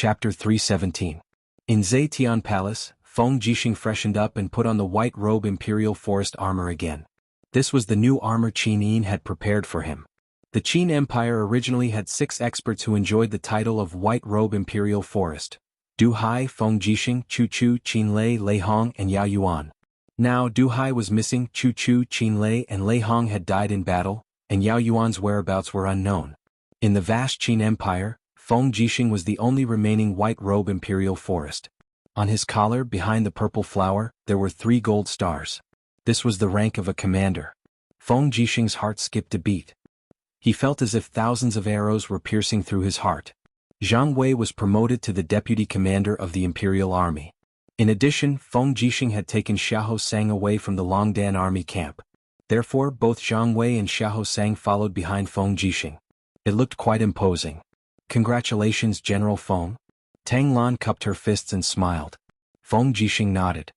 Chapter 317. In Zetian Palace, Feng Jixing freshened up and put on the white robe Imperial Forest armor again. This was the new armor Qin Yin had prepared for him. The Qin Empire originally had 6 experts who enjoyed the title of White Robe Imperial Forest: Du Hai, Feng Jixing, Chu Chu, Qin Lei, Lei Hong, and Yao Yuan. Now Du Hai was missing, Chu Chu, Qin Lei, and Lei Hong had died in battle, and Yao Yuan's whereabouts were unknown. In the vast Qin Empire, Feng Jixing was the only remaining White Robe Imperial Forest. On his collar, behind the purple flower, there were 3 gold stars. This was the rank of a commander. Feng Jixing's heart skipped a beat. He felt as if thousands of arrows were piercing through his heart. Jianghu was promoted to the deputy commander of the Imperial Army. In addition, Feng Jixing had taken Xiahou Sang away from the Longdan army camp. Therefore, both Jianghu and Xiahou Sang followed behind Feng Jixing. It looked quite imposing. "Congratulations, General Feng." Tang Lan cupped her fists and smiled. Feng Jixing nodded.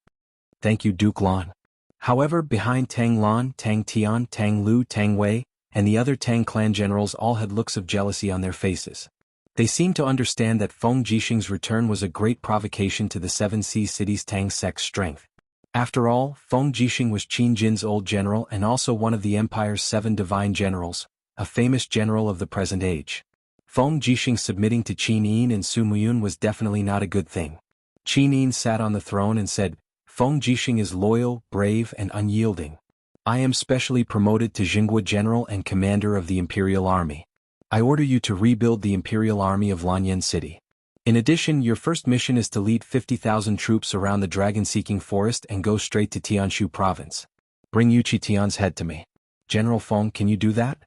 "Thank you, Duke Lan." However, behind Tang Lan, Tang Tian, Tang Lu, Tang Wei, and the other Tang clan generals all had looks of jealousy on their faces. They seemed to understand that Feng Jixing's return was a great provocation to the 7 Sea Cities Tang sect's strength. After all, Feng Jixing was Qin Jin's old general and also one of the Empire's 7 divine generals, a famous general of the present age. Feng Jixing submitting to Qin Yin and Su Muyun was definitely not a good thing. Qin Yin sat on the throne and said, "Feng Jixing is loyal, brave, and unyielding. I am specially promoted to Jianghu General and Commander of the Imperial Army. I order you to rebuild the Imperial Army of Lanyan City. In addition, your first mission is to lead 50,000 troops around the dragon-seeking forest and go straight to Tianshu province. Bring Yu Qitian's head to me." "General Feng, can you do that?"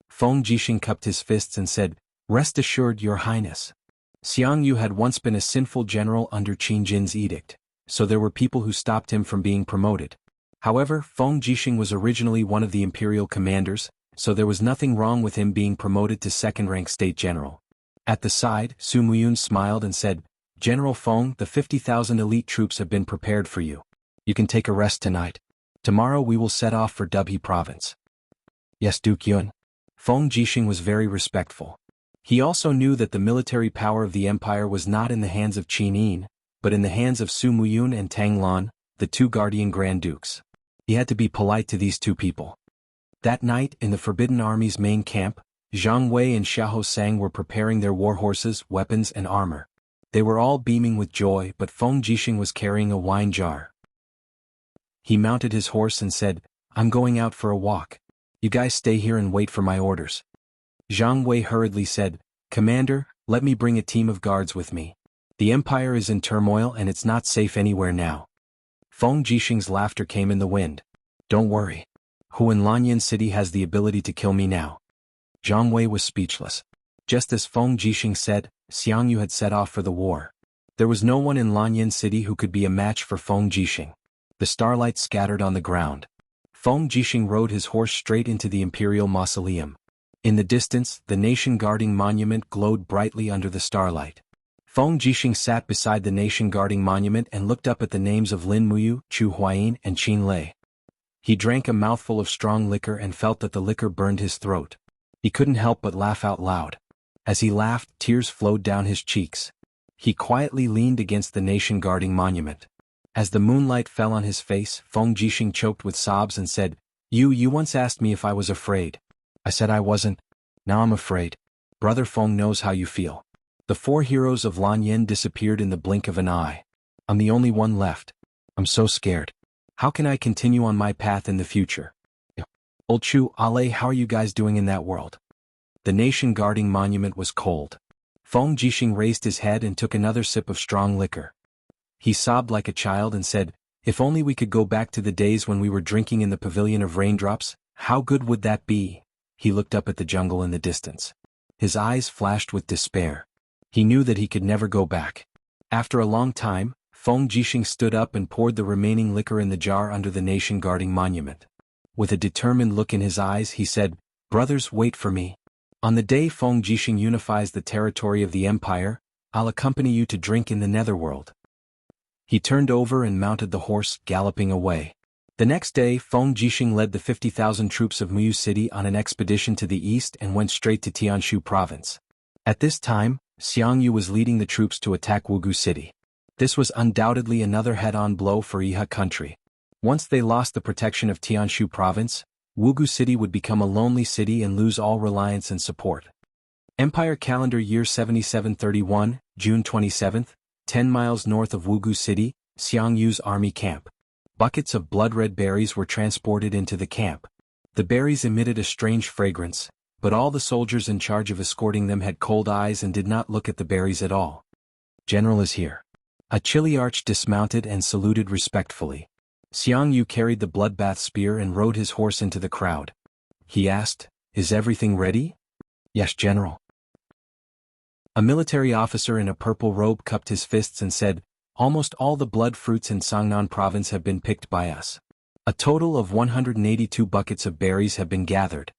Feng Jixing cupped his fists and said, "Rest assured, Your Highness." Xianghu had once been a sinful general under Qin Jin's edict, so there were people who stopped him from being promoted. However, Feng Jixing was originally one of the imperial commanders, so there was nothing wrong with him being promoted to second-rank state general. At the side, Su Muyun smiled and said, "General Feng, the 50,000 elite troops have been prepared for you. You can take a rest tonight. Tomorrow we will set off for Dubhe province." "Yes, Duke Yun." Feng Jixing was very respectful. He also knew that the military power of the empire was not in the hands of Qin Yin, but in the hands of Su Muyun and Tang Lan, the 2 guardian Grand Dukes. He had to be polite to these 2 people. That night, in the Forbidden Army's main camp, Zhang Wei and Xiahou Sang were preparing their war horses, weapons, and armor. They were all beaming with joy, but Feng Jixing was carrying a wine jar. He mounted his horse and said, "I'm going out for a walk. You guys stay here and wait for my orders." Zhang Wei hurriedly said, "Commander, let me bring a team of guards with me. The empire is in turmoil and it's not safe anywhere now." Feng Jixing's laughter came in the wind. "Don't worry. Who in Lanyan City has the ability to kill me now?" Zhang Wei was speechless. Just as Feng Jixing said, Xianghu had set off for the war. There was no one in Lanyan City who could be a match for Feng Jixing. The starlight scattered on the ground. Feng Jixing rode his horse straight into the imperial mausoleum. In the distance, the nation-guarding monument glowed brightly under the starlight. Feng Jixing sat beside the nation-guarding monument and looked up at the names of Lin Muyu, Chu Huayin, and Qin Lei. He drank a mouthful of strong liquor and felt that the liquor burned his throat. He couldn't help but laugh out loud. As he laughed, tears flowed down his cheeks. He quietly leaned against the nation-guarding monument. As the moonlight fell on his face, Feng Jixing choked with sobs and said, You once asked me if I was afraid. I said I wasn't. Now I'm afraid. Brother Feng knows how you feel. The 4 heroes of Lanyan disappeared in the blink of an eye. I'm the only one left. I'm so scared. How can I continue on my path in the future? Old Chu, Ale, how are you guys doing in that world? The nation-guarding monument was cold. Feng Jixing raised his head and took another sip of strong liquor. He sobbed like a child and said, "If only we could go back to the days when we were drinking in the pavilion of raindrops, how good would that be?" He looked up at the jungle in the distance. His eyes flashed with despair. He knew that he could never go back. After a long time, Feng Jixing stood up and poured the remaining liquor in the jar under the nation-guarding monument. With a determined look in his eyes, he said, "Brothers, wait for me. On the day Feng Jixing unifies the territory of the empire, I'll accompany you to drink in the netherworld." He turned over and mounted the horse, galloping away. The next day, Feng Jixing led the 50,000 troops of Muyu City on an expedition to the east and went straight to Tianshu province. At this time, Xiangyu was leading the troops to attack Wugu City. This was undoubtedly another head-on blow for Iha country. Once they lost the protection of Tianshu province, Wugu City would become a lonely city and lose all reliance and support. Empire Calendar Year 7731, June 27, 10 miles north of Wugu City, Xiangyu's army camp. Buckets of blood-red berries were transported into the camp. The berries emitted a strange fragrance, but all the soldiers in charge of escorting them had cold eyes and did not look at the berries at all. General is here. A Chiliarch dismounted and saluted respectfully. Xiangyu carried the bloodbath spear and rode his horse into the crowd. He asked, "Is everything ready?" "Yes, General." A military officer in a purple robe cupped his fists and said, "Almost all the blood fruits in Sangnan province have been picked by us. A total of 182 buckets of berries have been gathered."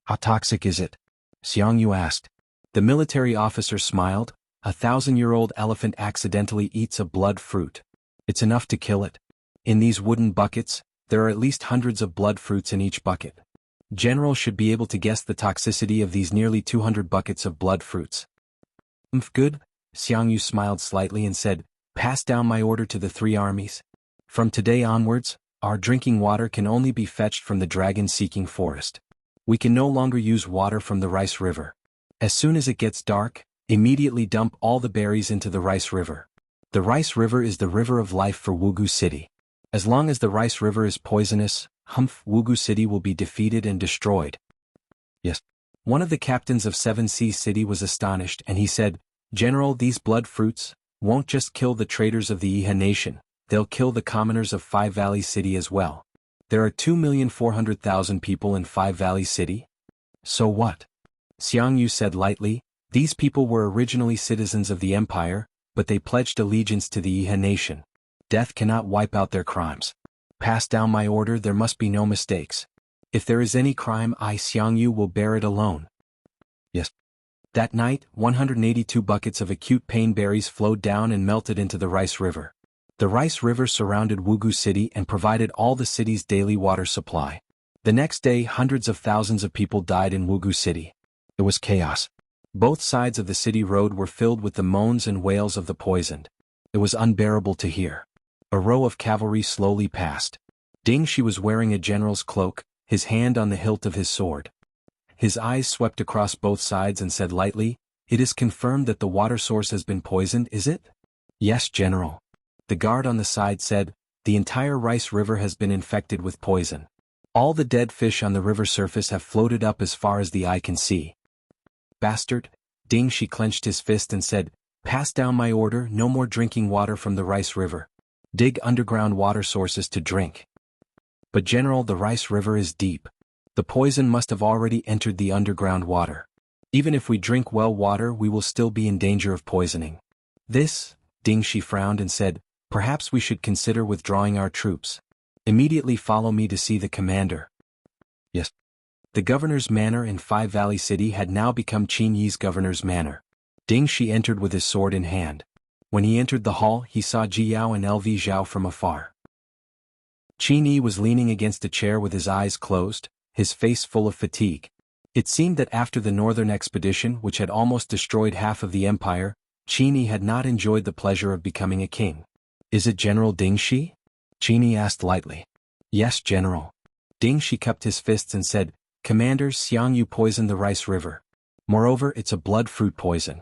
"How toxic is it?" Xiangyu asked. The military officer smiled. "A 1,000-year-old elephant accidentally eats a blood fruit. It's enough to kill it. In these wooden buckets, there are at least hundreds of blood fruits in each bucket. General should be able to guess the toxicity of these nearly 200 buckets of blood fruits." Good." Xiangyu smiled slightly and said, "Pass down my order to the three armies. From today onwards, our drinking water can only be fetched from the dragon-seeking forest. We can no longer use water from the Rice River. As soon as it gets dark, immediately dump all the berries into the Rice River. The Rice River is the river of life for Wugu City. As long as the Rice River is poisonous, Wugu City will be defeated and destroyed." "Yes." One of the captains of Seven Seas City was astonished and he said, "General, these blood fruits won't just kill the traders of the Iha nation, they'll kill the commoners of Five Valley City as well. There are 2,400,000 people in Five Valley City." "So what?" Xiangyu said lightly, "These people were originally citizens of the empire, but they pledged allegiance to the Iha nation. Death cannot wipe out their crimes. Pass down my order, there must be no mistakes. If there is any crime, I, Xiangyu, will bear it alone." "Yes." That night, 182 buckets of acute pain berries flowed down and melted into the Rice River. The Rice River surrounded Wugu City and provided all the city's daily water supply. The next day, hundreds of thousands of people died in Wugu City. It was chaos. Both sides of the city road were filled with the moans and wails of the poisoned. It was unbearable to hear. A row of cavalry slowly passed. Ding Shi was wearing a general's cloak, his hand on the hilt of his sword. His eyes swept across both sides and said lightly, "It is confirmed that the water source has been poisoned, is it?" "Yes, General." The guard on the side said, "The entire Rice River has been infected with poison. All the dead fish on the river surface have floated up as far as the eye can see." "Bastard!" Ding Shi clenched his fist and said, "Pass down my order, no more drinking water from the Rice River. Dig underground water sources to drink." "But General, the Rice River is deep. The poison must have already entered the underground water. Even if we drink well water, we will still be in danger of poisoning." Ding Shi frowned and said, "Perhaps we should consider withdrawing our troops. Immediately follow me to see the commander." "Yes." The governor's manor in Five Valley City had now become Qin Yi's governor's manor. Ding Shi entered with his sword in hand. When he entered the hall, he saw Ji Yao and LV Zhao from afar. Qin Yi was leaning against a chair with his eyes closed, his face full of fatigue. It seemed that after the northern expedition, which had almost destroyed half of the empire, Qin Yi had not enjoyed the pleasure of becoming a king. "Is it General Ding Shi?" Qin Yi asked lightly. "Yes, General." Ding Shi cupped his fists and said, "Commander, Xiangyu poisoned the Rice River. Moreover, it's a blood fruit poison.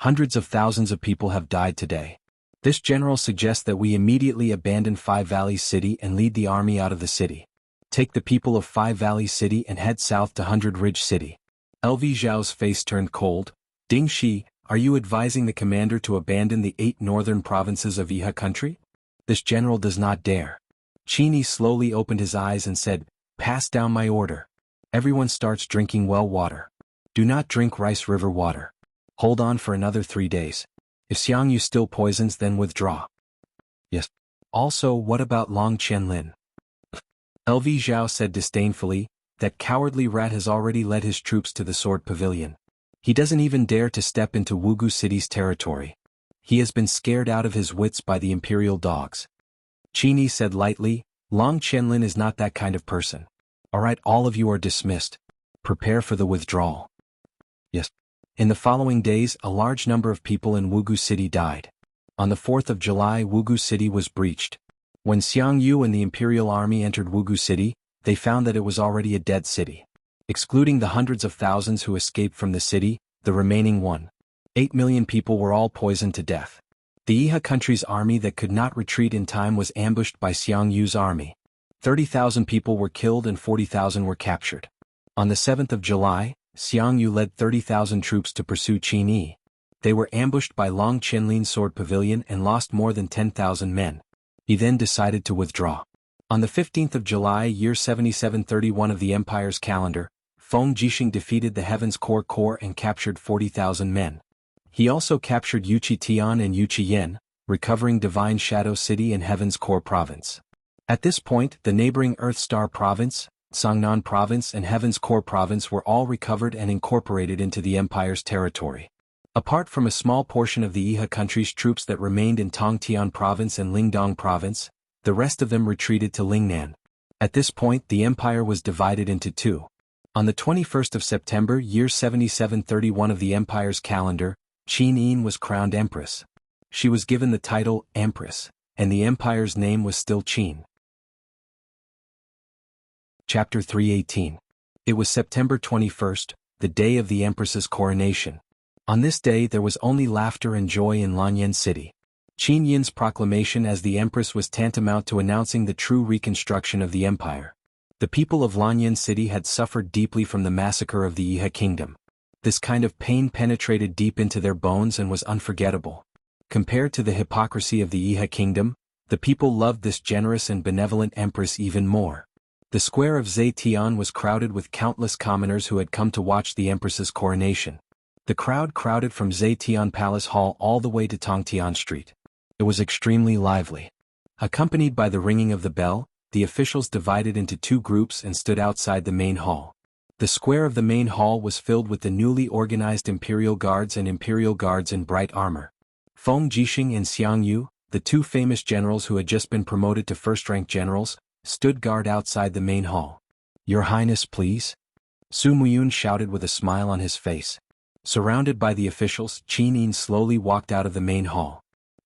Hundreds of thousands of people have died today. This general suggests that we immediately abandon Five Valleys City and lead the army out of the city. Take the people of Five Valleys City and head south to Hundred Ridge City." LV Zhao's face turned cold. "Ding Shi, are you advising the commander to abandon the 8 northern provinces of Iha country? This general does not dare." Qin Yi slowly opened his eyes and said, "Pass down my order. Everyone starts drinking well water. Do not drink Rice River water. Hold on for another 3 days. If Xiangyu still poisons, then withdraw." "Yes." "Also, what about Long Qianlin?" LV Zhao said disdainfully, "That cowardly rat has already led his troops to the Sword Pavilion. He doesn't even dare to step into Wugu City's territory. He has been scared out of his wits by the imperial dogs." Qin Yi said lightly, "Long Qianlin is not that kind of person. Alright, all of you are dismissed. Prepare for the withdrawal." "Yes." In the following days, a large number of people in Wugu City died. On the 4th of July, Wugu City was breached. When Jianghu and the Imperial Army entered Wugu City, they found that it was already a dead city. Excluding the hundreds of thousands who escaped from the city, the remaining 1.8 million people were all poisoned to death. The Iha country's army that could not retreat in time was ambushed by Xianghu's army. 30,000 people were killed and 40,000 were captured. On the 7th of July, Xianghu led 30,000 troops to pursue Qin Yi. They were ambushed by Long Qianlin's sword pavilion and lost more than 10,000 men. He then decided to withdraw. On the 15th of July, year 7731 of the empire's calendar, Feng Jixing defeated the Heaven's Corps and captured 40,000 men. He also captured Yuqi Tian and Yuqi Yin, recovering Divine Shadow City and Heaven's Core Province. At this point, the neighboring Earth Star Province, Songnan Province and Heaven's Core Province were all recovered and incorporated into the empire's territory. Apart from a small portion of the Iha country's troops that remained in Tongtian Province and Lingdong Province, the rest of them retreated to Lingnan. At this point, the empire was divided into two. On the 21st of September, year 7731 of the empire's calendar, Qin Yi was crowned empress. She was given the title Empress, and the empire's name was still Qin. Chapter 318. It was September 21st, the day of the empress's coronation. On this day there was only laughter and joy in Lanyan City. Qin Yin's proclamation as the empress was tantamount to announcing the true reconstruction of the empire. The people of Lanyan City had suffered deeply from the massacre of the Iha kingdom. This kind of pain penetrated deep into their bones and was unforgettable. Compared to the hypocrisy of the Iha kingdom, the people loved this generous and benevolent empress even more. The square of Zetian was crowded with countless commoners who had come to watch the empress's coronation. The crowd crowded from Zetian Palace Hall all the way to Tongtian Street. It was extremely lively. Accompanied by the ringing of the bell, the officials divided into two groups and stood outside the main hall. The square of the main hall was filled with the newly organized Imperial Guards and Imperial Guards in bright armor. Feng Jixing and Xianghu, the two famous generals who had just been promoted to first-rank generals, stood guard outside the main hall. "Your Highness, please?" Su Muyun shouted with a smile on his face. Surrounded by the officials, Qin Yi slowly walked out of the main hall.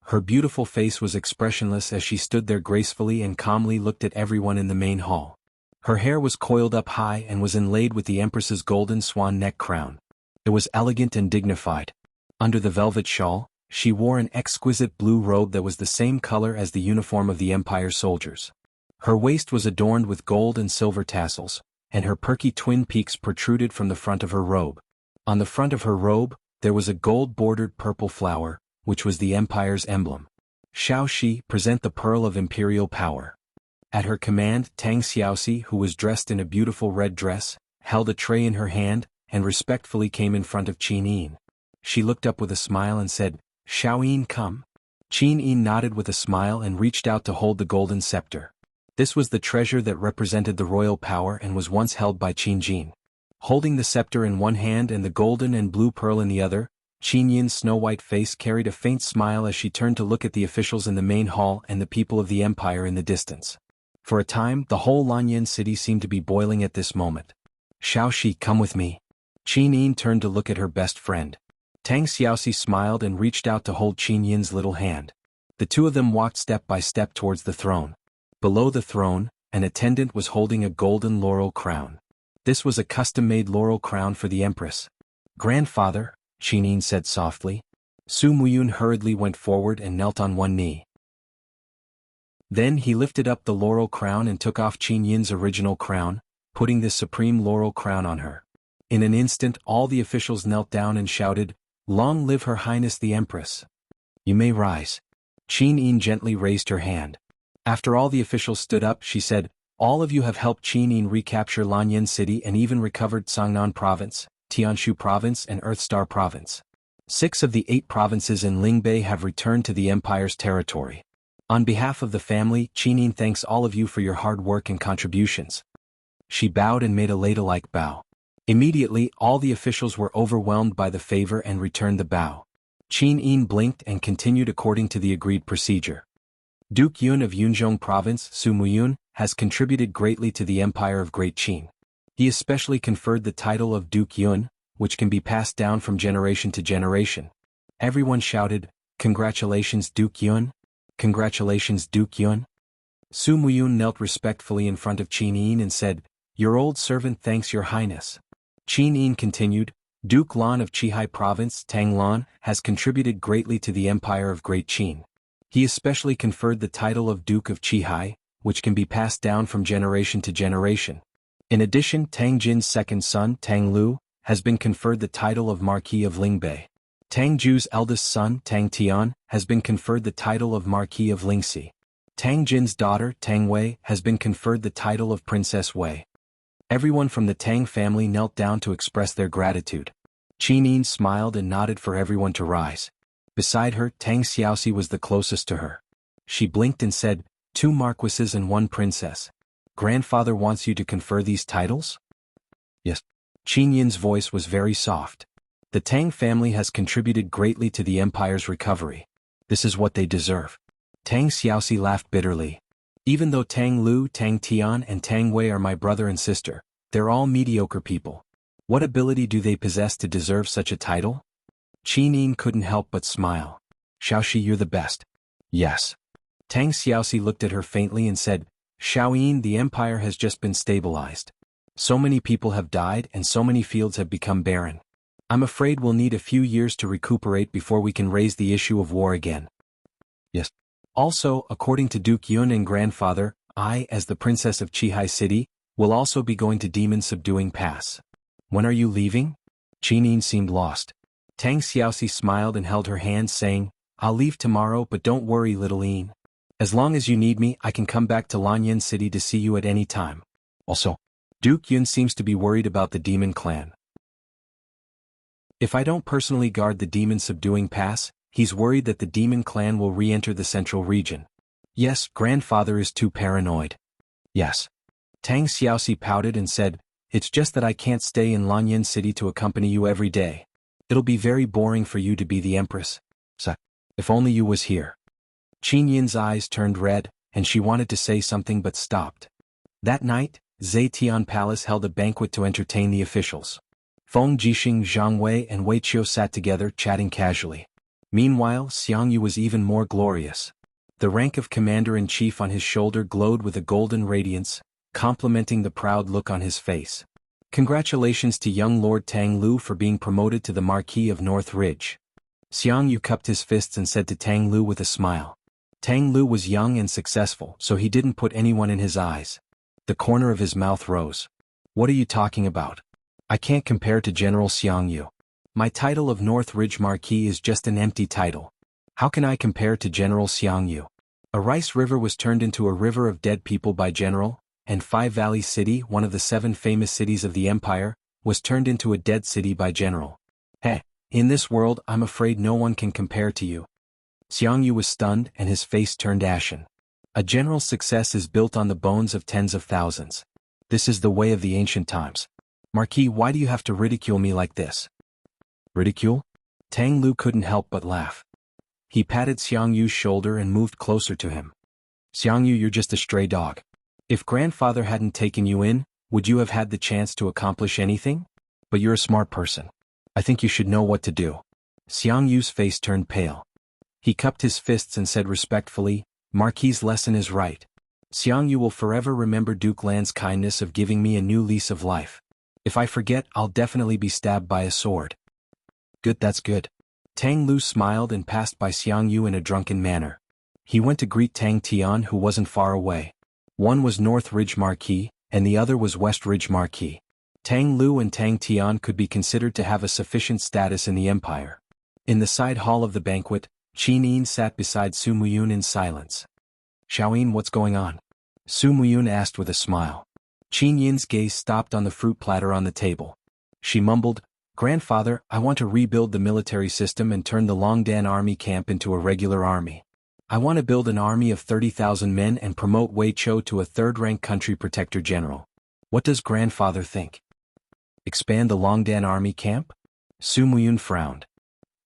Her beautiful face was expressionless as she stood there gracefully and calmly looked at everyone in the main hall. Her hair was coiled up high and was inlaid with the empress's golden swan neck crown. It was elegant and dignified. Under the velvet shawl, she wore an exquisite blue robe that was the same color as the uniform of the empire's soldiers. Her waist was adorned with gold and silver tassels, and her perky twin peaks protruded from the front of her robe. On the front of her robe, there was a gold-bordered purple flower, which was the empire's emblem. "Shao Shi, present the pearl of imperial power." At her command, Tang Xiaoxi, who was dressed in a beautiful red dress, held a tray in her hand, and respectfully came in front of Qin Yi. She looked up with a smile and said, "Shao Yi, come." Qin Yi nodded with a smile and reached out to hold the golden scepter. This was the treasure that represented the royal power and was once held by Qin Jin. Holding the scepter in one hand and the golden and blue pearl in the other, Qin Yin's snow-white face carried a faint smile as she turned to look at the officials in the main hall and the people of the empire in the distance. For a time, the whole Lanyan city seemed to be boiling at this moment. "Shao Shi, come with me." Qin Yi turned to look at her best friend. Tang Xiaoxi smiled and reached out to hold Qin Yin's little hand. The two of them walked step by step towards the throne. Below the throne, an attendant was holding a golden laurel crown. This was a custom-made laurel crown for the empress. "Grandfather," Qin Yi said softly. Su Muyun hurriedly went forward and knelt on one knee. Then he lifted up the laurel crown and took off Qin Yin's original crown, putting this supreme laurel crown on her. In an instant all the officials knelt down and shouted, "Long live Her Highness the Empress." "You may rise." Qin Yi gently raised her hand. After all the officials stood up, she said, "All of you have helped Qin Yi recapture Lanyan City and even recovered Songnan Province, Tianshu Province and Earthstar Province. 6 of the 8 provinces in Lingbei have returned to the Empire's territory. On behalf of the family, Qin Yi thanks all of you for your hard work and contributions." She bowed and made a ladle-like bow. Immediately, all the officials were overwhelmed by the favor and returned the bow. Qin Yi blinked and continued according to the agreed procedure. Duke Yun of Yunzhong Province, Su Muyun, has contributed greatly to the Empire of Great Qin. He especially conferred the title of Duke Yun, which can be passed down from generation to generation. Everyone shouted, "Congratulations, Duke Yun! Congratulations, Duke Yun!" Su Muyun knelt respectfully in front of Qin Yin and said, "Your old servant thanks your highness." Qin Yin continued, "Duke Lan of Qihai Province, Tang Lan, has contributed greatly to the empire of Great Qin. He especially conferred the title of Duke of Qihai, which can be passed down from generation to generation. In addition, Tang Jin's second son, Tang Lu, has been conferred the title of Marquis of Lingbei. Tang Ju's eldest son, Tang Tian, has been conferred the title of Marquis of Lingxi. Tang Jin's daughter, Tang Wei, has been conferred the title of Princess Wei." Everyone from the Tang family knelt down to express their gratitude. Qin Yin smiled and nodded for everyone to rise. Beside her, Tang Xiaoxi was the closest to her. She blinked and said, "2 marquises and 1 princess. Grandfather wants you to confer these titles?" "Yes." Qin Yin's voice was very soft. "The Tang family has contributed greatly to the empire's recovery. This is what they deserve." Tang Xiaoxi laughed bitterly. "Even though Tang Lu, Tang Tian and Tang Wei are my brother and sister, they're all mediocre people. What ability do they possess to deserve such a title?" Qin Yin couldn't help but smile. "Xiaoxi, you're the best." "Yes." Tang Xiaoxi looked at her faintly and said, "Xiaoyin, the empire has just been stabilized. So many people have died and so many fields have become barren. I'm afraid we'll need a few years to recuperate before we can raise the issue of war again." "Yes." "Also, according to Duke Yun and grandfather, I, as the princess of Qihai City, will also be going to Demon Subduing Pass. When are you leaving?" Qin Yin seemed lost. Tang Xiaoxi smiled and held her hand saying, "I'll leave tomorrow, but don't worry, little Yin. As long as you need me, I can come back to Lanyan City to see you at any time. Also, Duke Yun seems to be worried about the demon clan. If I don't personally guard the Demon Subduing Pass, he's worried that the demon clan will re-enter the central region. Yes, grandfather is too paranoid." "Yes." Tang Xiaoxi pouted and said, "It's just that I can't stay in Lanyan City to accompany you every day. It'll be very boring for you to be the empress. So, if only you was here." Qin Yin's eyes turned red, and she wanted to say something but stopped. That night, Zetian Palace held a banquet to entertain the officials. Feng Jixing, Zhang Wei and Wei Qiu sat together chatting casually. Meanwhile, Xiangyu was even more glorious. The rank of commander-in-chief on his shoulder glowed with a golden radiance, complementing the proud look on his face. "Congratulations to young Lord Tang Lu for being promoted to the Marquis of North Ridge." Xiangyu cupped his fists and said to Tang Lu with a smile. Tang Lu was young and successful, so he didn't put anyone in his eyes. The corner of his mouth rose. "What are you talking about? I can't compare to General Xiangyu. My title of North Ridge Marquis is just an empty title. How can I compare to General Xiangyu? A rice river was turned into a river of dead people by General, and Five Valley City, one of the 7 famous cities of the empire, was turned into a dead city by General. Hey, in this world I'm afraid no one can compare to you." Xiangyu was stunned and his face turned ashen. A general's success is built on the bones of tens of thousands. This is the way of the ancient times. "Marquis, why do you have to ridicule me like this?" "Ridicule?" Tang Lu couldn't help but laugh. He patted Xiangyu's shoulder and moved closer to him. "Xiangyu, you're just a stray dog. If grandfather hadn't taken you in, would you have had the chance to accomplish anything? But you're a smart person. I think you should know what to do." Xiangyu's face turned pale. He cupped his fists and said respectfully, "Marquis' lesson is right. Xiangyu will forever remember Duke Lan's kindness of giving me a new lease of life. If I forget, I'll definitely be stabbed by a sword." "Good, that's good." Tang Lu smiled and passed by Xiangyu in a drunken manner. He went to greet Tang Tian, who wasn't far away. One was North Ridge Marquis, and the other was West Ridge Marquis. Tang Lu and Tang Tian could be considered to have a sufficient status in the empire. In the side hall of the banquet, Qin Yin sat beside Su Muyun in silence. "Xiaoyin, what's going on?" Su Muyun asked with a smile. Qin Yin's gaze stopped on the fruit platter on the table. She mumbled, "Grandfather, I want to rebuild the military system and turn the Longdan army camp into a regular army. I want to build an army of 30,000 men and promote Wei Qiu to a third-rank country protector general. What does grandfather think?" "Expand the Longdan army camp?" Su Muyun frowned.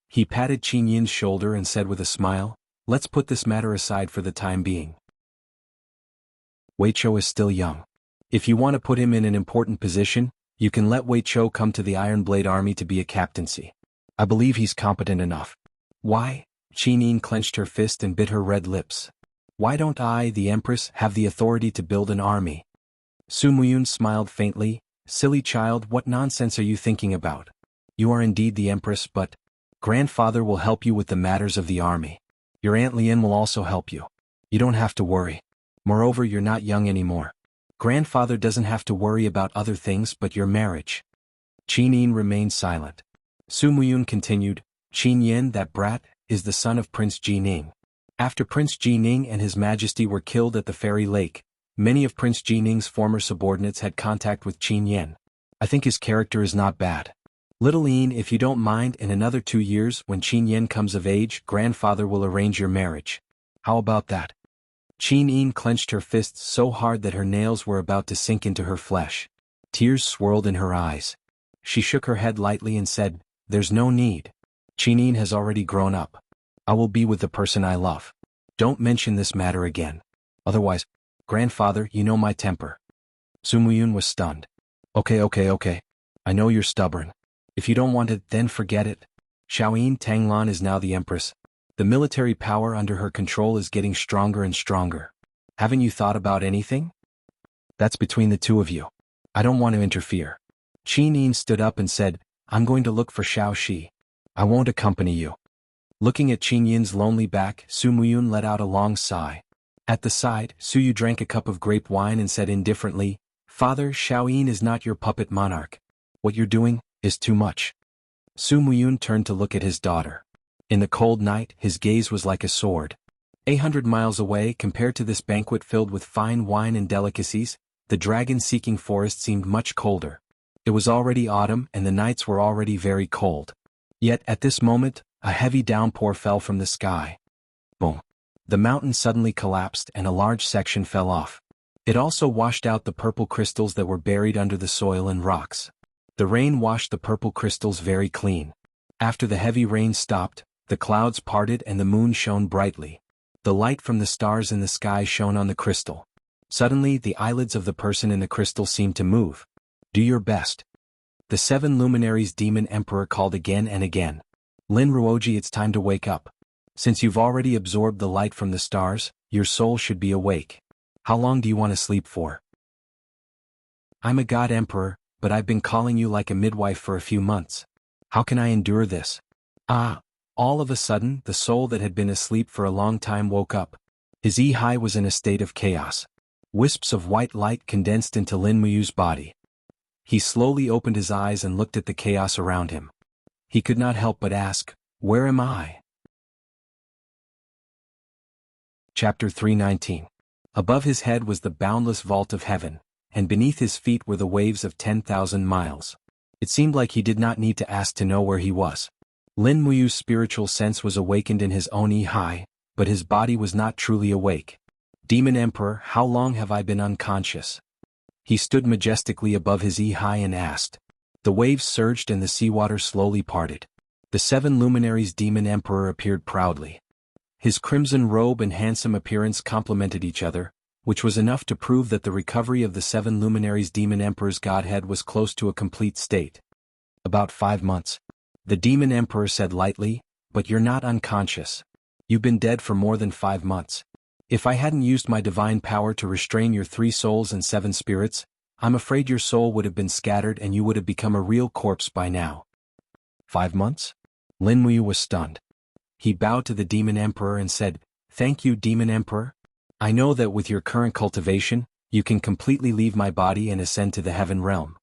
He patted Qin Yin's shoulder and said with a smile, "Let's put this matter aside for the time being. Wei Qiu is still young. If you want to put him in an important position, You can let Wei Chou come to the Iron Blade Army to be a captaincy. I believe he's competent enough. Why? Qin Yin clenched her fist and bit her red lips. Why don't I, the Empress, have the authority to build an army? Su Muyun smiled faintly. Silly child, what nonsense are you thinking about? You are indeed the Empress, but grandfather will help you with the matters of the army. Your Aunt Lien will also help you. You don't have to worry. Moreover, you're not young anymore. Grandfather doesn't have to worry about other things but your marriage. Qin Yin remained silent. Su Muyun continued, Qin Yin, that brat, is the son of Prince Jining. After Prince Jining and His Majesty were killed at the Fairy Lake, many of Prince Jining's former subordinates had contact with Qin Yin. I think his character is not bad. Little Yin, if you don't mind, in another 2 years, when Qin Yin comes of age, grandfather will arrange your marriage. How about that? Qin Yin clenched her fists so hard that her nails were about to sink into her flesh. Tears swirled in her eyes. She shook her head lightly and said, There's no need. Qin Yin has already grown up. I will be with the person I love. Don't mention this matter again. Otherwise, grandfather, you know my temper. Su Muyun was stunned. Okay. I know you're stubborn. If you don't want it, then forget it. Xiaoyin Tanglan is now the Empress. The military power under her control is getting stronger and stronger. Haven't you thought about anything? That's between the two of you. I don't want to interfere. Qin Yin stood up and said, I'm going to look for Xiao Shi. I won't accompany you. Looking at Qin Yin's lonely back, Su Muyun let out a long sigh. At the side, Su Yu drank a cup of grape wine and said indifferently, Father, Xiaoyin is not your puppet monarch. What you're doing is too much. Su Muyun turned to look at his daughter. In the cold night, his gaze was like a sword. 800 miles away, compared to this banquet filled with fine wine and delicacies, the dragon-seeking forest seemed much colder. It was already autumn and the nights were already very cold. Yet at this moment, a heavy downpour fell from the sky. Boom. The mountain suddenly collapsed and a large section fell off. It also washed out the purple crystals that were buried under the soil and rocks. The rain washed the purple crystals very clean. After the heavy rain stopped, the clouds parted and the moon shone brightly. The light from the stars in the sky shone on the crystal. Suddenly, the eyelids of the person in the crystal seemed to move. Do your best. The 7 luminaries Demon Emperor called again and again. Lin Ruoji, it's time to wake up. Since you've already absorbed the light from the stars, your soul should be awake. How long do you want to sleep for? I'm a god emperor, but I've been calling you like a midwife for a few months. How can I endure this? All of a sudden, the soul that had been asleep for a long time woke up. His Yi was in a state of chaos. Wisps of white light condensed into Lin Muyu's body. He slowly opened his eyes and looked at the chaos around him. He could not help but ask, Where am I? Chapter 319. Above his head was the boundless vault of heaven, and beneath his feet were the waves of 10,000 miles. It seemed like he did not need to ask to know where he was. Lin Muyu's spiritual sense was awakened in his own Yi, but his body was not truly awake. Demon Emperor, how long have I been unconscious? He stood majestically above his Yi and asked. The waves surged and the seawater slowly parted. The 7 luminaries Demon Emperor appeared proudly. His crimson robe and handsome appearance complemented each other, which was enough to prove that the recovery of the 7 luminaries Demon Emperor's godhead was close to a complete state. About 5 months. The Demon Emperor said lightly, but you're not unconscious. You've been dead for more than 5 months. If I hadn't used my divine power to restrain your 3 souls and 7 spirits, I'm afraid your soul would have been scattered and you would have become a real corpse by now. 5 months? Lin Muyu was stunned. He bowed to the Demon Emperor and said, Thank you, Demon Emperor. I know that with your current cultivation, you can completely leave my body and ascend to the heaven realm.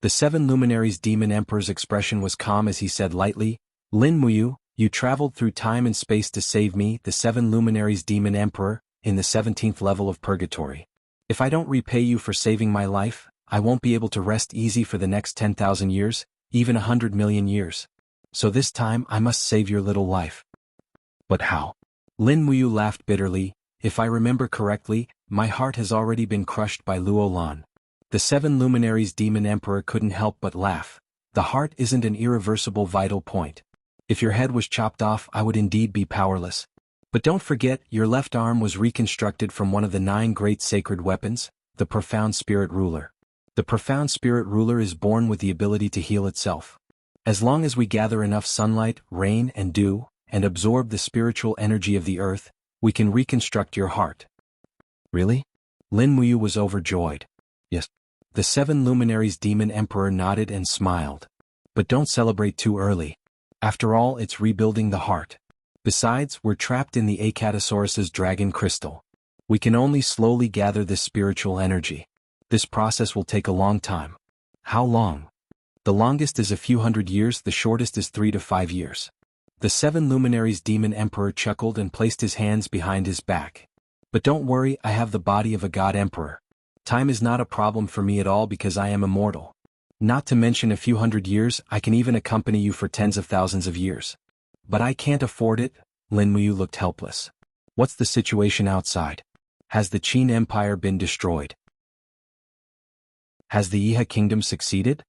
The 7 luminaries Demon Emperor's expression was calm as he said lightly, Lin Muyu, you traveled through time and space to save me, the 7 luminaries Demon Emperor, in the 17th level of purgatory. If I don't repay you for saving my life, I won't be able to rest easy for the next 10,000 years, even 100 million years. So this time I must save your little life. But how? Lin Muyu laughed bitterly. If I remember correctly, my heart has already been crushed by Luolan. The 7 luminaries Demon Emperor couldn't help but laugh. The heart isn't an irreversible vital point. If your head was chopped off, I would indeed be powerless. But don't forget, your left arm was reconstructed from one of the 9 great sacred weapons, the profound spirit ruler. The profound spirit ruler is born with the ability to heal itself. As long as we gather enough sunlight, rain, and dew, and absorb the spiritual energy of the earth, we can reconstruct your heart. Really? Lin Muyu was overjoyed. Yes. The 7 luminaries demon emperor nodded and smiled. But don't celebrate too early. After all, it's rebuilding the heart. Besides, we're trapped in the Acatosaurus's dragon crystal. We can only slowly gather this spiritual energy. This process will take a long time. How long? The longest is a few hundred years, the shortest is 3 to 5 years. The 7 luminaries demon emperor chuckled and placed his hands behind his back. But don't worry, I have the body of a god emperor. Time is not a problem for me at all because I am immortal. Not to mention a few hundred years, I can even accompany you for tens of thousands of years. But I can't afford it. Lin Muyu looked helpless. What's the situation outside? Has the Qin Empire been destroyed? Has the Iha kingdom succeeded?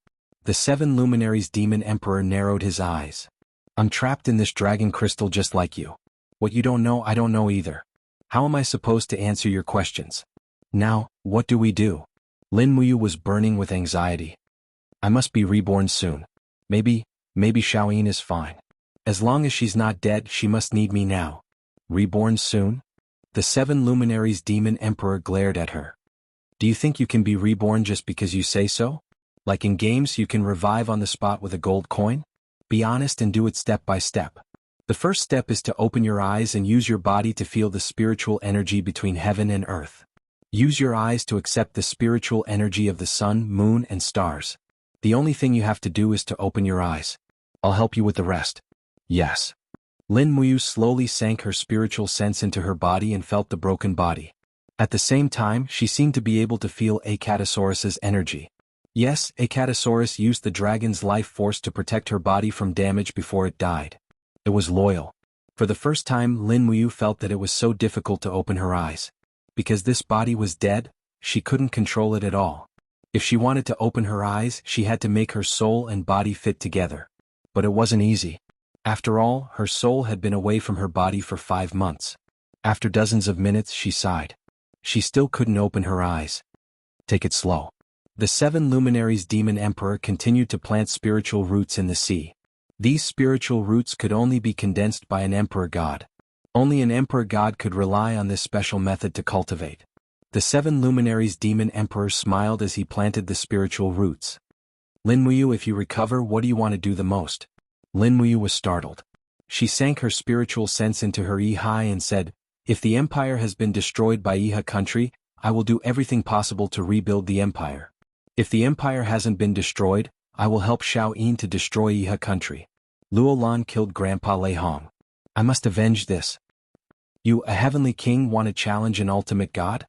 The 7 luminaries demon emperor narrowed his eyes. I'm trapped in this dragon crystal just like you. What you don't know, I don't know either. How am I supposed to answer your questions? Now, what do we do? Lin Muyu was burning with anxiety. I must be reborn soon. Maybe Xiaoyin is fine. As long as she's not dead, she must need me now. Reborn soon? The 7 luminaries demon emperor glared at her. Do you think you can be reborn just because you say so? Like in games you can revive on the spot with a gold coin? Be honest and do it step by step. The first step is to open your eyes and use your body to feel the spiritual energy between heaven and earth. Use your eyes to accept the spiritual energy of the sun, moon, and stars. The only thing you have to do is to open your eyes. I'll help you with the rest. Yes. Lin Muyu slowly sank her spiritual sense into her body and felt the broken body. At the same time, she seemed to be able to feel Acatosaurus's energy. Yes, Acatosaurus used the dragon's life force to protect her body from damage before it died. It was loyal. For the first time, Lin Muyu felt that it was so difficult to open her eyes. Because this body was dead, she couldn't control it at all. If she wanted to open her eyes, she had to make her soul and body fit together. But it wasn't easy. After all, her soul had been away from her body for 5 months. After dozens of minutes, she sighed. She still couldn't open her eyes. Take it slow. The 7 luminaries demon emperor continued to plant spiritual roots in the sea. These spiritual roots could only be condensed by an emperor god. Only an emperor god could rely on this special method to cultivate. The 7 luminaries demon emperor smiled as he planted the spiritual roots. Lin Muyu, if you recover, what do you want to do the most? Lin Muyu was startled. She sank her spiritual sense into her Ihai and said, if the empire has been destroyed by Iha country, I will do everything possible to rebuild the empire. If the empire hasn't been destroyed, I will help Xiaoyin to destroy Iha country. Luo Lan killed Grandpa Lei Hong. I must avenge this. You, a heavenly king, want to challenge an ultimate god?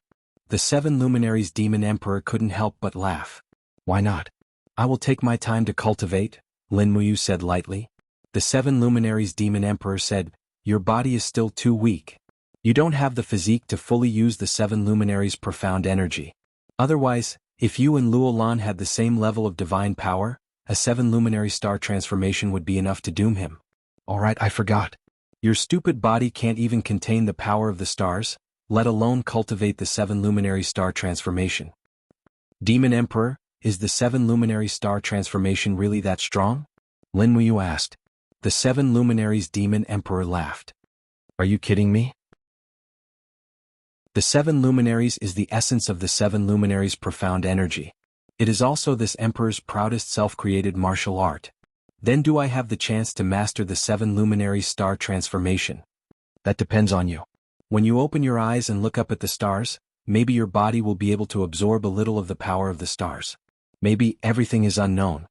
The 7 luminaries demon emperor couldn't help but laugh. Why not? I will take my time to cultivate, Lin Muyu said lightly. The 7 luminaries demon emperor said, your body is still too weak. You don't have the physique to fully use the 7 luminaries' profound energy. Otherwise, if you and Luo Lan had the same level of divine power, a 7 luminary star transformation would be enough to doom him. Alright, I forgot. Your stupid body can't even contain the power of the stars, let alone cultivate the 7 luminary star transformation. Demon Emperor, is the 7 luminary star transformation really that strong? Lin Muyu asked. The 7 luminaries demon emperor laughed. Are you kidding me? The 7 luminaries is the essence of the 7 luminaries' profound energy. It is also this emperor's proudest self-created martial art. Then do I have the chance to master the 7 luminary star transformation? That depends on you. When you open your eyes and look up at the stars, maybe your body will be able to absorb a little of the power of the stars. Maybe everything is unknown.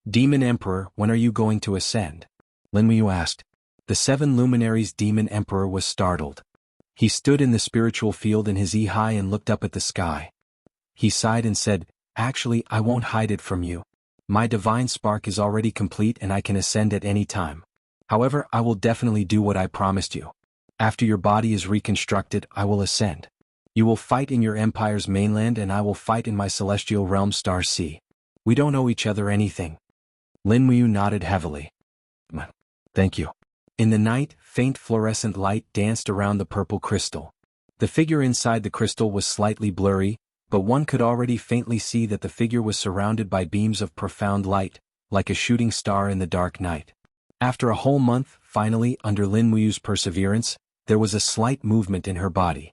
Demon Emperor, when are you going to ascend? Lin Muyu asked. The 7 luminaries demon emperor was startled. He stood in the spiritual field in his Ihai and looked up at the sky. He sighed and said, actually, I won't hide it from you. My divine spark is already complete and I can ascend at any time. However, I will definitely do what I promised you. After your body is reconstructed, I will ascend. You will fight in your empire's mainland and I will fight in my celestial realm Star Sea. We don't owe each other anything. Lin Muyu nodded heavily. Thank you. In the night, faint fluorescent light danced around the purple crystal. The figure inside the crystal was slightly blurry, but one could already faintly see that the figure was surrounded by beams of profound light, like a shooting star in the dark night. After a whole month, finally, under Lin Muyu's perseverance, there was a slight movement in her body.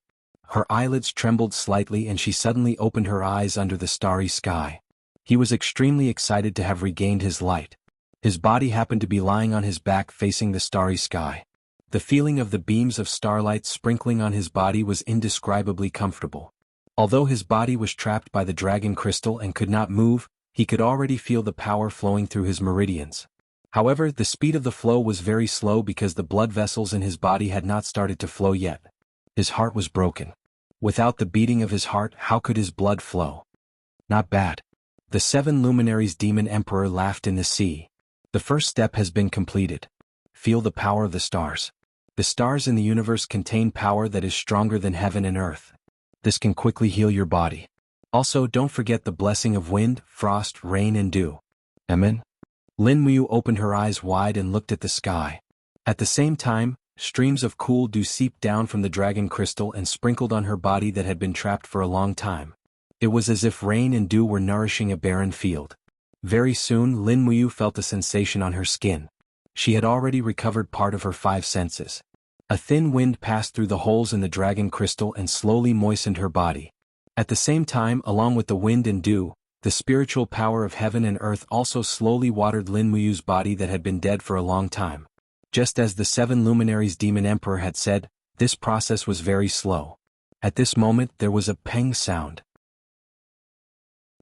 Her eyelids trembled slightly and she suddenly opened her eyes under the starry sky. He was extremely excited to have regained his light. His body happened to be lying on his back facing the starry sky. The feeling of the beams of starlight sprinkling on his body was indescribably comfortable. Although his body was trapped by the dragon crystal and could not move, he could already feel the power flowing through his meridians. However, the speed of the flow was very slow because the blood vessels in his body had not started to flow yet. His heart was broken. Without the beating of his heart, how could his blood flow? Not bad. The 7 luminaries demon emperor laughed in the sea. The first step has been completed. Feel the power of the stars. The stars in the universe contain power that is stronger than heaven and earth. This can quickly heal your body. Also, don't forget the blessing of wind, frost, rain and dew. Amen. Lin Muyu opened her eyes wide and looked at the sky. At the same time, streams of cool dew seeped down from the dragon crystal and sprinkled on her body that had been trapped for a long time. It was as if rain and dew were nourishing a barren field. Very soon Lin Muyu felt a sensation on her skin. She had already recovered part of her 5 senses. A thin wind passed through the holes in the dragon crystal and slowly moistened her body. At the same time, along with the wind and dew, the spiritual power of heaven and earth also slowly watered Lin Muyu's body that had been dead for a long time. Just as the 7 luminaries demon emperor had said, this process was very slow. At this moment there was a peng sound.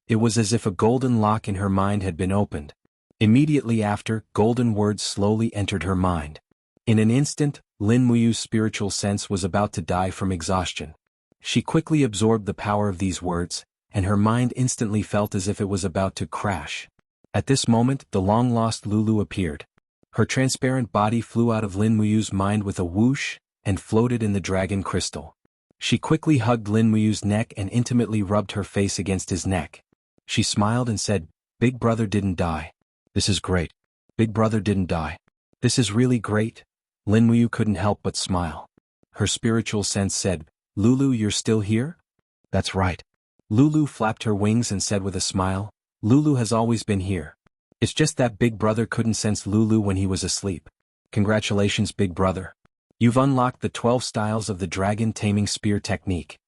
It was as if a golden lock in her mind had been opened. Immediately after, golden words slowly entered her mind. In an instant, Lin Muyu's spiritual sense was about to die from exhaustion. She quickly absorbed the power of these words, and her mind instantly felt as if it was about to crash. At this moment, the long-lost Lulu appeared. Her transparent body flew out of Lin Muyu's mind with a whoosh, and floated in the dragon crystal. She quickly hugged Lin Muyu's neck and intimately rubbed her face against his neck. She smiled and said, "Big brother didn't die. This is great. Big brother didn't die. This is really great." Lin Muyu couldn't help but smile. Her spiritual sense said, "Lulu, you're still here?" "That's right." Lulu flapped her wings and said with a smile, "Lulu has always been here. It's just that Big Brother couldn't sense Lulu when he was asleep. Congratulations, Big Brother. You've unlocked the 12 styles of the Dragon Taming Spear Technique."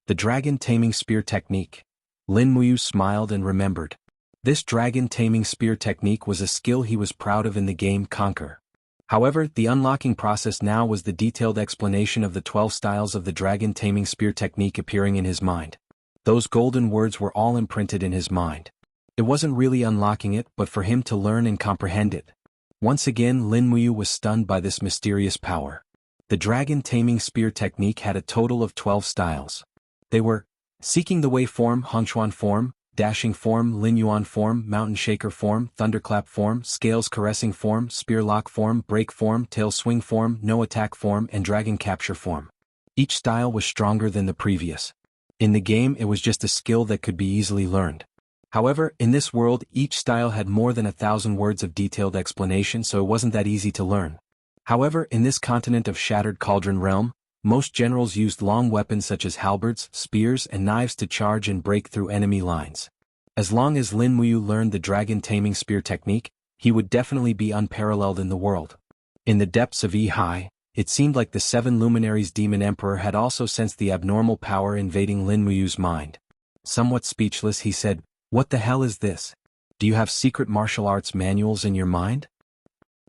The Dragon Taming Spear Technique. Lin Muyu smiled and remembered. This Dragon Taming Spear Technique was a skill he was proud of in the game Conquer. However, the unlocking process now was the detailed explanation of the 12 styles of the Dragon Taming Spear Technique appearing in his mind. Those golden words were all imprinted in his mind. It wasn't really unlocking it, but for him to learn and comprehend it. Once again, Lin Muyu was stunned by this mysterious power. The Dragon Taming Spear Technique had a total of 12 styles. They were Seeking the Way form, Hongchuan form, Dashing form, Lin Yuan form, Mountain Shaker form, Thunderclap form, Scales Caressing form, Spear Lock form, Break form, Tail Swing form, No Attack form and Dragon Capture form. Each style was stronger than the previous. In the game it was just a skill that could be easily learned. However, in this world each style had more than 1,000 words of detailed explanation, so it wasn't that easy to learn. However, in this continent of Shattered Cauldron realm, most generals used long weapons such as halberds, spears and knives to charge and break through enemy lines. As long as Lin Muyu learned the Dragon Taming Spear Technique, he would definitely be unparalleled in the world. In the depths of Yi, it seemed like the 7 luminaries demon emperor had also sensed the abnormal power invading Lin Muyu's mind. Somewhat speechless, he said, "What the hell is this? Do you have secret martial arts manuals in your mind?"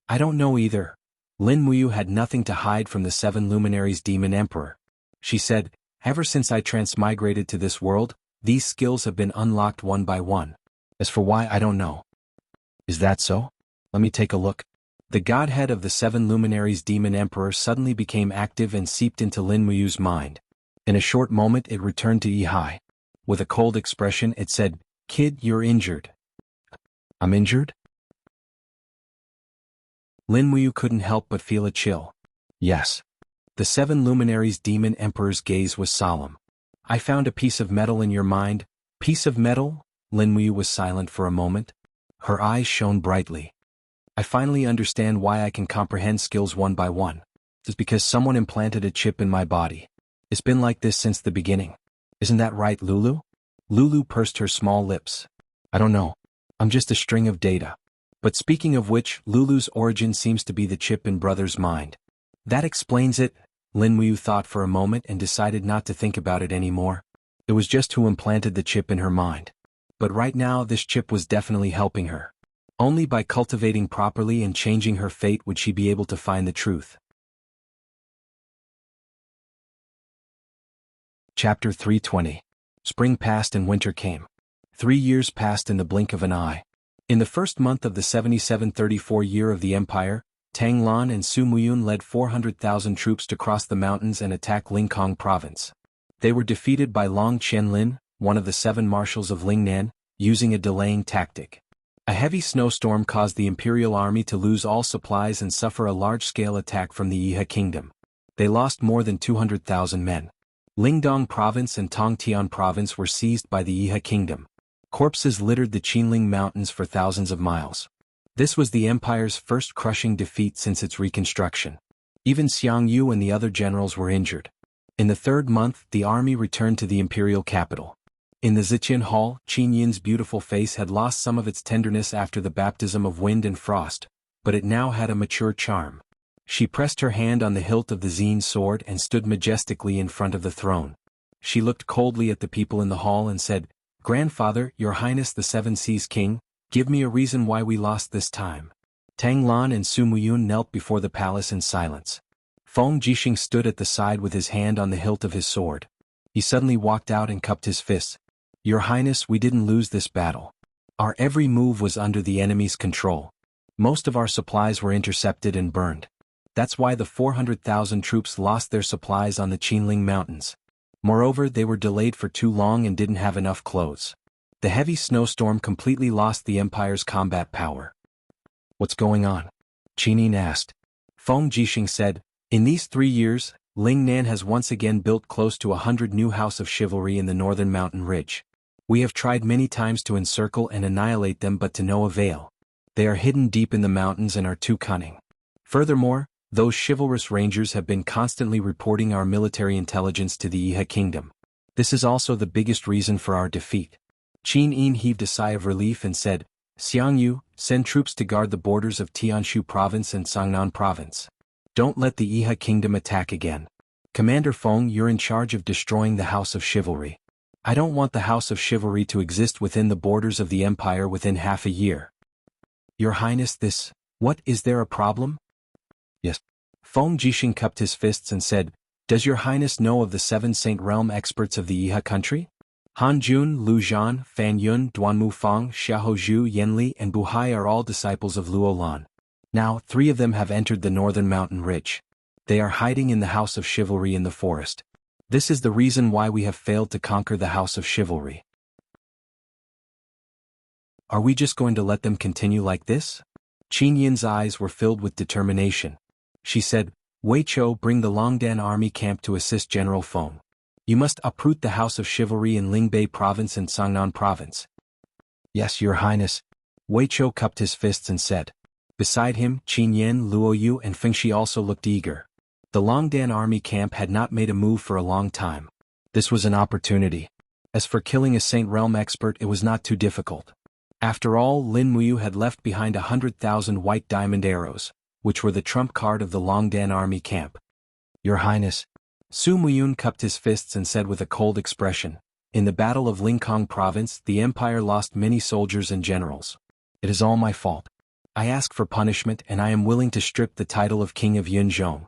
"I don't know either." Lin Muyu had nothing to hide from the 7 luminaries demon emperor. She said, "Ever since I transmigrated to this world, these skills have been unlocked one by one. As for why, I don't know." "Is that so? Let me take a look." The godhead of the 7 luminaries demon emperor suddenly became active and seeped into Lin Muyu's mind. In a short moment it returned to Yi. With a cold expression it said, "Kid, you're injured." "I'm injured?" Lin Muyu couldn't help but feel a chill. "Yes." The 7 luminaries demon emperor's gaze was solemn. "I found a piece of metal in your mind." "Piece of metal?" Lin Muyu was silent for a moment. Her eyes shone brightly. "I finally understand why I can comprehend skills one by one. It's because someone implanted a chip in my body. It's been like this since the beginning. Isn't that right, Lulu? Lulu pursed her small lips. I don't know. I'm just a string of data. But speaking of which, Lulu's origin seems to be the chip in Brother's mind. That explains it, Lin Muyu thought for a moment and decided not to think about it anymore. It was just who implanted the chip in her mind. But right now this chip was definitely helping her. Only by cultivating properly and changing her fate would she be able to find the truth. Chapter 320. Spring passed and winter came. 3 years passed in the blink of an eye. In the first month of the 7734 year of the Empire, Tang Lan and Su Muyun led 400,000 troops to cross the mountains and attack Lingkong province. They were defeated by Long Qianlin, one of the 7 marshals of Lingnan, using a delaying tactic. A heavy snowstorm caused the imperial army to lose all supplies and suffer a large-scale attack from the Yihe kingdom. They lost more than 200,000 men. Lingdong province and Tongtian province were seized by the Yihe kingdom. Corpses littered the Qinling mountains for thousands of miles. This was the empire's first crushing defeat since its reconstruction. Even Jianghu and the other generals were injured. In the 3rd month, the army returned to the imperial capital. In the Ziqian hall, Qin Yin's beautiful face had lost some of its tenderness after the baptism of wind and frost, but it now had a mature charm. She pressed her hand on the hilt of the Zine sword and stood majestically in front of the throne. She looked coldly at the people in the hall and said, "Grandfather, Your Highness the Seven Seas King, give me a reason why we lost this time." Tang Lan and Su Muyun knelt before the palace in silence. Feng Jixing stood at the side with his hand on the hilt of his sword. He suddenly walked out and cupped his fists. "Your Highness, we didn't lose this battle. Our every move was under the enemy's control. Most of our supplies were intercepted and burned. That's why the 400,000 troops lost their supplies on the Qinling Mountains. Moreover, they were delayed for too long and didn't have enough clothes. The heavy snowstorm completely lost the Empire's combat power." "What's going on?" Qin Yin asked. Feng Jixing said, "In these 3 years, Lingnan has once again built close to 100 new House of Chivalry in the northern mountain ridge. We have tried many times to encircle and annihilate them but to no avail. They are hidden deep in the mountains and are too cunning. Furthermore, those chivalrous rangers have been constantly reporting our military intelligence to the Yihe kingdom. This is also the biggest reason for our defeat." Qin Yin heaved a sigh of relief and said, "Xiangyu, send troops to guard the borders of Tianshu province and Sangnan province. Don't let the Yihe kingdom attack again. Commander Feng, you're in charge of destroying the House of Chivalry. I don't want the House of Chivalry to exist within the borders of the Empire within half a year." "Your Highness, what, is there a problem?" "Yes." Feng Jixing cupped his fists and said, "Does Your Highness know of the 7 Saint Realm experts of the Yihe country? Han Jun, Lu Zhan, Fan Yun, Duanmu Fang, Xiaohou Yanli and Buhai are all disciples of Luolan. Now, 3 of them have entered the northern mountain ridge. They are hiding in the House of Chivalry in the forest. This is the reason why we have failed to conquer the House of Chivalry." "Are we just going to let them continue like this?" Qin Yin's eyes were filled with determination. She said, "Wei Chou, bring the Longdan army camp to assist General Feng. You must uproot the House of Chivalry in Lingbei province and Sangnan province." "Yes, Your Highness." Wei Chou cupped his fists and said. Beside him, Qin Yan, Luoyu and Fengxi also looked eager. The Longdan army camp had not made a move for a long time. This was an opportunity. As for killing a Saint Realm expert, it was not too difficult. After all, Lin Muyu had left behind 100,000 white diamond arrows, which were the trump card of the Longdan army camp. "Your Highness." Su Muyun cupped his fists and said with a cold expression, "In the Battle of Lingkong province, the Empire lost many soldiers and generals. It is all my fault. I ask for punishment and I am willing to strip the title of King of Yunzhong."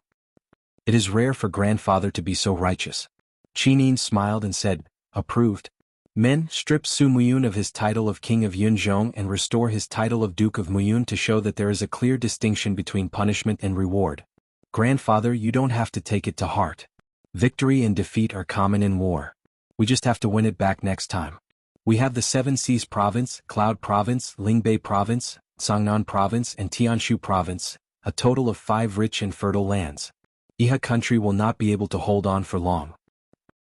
"It is rare for grandfather to be so righteous." Qin Yin smiled and said, "Approved. Men, strip Su Muyun of his title of King of Yunzhong and restore his title of Duke of Muyun to show that there is a clear distinction between punishment and reward. Grandfather, you don't have to take it to heart. Victory and defeat are common in war. We just have to win it back next time. We have the 7 Seas province, Cloud province, Lingbei province, Sangnan province and Tianshu province, a total of 5 rich and fertile lands. Yihe country will not be able to hold on for long."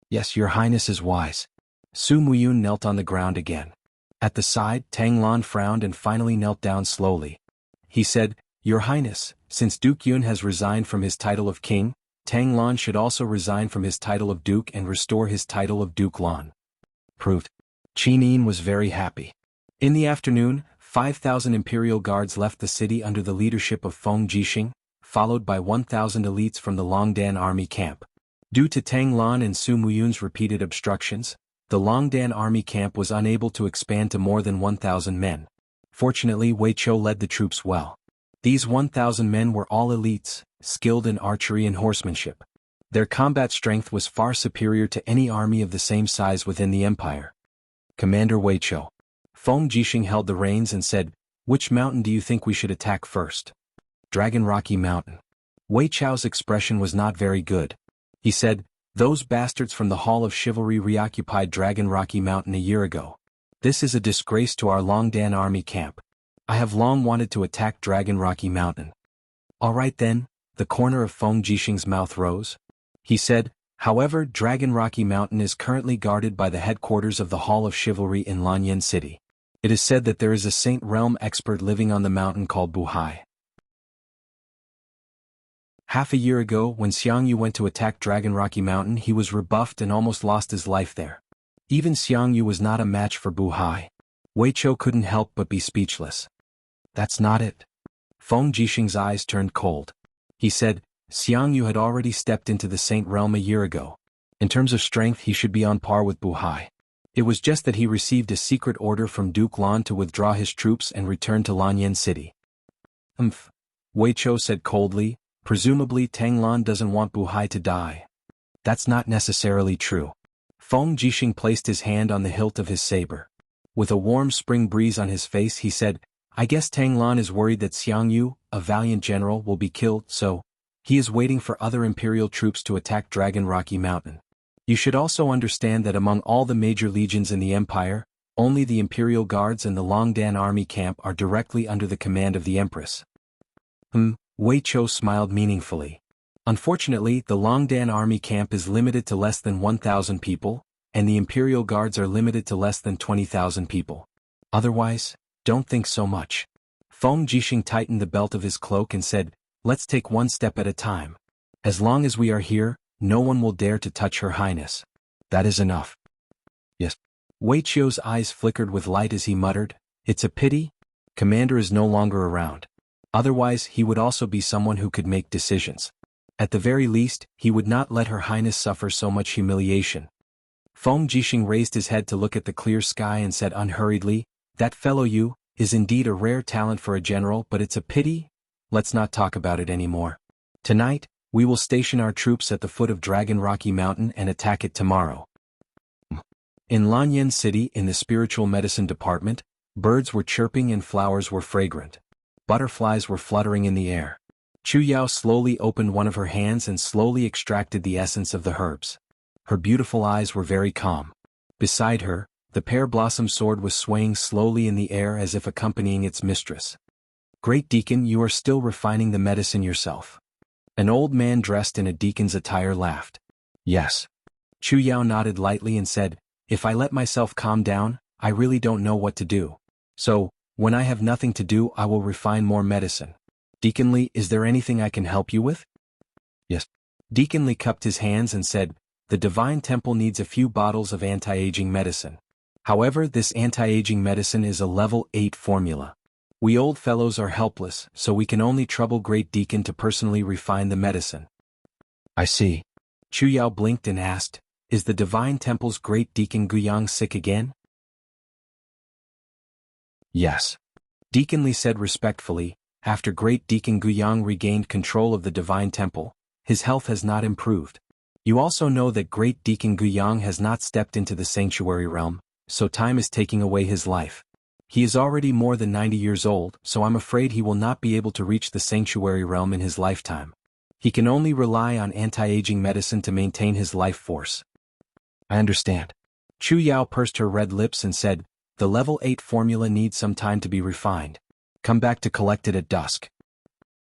"Yes, Your Highness is wise." Su Muyun knelt on the ground again. At the side, Tang Lan frowned and finally knelt down slowly. He said, "Your Highness, since Duke Yun has resigned from his title of king, Tang Lan should also resign from his title of duke and restore his title of Duke Lan. Proved. Qin Yin was very happy. In the afternoon, 5,000 imperial guards left the city under the leadership of Feng Jixing, followed by 1,000 elites from the Longdan army camp. Due to Tang Lan and Su Muyun's repeated obstructions, the Longdan army camp was unable to expand to more than 1,000 men. Fortunately, Wei Chou led the troops well. These 1,000 men were all elites, skilled in archery and horsemanship. Their combat strength was far superior to any army of the same size within the empire. Commander Wei Chou. Feng Jixing held the reins and said, "Which mountain do you think we should attack first?" Dragon Rocky Mountain. Wei Chou's expression was not very good. He said, "Those bastards from the Hall of Chivalry reoccupied Dragon Rocky Mountain a year ago. This is a disgrace to our Longdan army camp. I have long wanted to attack Dragon Rocky Mountain." "All right then," the corner of Feng Jixing's mouth rose. He said, "However, Dragon Rocky Mountain is currently guarded by the headquarters of the Hall of Chivalry in Lanyan City. It is said that there is a Saint Realm expert living on the mountain called Buhai. Half a year ago, when Xiangyu went to attack Dragon Rocky Mountain, he was rebuffed and almost lost his life there. Even Xiangyu was not a match for Buhai." Wei Chou couldn't help but be speechless. "That's not it." Feng Jixing's eyes turned cold. He said, "Xiangyu had already stepped into the Saint Realm a year ago. In terms of strength, he should be on par with Buhai. It was just that he received a secret order from Duke Lan to withdraw his troops and return to Lanyan City." Wei Chou said coldly, "Presumably Tang Lan doesn't want Buhai to die." "That's not necessarily true." Feng Jixing placed his hand on the hilt of his saber. With a warm spring breeze on his face, he said, "I guess Tang Lan is worried that Xiangyu, a valiant general, will be killed, so he is waiting for other imperial troops to attack Dragon Rocky Mountain. You should also understand that among all the major legions in the empire, only the imperial guards and the Longdan army camp are directly under the command of the empress." Wei Chou smiled meaningfully. "Unfortunately, the Longdan army camp is limited to less than 1,000 people, and the imperial guards are limited to less than 20,000 people. Otherwise, don't think so much." Feng Jixing tightened the belt of his cloak and said, "Let's take one step at a time. As long as we are here, no one will dare to touch Her Highness. That is enough." "Yes." Wei Chou's eyes flickered with light as he muttered, "It's a pity. Commander is no longer around. Otherwise, he would also be someone who could make decisions. At the very least, he would not let Her Highness suffer so much humiliation." Feng Jixing raised his head to look at the clear sky and said unhurriedly, "That fellow Yu is indeed a rare talent for a general, but it's a pity. Let's not talk about it anymore. Tonight, we will station our troops at the foot of Dragon Rocky Mountain and attack it tomorrow." In Lanyan City, in the spiritual medicine department, birds were chirping and flowers were fragrant. Butterflies were fluttering in the air. Chu Yao slowly opened one of her hands and slowly extracted the essence of the herbs. Her beautiful eyes were very calm. Beside her, the pear-blossom sword was swaying slowly in the air as if accompanying its mistress. "Great Deacon, you are still refining the medicine yourself." An old man dressed in a deacon's attire laughed. "Yes." Chu Yao nodded lightly and said, "If I let myself calm down, I really don't know what to do. So, when I have nothing to do, I will refine more medicine. Deacon Li, is there anything I can help you with?" "Yes." Deacon Li cupped his hands and said, "The Divine Temple needs a few bottles of anti-aging medicine. However, this anti-aging medicine is a level 8 formula. We old fellows are helpless, so we can only trouble Great Deacon to personally refine the medicine." "I see." Chu Yao blinked and asked, "Is the Divine Temple's Great Deacon Guyang sick again?" "Yes." Deacon Li said respectfully, "After Great Deacon Guyang regained control of the Divine Temple, his health has not improved. You also know that Great Deacon Guyang has not stepped into the sanctuary realm, so time is taking away his life. He is already more than 90 years old, so I'm afraid he will not be able to reach the sanctuary realm in his lifetime. He can only rely on anti-aging medicine to maintain his life force." "I understand." Chu Yao pursed her red lips and said, "The level 8 formula needs some time to be refined. Come back to collect it at dusk."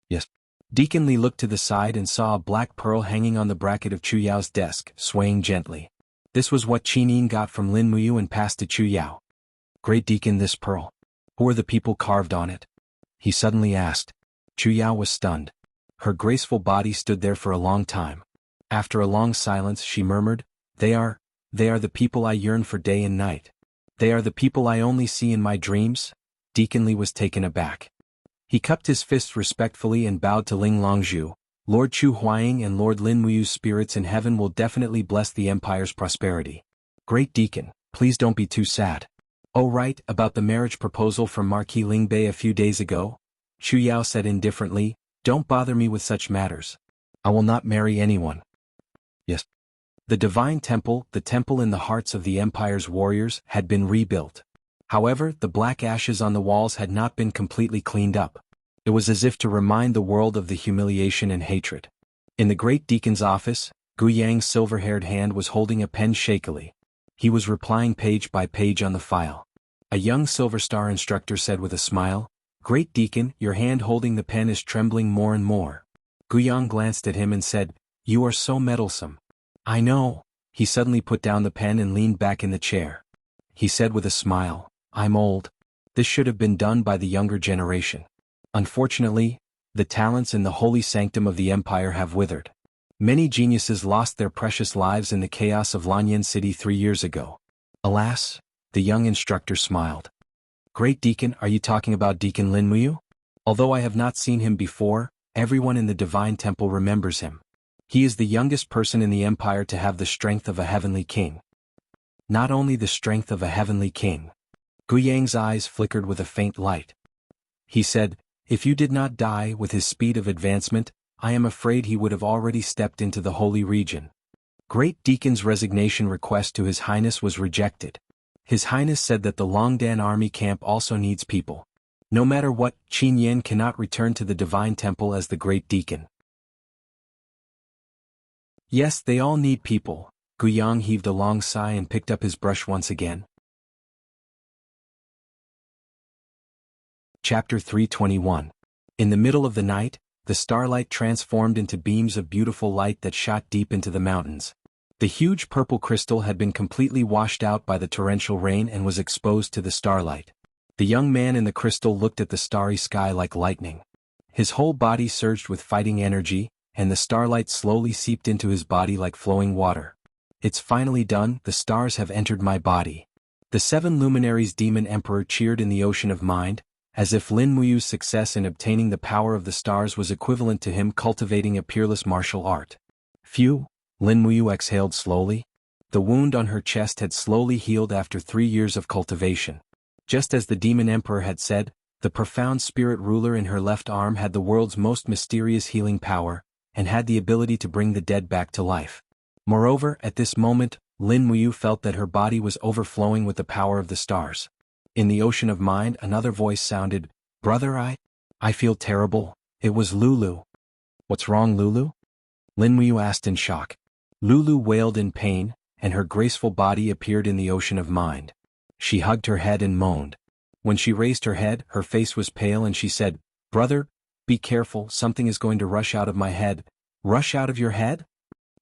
"Yes." Deacon Li looked to the side and saw a black pearl hanging on the bracket of Chu Yao's desk, swaying gently. This was what Qin Yin got from Lin Muyu and passed to Chu Yao. "Great Deacon, this pearl. Who are the people carved on it?" he suddenly asked. Chu Yao was stunned. Her graceful body stood there for a long time. After a long silence she murmured, they are the people I yearn for day and night. They are the people I only see in my dreams." Deacon Li was taken aback. He cupped his fists respectfully and bowed to Ling Longzhu. "Lord Chu Huaying and Lord Lin Muyu's spirits in heaven will definitely bless the Empire's prosperity. Great Deacon, please don't be too sad. Oh right, about the marriage proposal from Marquis Lingbei a few days ago?" Chu Yao said indifferently, "Don't bother me with such matters. I will not marry anyone." Yes. The Divine Temple, the temple in the hearts of the Empire's warriors, had been rebuilt. However, the black ashes on the walls had not been completely cleaned up. It was as if to remind the world of the humiliation and hatred. In the Great Deacon's office, Gu Yang's silver-haired hand was holding a pen shakily. He was replying page by page on the file. A young Silver Star instructor said with a smile, "Great Deacon, your hand holding the pen is trembling more and more." Gu Yang glanced at him and said, "You are so meddlesome." "I know." He suddenly put down the pen and leaned back in the chair. He said with a smile, "I'm old. This should have been done by the younger generation. Unfortunately, the talents in the holy sanctum of the Empire have withered. Many geniuses lost their precious lives in the chaos of Lanyan City 3 years ago." "Alas," the young instructor smiled. "Great Deacon, are you talking about Deacon Lin Muyu? Although I have not seen him before, everyone in the Divine Temple remembers him. He is the youngest person in the Empire to have the strength of a heavenly king." "Not only the strength of a heavenly king." Gu Yang's eyes flickered with a faint light. He said, "If you did not die with his speed of advancement, I am afraid he would have already stepped into the holy region." Great Deacon's resignation request to His Highness was rejected. His Highness said that the Longdan army camp also needs people. No matter what, Qin Yan cannot return to the Divine Temple as the Great Deacon. "Yes, they all need people." Gu Yang heaved a long sigh and picked up his brush once again. Chapter 321. In the middle of the night, the starlight transformed into beams of beautiful light that shot deep into the mountains. The huge purple crystal had been completely washed out by the torrential rain and was exposed to the starlight. The young man in the crystal looked at the starry sky like lightning. His whole body surged with fighting energy, and the starlight slowly seeped into his body like flowing water. "It's finally done, the stars have entered my body." The 7 luminaries Demon Emperor cheered in the ocean of mind, as if Lin Muyu's success in obtaining the power of the stars was equivalent to him cultivating a peerless martial art. "Phew," Lin Muyu exhaled slowly. The wound on her chest had slowly healed after 3 years of cultivation. Just as the Demon Emperor had said, the profound spirit ruler in her left arm had the world's most mysterious healing power, and had the ability to bring the dead back to life. Moreover, at this moment, Lin Muyu felt that her body was overflowing with the power of the stars. In the ocean of mind another voice sounded, "Brother, I feel terrible." It was Lulu. "What's wrong, Lulu?" Lin Muyu asked in shock. Lulu wailed in pain, and her graceful body appeared in the ocean of mind. She hugged her head and moaned. When she raised her head, her face was pale and she said, "Brother, be careful, something is going to rush out of my head." "Rush out of your head?"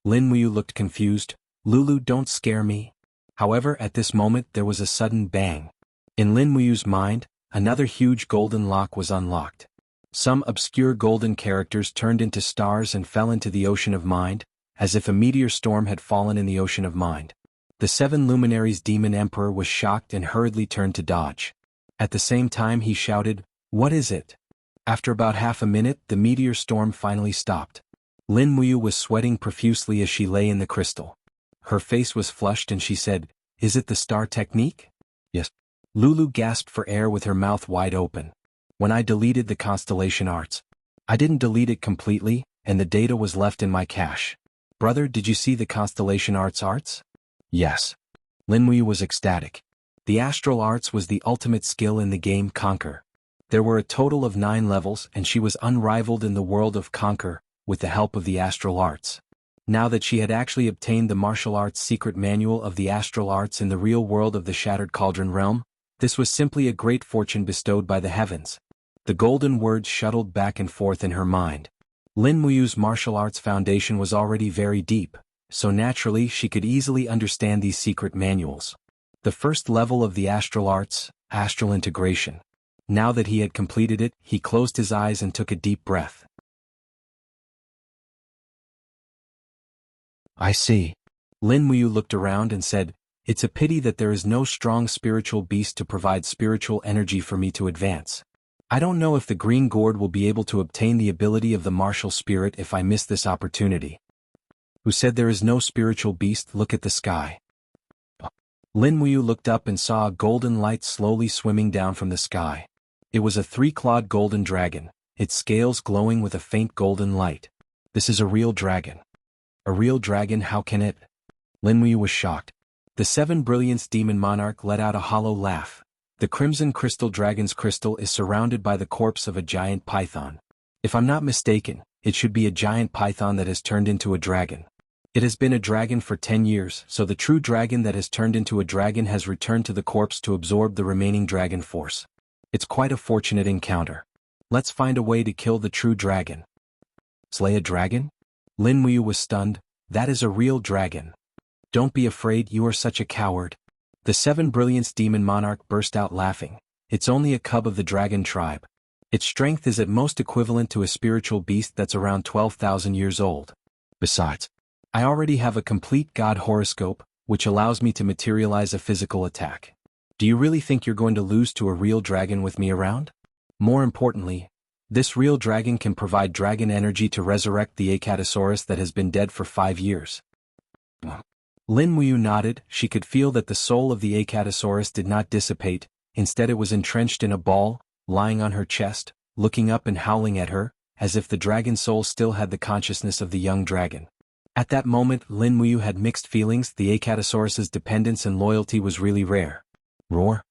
Lin Muyu looked confused. "Lulu, don't scare me." However, at this moment there was a sudden bang. In Lin Muyu's mind, another huge golden lock was unlocked. Some obscure golden characters turned into stars and fell into the ocean of mind, as if a meteor storm had fallen in the ocean of mind. The 7 luminaries Demon Emperor was shocked and hurriedly turned to dodge. At the same time he shouted, "What is it?" After about half a minute the meteor storm finally stopped. Lin Muyu was sweating profusely as she lay in the crystal. Her face was flushed and she said, "Is it the star technique?" "Yes." Lulu gasped for air with her mouth wide open. "When I deleted the constellation arts, I didn't delete it completely, and the data was left in my cache." "Brother, did you see the constellation arts?" "Yes." Lin Muyu was ecstatic. The astral arts was the ultimate skill in the game Conquer. There were a total of 9 levels and she was unrivaled in the world of Conquer, with the help of the astral arts. Now that she had actually obtained the martial arts secret manual of the astral arts in the real world of the Shattered Cauldron realm, this was simply a great fortune bestowed by the heavens. The golden words shuttled back and forth in her mind. Lin Muyu's martial arts foundation was already very deep, so naturally she could easily understand these secret manuals. The first level of the astral arts, astral integration. Now that he had completed it, he closed his eyes and took a deep breath. I see. Lin Muyu looked around and said, "It's a pity that there is no strong spiritual beast to provide spiritual energy for me to advance. I don't know if the Green Gourd will be able to obtain the ability of the martial spirit if I miss this opportunity." Who said there is no spiritual beast? Look at the sky. Lin Muyu looked up and saw a golden light slowly swimming down from the sky. It was a three-clawed golden dragon, its scales glowing with a faint golden light. This is a real dragon. A real dragon? How can it? Lin Muyu was shocked. The Seven Brilliance Demon Monarch let out a hollow laugh. The Crimson Crystal Dragon's crystal is surrounded by the corpse of a giant python. If I'm not mistaken, it should be a giant python that has turned into a dragon. It has been a dragon for 10 years, so the true dragon that has turned into a dragon has returned to the corpse to absorb the remaining dragon force. It's quite a fortunate encounter. Let's find a way to kill the true dragon. Slay a dragon? Lin Muyu was stunned. That is a real dragon. Don't be afraid, you are such a coward. The Seven Brilliance Demon Monarch burst out laughing. It's only a cub of the dragon tribe. Its strength is at most equivalent to a spiritual beast that's around 12,000 years old. Besides, I already have a complete god horoscope, which allows me to materialize a physical attack. Do you really think you're going to lose to a real dragon with me around? More importantly, this real dragon can provide dragon energy to resurrect the Acatosaurus that has been dead for 5 years. Lin Muyu nodded. She could feel that the soul of the Acatosaurus did not dissipate, instead it was entrenched in a ball, lying on her chest, looking up and howling at her, as if the dragon soul still had the consciousness of the young dragon. At that moment, Lin Muyu had mixed feelings. The Acatosaurus's dependence and loyalty was really rare. Roar!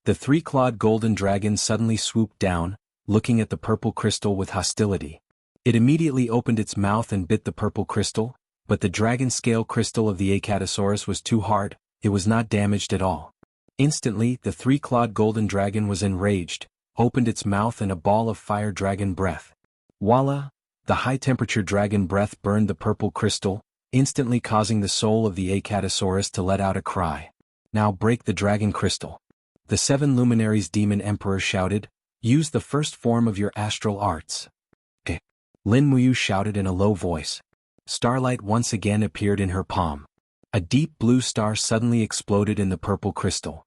The three-clawed golden dragon suddenly swooped down, looking at the purple crystal with hostility. It immediately opened its mouth and bit the purple crystal, but the dragon scale crystal of the Acatosaurus was too hard. It was not damaged at all. Instantly, the three-clawed golden dragon was enraged, opened its mouth and a ball of fire dragon breath. Voila! The high-temperature dragon breath burned the purple crystal, instantly causing the soul of the Acatosaurus to let out a cry. Now break the dragon crystal. The Seven Luminaries Demon Emperor shouted, "Use the first form of your astral arts." Lin Muyu shouted in a low voice. Starlight once again appeared in her palm. A deep blue star suddenly exploded in the purple crystal.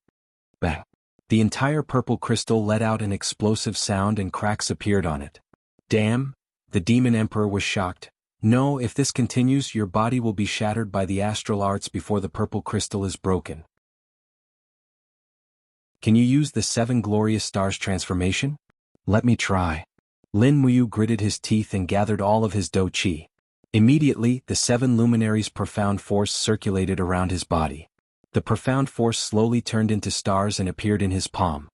Bang! The entire purple crystal let out an explosive sound and cracks appeared on it. Damn! The Demon Emperor was shocked. No, if this continues, your body will be shattered by the astral arts before the purple crystal is broken. Can you use the Seven Glorious Stars transformation? Let me try. Lin Muyu gritted his teeth and gathered all of his Do Qi. Immediately, the Seven Luminaries' profound force circulated around his body. The profound force slowly turned into stars and appeared in his palm.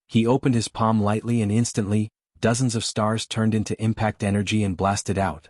He opened his palm lightly and instantly, dozens of stars turned into impact energy and blasted out.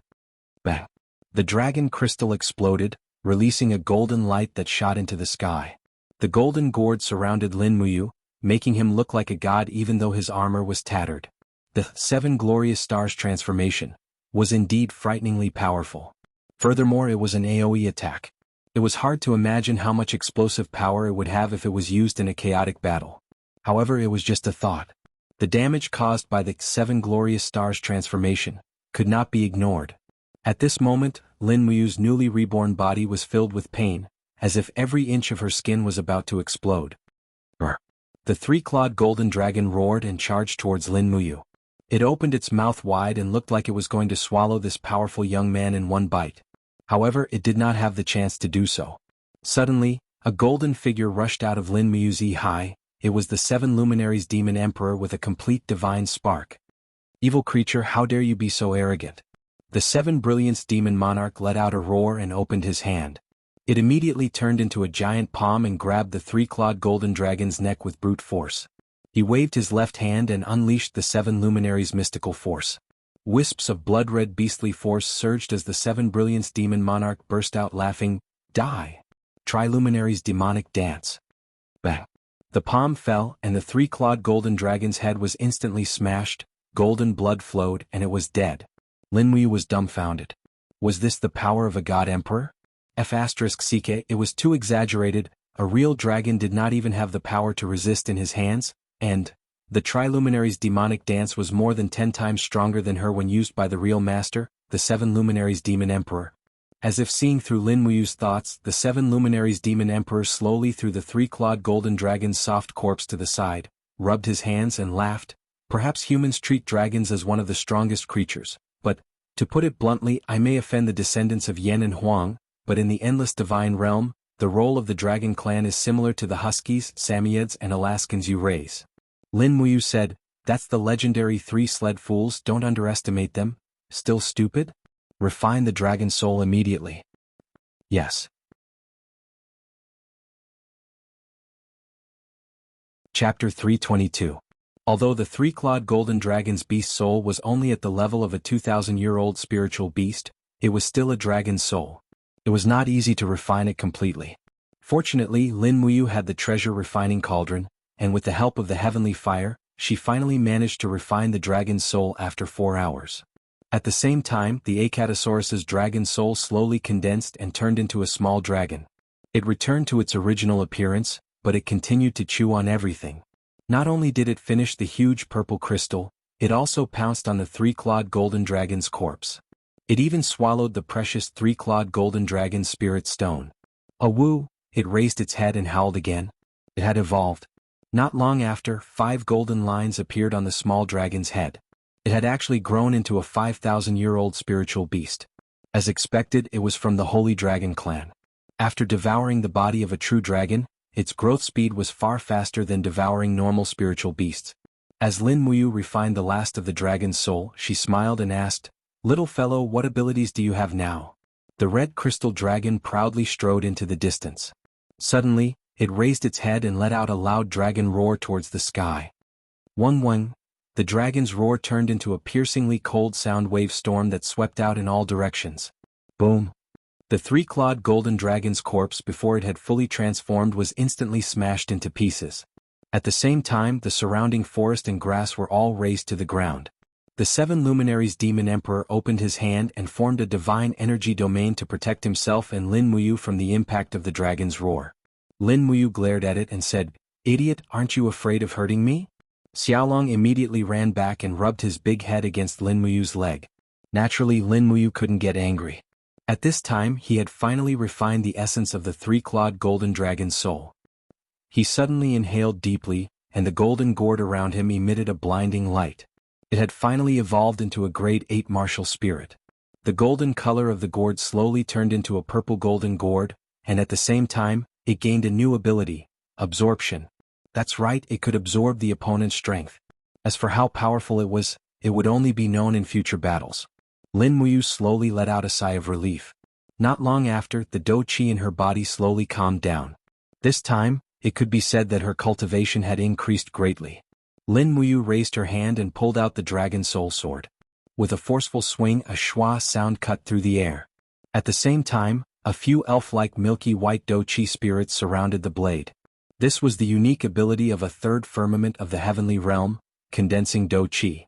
Bang! The dragon crystal exploded, releasing a golden light that shot into the sky. The golden gourd surrounded Lin Muyu, making him look like a god even though his armor was tattered. The Seven Glorious Stars transformation was indeed frighteningly powerful. Furthermore, it was an AoE attack. It was hard to imagine how much explosive power it would have if it was used in a chaotic battle. However, it was just a thought. The damage caused by the Seven Glorious Stars transformation could not be ignored. At this moment, Lin Muyu's newly reborn body was filled with pain, as if every inch of her skin was about to explode. The three-clawed golden dragon roared and charged towards Lin Muyu. It opened its mouth wide and looked like it was going to swallow this powerful young man in one bite. However, it did not have the chance to do so. Suddenly, a golden figure rushed out of Lin Muyu's eye. It was the Seven Luminaries Demon Emperor with a complete divine spark. Evil creature, how dare you be so arrogant? The Seven Brilliance Demon Monarch let out a roar and opened his hand. It immediately turned into a giant palm and grabbed the three-clawed golden dragon's neck with brute force. He waved his left hand and unleashed the Seven Luminaries' mystical force. Wisps of blood-red beastly force surged as the Seven Brilliance Demon Monarch burst out laughing. Die! Triluminaries' demonic dance. Bang! The palm fell, and the three-clawed golden dragon's head was instantly smashed, golden blood flowed, and it was dead. Lin Muyu was dumbfounded. Was this the power of a god emperor? F***ck, it was too exaggerated. A real dragon did not even have the power to resist in his hands, and the Triluminaries' demonic dance was more than 10 times stronger than her when used by the real master, the Seven Luminaries Demon Emperor. As if seeing through Lin Muyu's thoughts, the 7 luminaries demon emperor slowly threw the 3-clawed golden dragon's soft corpse to the side, rubbed his hands and laughed. Perhaps humans treat dragons as one of the strongest creatures, but, to put it bluntly, I may offend the descendants of Yen and Huang, but in the endless divine realm, the role of the dragon clan is similar to the Huskies, Samoyeds and Alaskans you raise. Lin Muyu said, that's the legendary 3-sled fools, don't underestimate them. Still stupid? Refine the dragon soul immediately. Yes. Chapter 322. Although the 3-clawed golden dragon's beast soul was only at the level of a 2,000-year-old spiritual beast, it was still a dragon's soul. It was not easy to refine it completely. Fortunately, Lin Muyu had the treasure refining cauldron, and with the help of the heavenly fire, she finally managed to refine the dragon's soul after 4 hours. At the same time, the Acatosaurus's dragon soul slowly condensed and turned into a small dragon. It returned to its original appearance, but it continued to chew on everything. Not only did it finish the huge purple crystal, it also pounced on the 3-clawed golden dragon's corpse. It even swallowed the precious 3-clawed golden dragon's spirit stone. Awoo! It raised its head and howled again. It had evolved. Not long after, 5 golden lines appeared on the small dragon's head. It had actually grown into a 5,000-year-old spiritual beast. As expected, it was from the Holy Dragon clan. After devouring the body of a true dragon, its growth speed was far faster than devouring normal spiritual beasts. As Lin Muyu refined the last of the dragon's soul, she smiled and asked, "Little fellow, what abilities do you have now?" The red crystal dragon proudly strode into the distance. Suddenly, it raised its head and let out a loud dragon roar towards the sky. Wang wang. The dragon's roar turned into a piercingly cold sound wave storm that swept out in all directions. Boom. The 3-clawed golden dragon's corpse before it had fully transformed was instantly smashed into pieces. At the same time, the surrounding forest and grass were all razed to the ground. The 7 luminaries demon emperor opened his hand and formed a divine energy domain to protect himself and Lin Muyu from the impact of the dragon's roar. Lin Muyu glared at it and said, "Idiot, aren't you afraid of hurting me?" Xiaolong immediately ran back and rubbed his big head against Lin Muyu's leg. Naturally, Lin Muyu couldn't get angry. At this time, he had finally refined the essence of the 3-clawed golden dragon's soul. He suddenly inhaled deeply, and the golden gourd around him emitted a blinding light. It had finally evolved into a grade 8 martial spirit. The golden color of the gourd slowly turned into a purple golden gourd, and at the same time, it gained a new ability, absorption. That's right, it could absorb the opponent's strength. As for how powerful it was, it would only be known in future battles. Lin Muyu slowly let out a sigh of relief. Not long after, the dou qi in her body slowly calmed down. This time, it could be said that her cultivation had increased greatly. Lin Muyu raised her hand and pulled out the dragon soul sword. With a forceful swing, a schwa sound cut through the air. At the same time, a few elf-like milky white dou qi spirits surrounded the blade. This was the unique ability of a third firmament of the heavenly realm, condensing dou qi.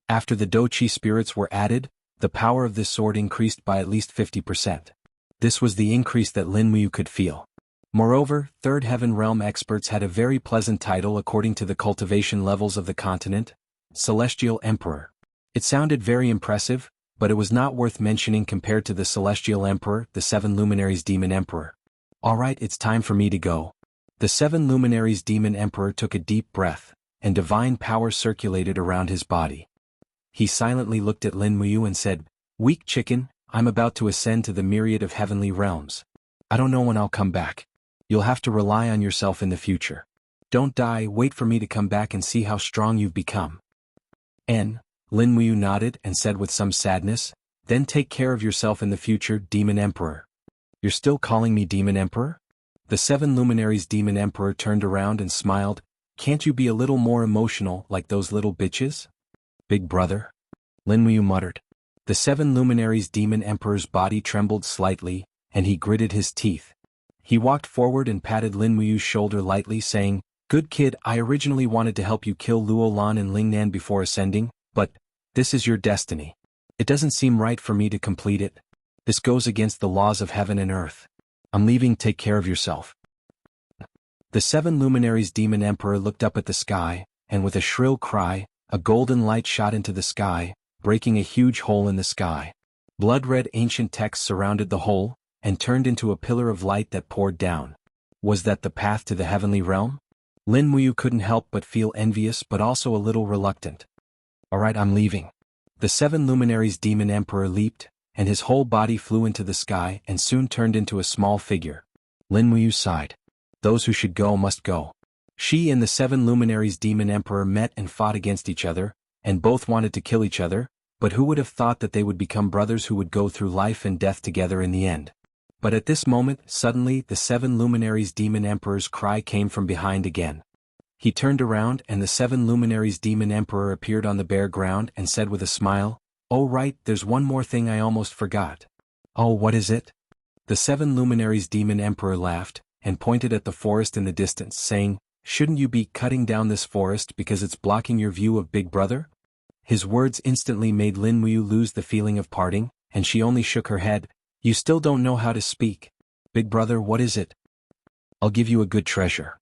After the dou qi spirits were added, the power of this sword increased by at least 50%. This was the increase that Lin Muyu could feel. Moreover, Third Heaven Realm experts had a very pleasant title according to the cultivation levels of the continent, Celestial Emperor. It sounded very impressive, but it was not worth mentioning compared to the Celestial Emperor, the 7 luminaries demon emperor. Alright, it's time for me to go. The 7 luminaries demon emperor took a deep breath, and divine power circulated around his body. He silently looked at Lin Muyu and said, "Weak chicken, I'm about to ascend to the myriad of heavenly realms. I don't know when I'll come back. You'll have to rely on yourself in the future. Don't die, wait for me to come back and see how strong you've become." Lin Muyu nodded and said with some sadness, "Then take care of yourself in the future, Demon Emperor." "You're still calling me Demon Emperor?" The 7 luminaries Demon Emperor turned around and smiled. "Can't you be a little more emotional like those little bitches?" "Big brother?" Lin Muyu muttered. The 7 luminaries Demon Emperor's body trembled slightly, and he gritted his teeth. He walked forward and patted Lin Muyu's shoulder lightly, saying, "Good kid, I originally wanted to help you kill Luo Lan and Lingnan before ascending, but this is your destiny. It doesn't seem right for me to complete it. This goes against the laws of heaven and earth. I'm leaving, take care of yourself." The 7 luminaries Demon Emperor looked up at the sky, and with a shrill cry, a golden light shot into the sky, breaking a huge hole in the sky. Blood-red ancient texts surrounded the whole, and turned into a pillar of light that poured down. Was that the path to the heavenly realm? Lin Muyu couldn't help but feel envious but also a little reluctant. Alright, I'm leaving. The 7 luminaries demon emperor leaped, and his whole body flew into the sky and soon turned into a small figure. Lin Muyu sighed. Those who should go must go. She and the 7 luminaries demon emperor met and fought against each other, and both wanted to kill each other, but who would have thought that they would become brothers who would go through life and death together in the end? But at this moment, suddenly, the 7 luminaries demon emperor's cry came from behind again. He turned around and the 7 luminaries demon emperor appeared on the bare ground and said with a smile, "Oh right, there's one more thing I almost forgot." "Oh, what is it?" The 7 luminaries demon emperor laughed, and pointed at the forest in the distance, saying, "Shouldn't you be cutting down this forest because it's blocking your view of Big Brother?" His words instantly made Lin Muyu lose the feeling of parting, and she only shook her head. "You still don't know how to speak. Big Brother, what is it?" "I'll give you a good treasure."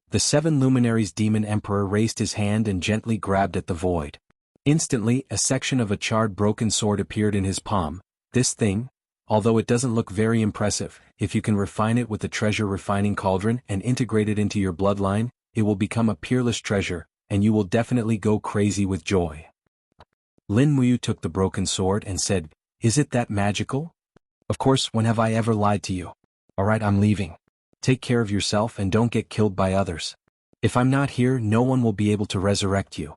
The 7 luminaries demon emperor raised his hand and gently grabbed at the void. Instantly, a section of a charred broken sword appeared in his palm. This thing, although it doesn't look very impressive, if you can refine it with the treasure refining cauldron and integrate it into your bloodline, it will become a peerless treasure, and you will definitely go crazy with joy. Lin Muyu took the broken sword and said, "Is it that magical?" "Of course, when have I ever lied to you? Alright, I'm leaving. Take care of yourself and don't get killed by others. If I'm not here, no one will be able to resurrect you."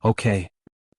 "Okay."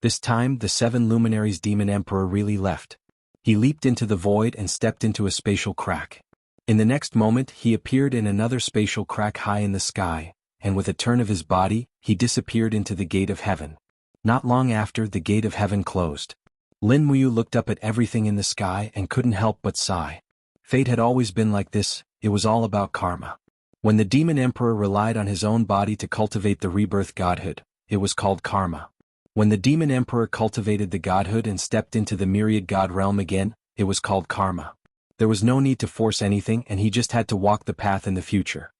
This time, the 7 luminaries demon emperor really left. He leaped into the void and stepped into a spatial crack. In the next moment, he appeared in another spatial crack high in the sky, and with a turn of his body, he disappeared into the gate of heaven. Not long after, the gate of heaven closed. Lin Muyu looked up at everything in the sky and couldn't help but sigh. Fate had always been like this, it was all about karma. When the demon emperor relied on his own body to cultivate the rebirth godhood, it was called karma. When the demon emperor cultivated the godhood and stepped into the myriad god realm again, it was called karma. There was no need to force anything and he just had to walk the path in the future.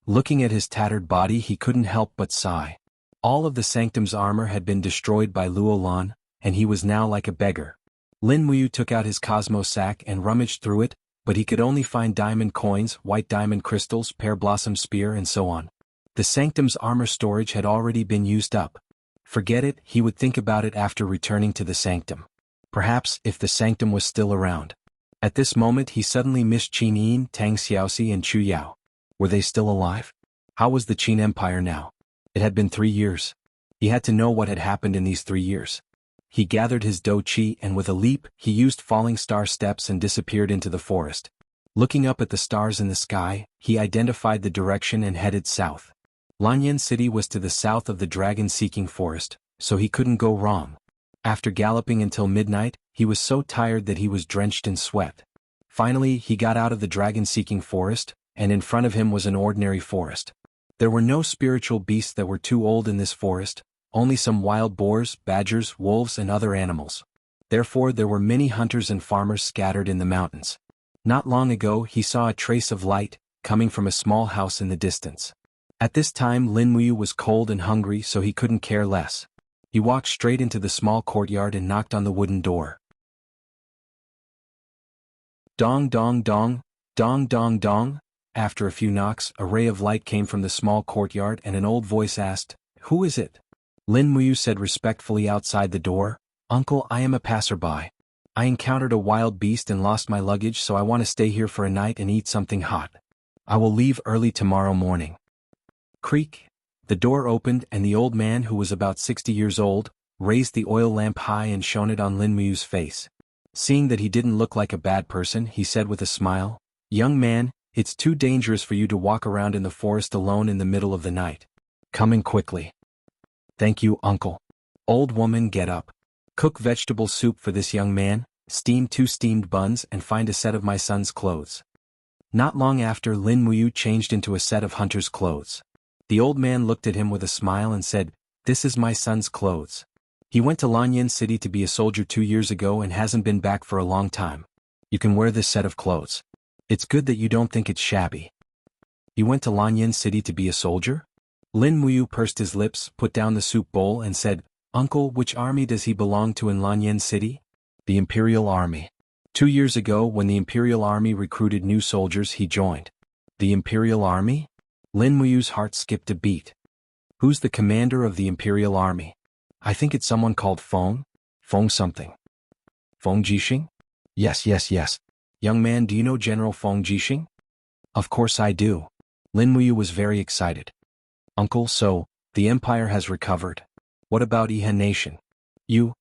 Looking at his tattered body, he couldn't help but sigh. All of the sanctum's armor had been destroyed by Luolan, and he was now like a beggar. Lin Muyu took out his Cosmo sack and rummaged through it, but he could only find diamond coins, white diamond crystals, pear blossom spear and so on. The sanctum's armor storage had already been used up. Forget it, he would think about it after returning to the sanctum. Perhaps, if the sanctum was still around. At this moment he suddenly missed Qin Yin, Tang Xiaoxi and Chu Yao. Were they still alive? How was the Qin Empire now? It had been 3 years. He had to know what had happened in these 3 years. He gathered his Do Qi and with a leap, he used falling star steps and disappeared into the forest. Looking up at the stars in the sky, he identified the direction and headed south. Lanyan City was to the south of the dragon-seeking forest, so he couldn't go wrong. After galloping until midnight, he was so tired that he was drenched in sweat. Finally, he got out of the dragon-seeking forest, and in front of him was an ordinary forest. There were no spiritual beasts that were too old in this forest, only some wild boars, badgers, wolves and other animals. Therefore there were many hunters and farmers scattered in the mountains. Not long ago he saw a trace of light, coming from a small house in the distance. At this time Lin Muyu was cold and hungry so he couldn't care less. He walked straight into the small courtyard and knocked on the wooden door. Dong dong dong, dong dong dong. After a few knocks, a ray of light came from the small courtyard and an old voice asked, "Who is it?" Lin Muyu said respectfully outside the door, "Uncle, I am a passerby. I encountered a wild beast and lost my luggage so I want to stay here for a night and eat something hot. I will leave early tomorrow morning." Creak. The door opened and the old man, who was about 60 years old, raised the oil lamp high and shone it on Lin Muyu's face. Seeing that he didn't look like a bad person, he said with a smile, "Young man, it's too dangerous for you to walk around in the forest alone in the middle of the night. Come in quickly." "Thank you, uncle." "Old woman, get up. Cook vegetable soup for this young man, steam 2 steamed buns and find a set of my son's clothes." Not long after, Lin Muyu changed into a set of hunter's clothes. The old man looked at him with a smile and said, "This is my son's clothes. He went to Lanyan City to be a soldier 2 years ago and hasn't been back for a long time. You can wear this set of clothes. It's good that you don't think it's shabby." "You went to Lanyan City to be a soldier?" Lin Muyu pursed his lips, put down the soup bowl and said, "Uncle, which army does he belong to in Lanyan City?" The Imperial Army. 2 years ago, when the Imperial Army recruited new soldiers, he joined. The Imperial Army? Lin Muyu's heart skipped a beat. Who's the commander of the Imperial Army? I think it's someone called Feng. Feng something. Feng Jixing? Yes. Young man, do you know General Feng Jixing? Of course I do. Lin Muyu was very excited. Uncle, so, the Empire has recovered. What about Iha Nation? You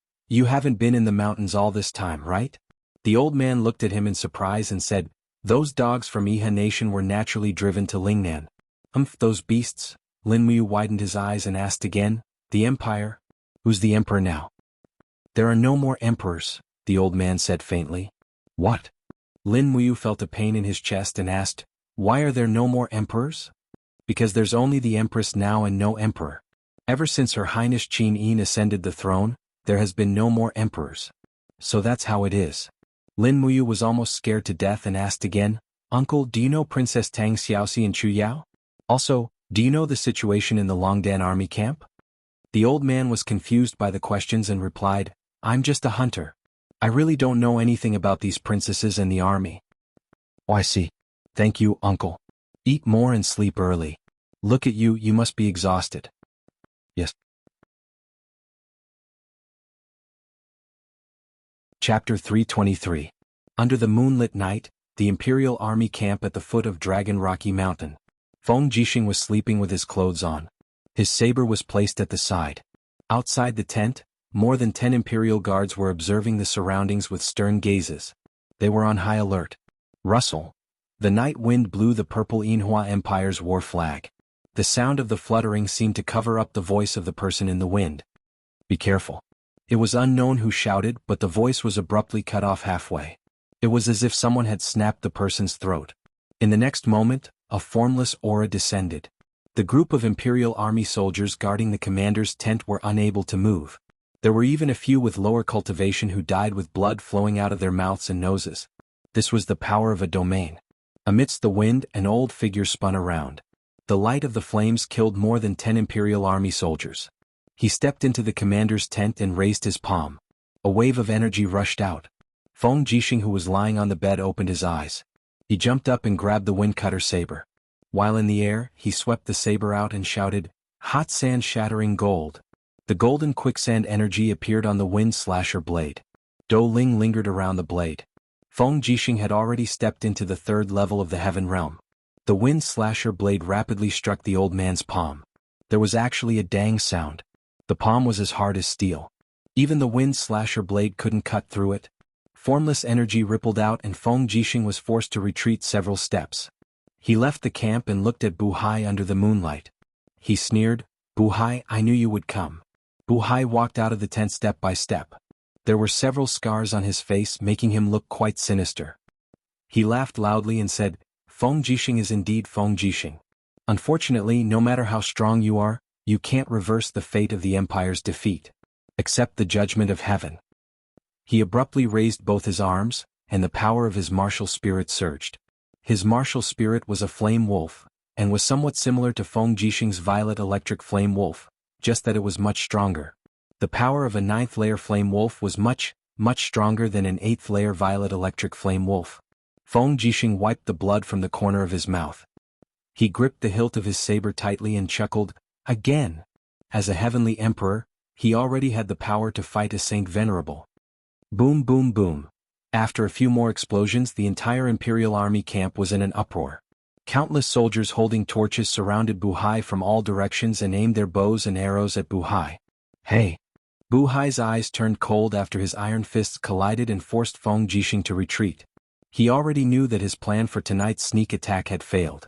haven't been in the mountains all this time, right? The old man looked at him in surprise and said, those dogs from Iha Nation were naturally driven to Lingnan. Those beasts? Lin Muyu widened his eyes and asked again, the Empire? Who's the Emperor now? There are no more emperors, the old man said faintly. What? Lin Muyu felt a pain in his chest and asked, why are there no more emperors? Because there's only the Empress now and no emperor. Ever since Her Highness Qin Yin ascended the throne, there has been no more emperors. So that's how it is. Lin Muyu was almost scared to death and asked again, Uncle, do you know Princess Tang Xiaoxi and Chu Yao? Also, do you know the situation in the Longdan army camp? The old man was confused by the questions and replied, I'm just a hunter. I really don't know anything about these princesses and the army. Oh, I see. Thank you, Uncle. Eat more and sleep early. Look at you, you must be exhausted. Yes. Chapter 323. Under the moonlit night, the Imperial Army camp at the foot of Dragon Rocky Mountain. Feng Jixing was sleeping with his clothes on. His saber was placed at the side. Outside the tent, more than 10 Imperial guards were observing the surroundings with stern gazes. They were on high alert. Rustle. The night wind blew the purple Yinhua Empire's war flag. The sound of the fluttering seemed to cover up the voice of the person in the wind. Be careful. It was unknown who shouted, but the voice was abruptly cut off halfway. It was as if someone had snapped the person's throat. In the next moment, a formless aura descended. The group of Imperial Army soldiers guarding the commander's tent were unable to move. There were even a few with lower cultivation who died with blood flowing out of their mouths and noses. This was the power of a domain. Amidst the wind, an old figure spun around. The light of the flames killed more than 10 Imperial Army soldiers. He stepped into the commander's tent and raised his palm. A wave of energy rushed out. Feng Jixing, who was lying on the bed, opened his eyes. He jumped up and grabbed the windcutter saber. While in the air, he swept the saber out and shouted, hot sand shattering gold. The golden quicksand energy appeared on the wind slasher blade. Do Ling lingered around the blade. Feng Jixing had already stepped into the third level of the heaven realm. The wind slasher blade rapidly struck the old man's palm. There was actually a dang sound. The palm was as hard as steel. Even the wind slasher blade couldn't cut through it. Formless energy rippled out and Feng Jixing was forced to retreat several steps. He left the camp and looked at Buhai under the moonlight. He sneered, Buhai, I knew you would come. Buhai walked out of the tent step by step. There were several scars on his face, making him look quite sinister. He laughed loudly and said, Feng Jixing is indeed Feng Jixing. Unfortunately, no matter how strong you are, you can't reverse the fate of the Empire's defeat. Accept the judgment of heaven. He abruptly raised both his arms, and the power of his martial spirit surged. His martial spirit was a flame wolf, and was somewhat similar to Feng Jixing's violet electric flame wolf, just that it was much stronger. The power of a 9th layer flame wolf was much stronger than an 8th layer violet electric flame wolf. Feng Jixing wiped the blood from the corner of his mouth. He gripped the hilt of his saber tightly and chuckled, again. As a heavenly emperor, he already had the power to fight a saint venerable. Boom boom boom. After a few more explosions, the entire Imperial Army camp was in an uproar. Countless soldiers holding torches surrounded Buhai from all directions and aimed their bows and arrows at Buhai. Hey! Buhai's eyes turned cold after his iron fists collided and forced Feng Jixing to retreat. He already knew that his plan for tonight's sneak attack had failed.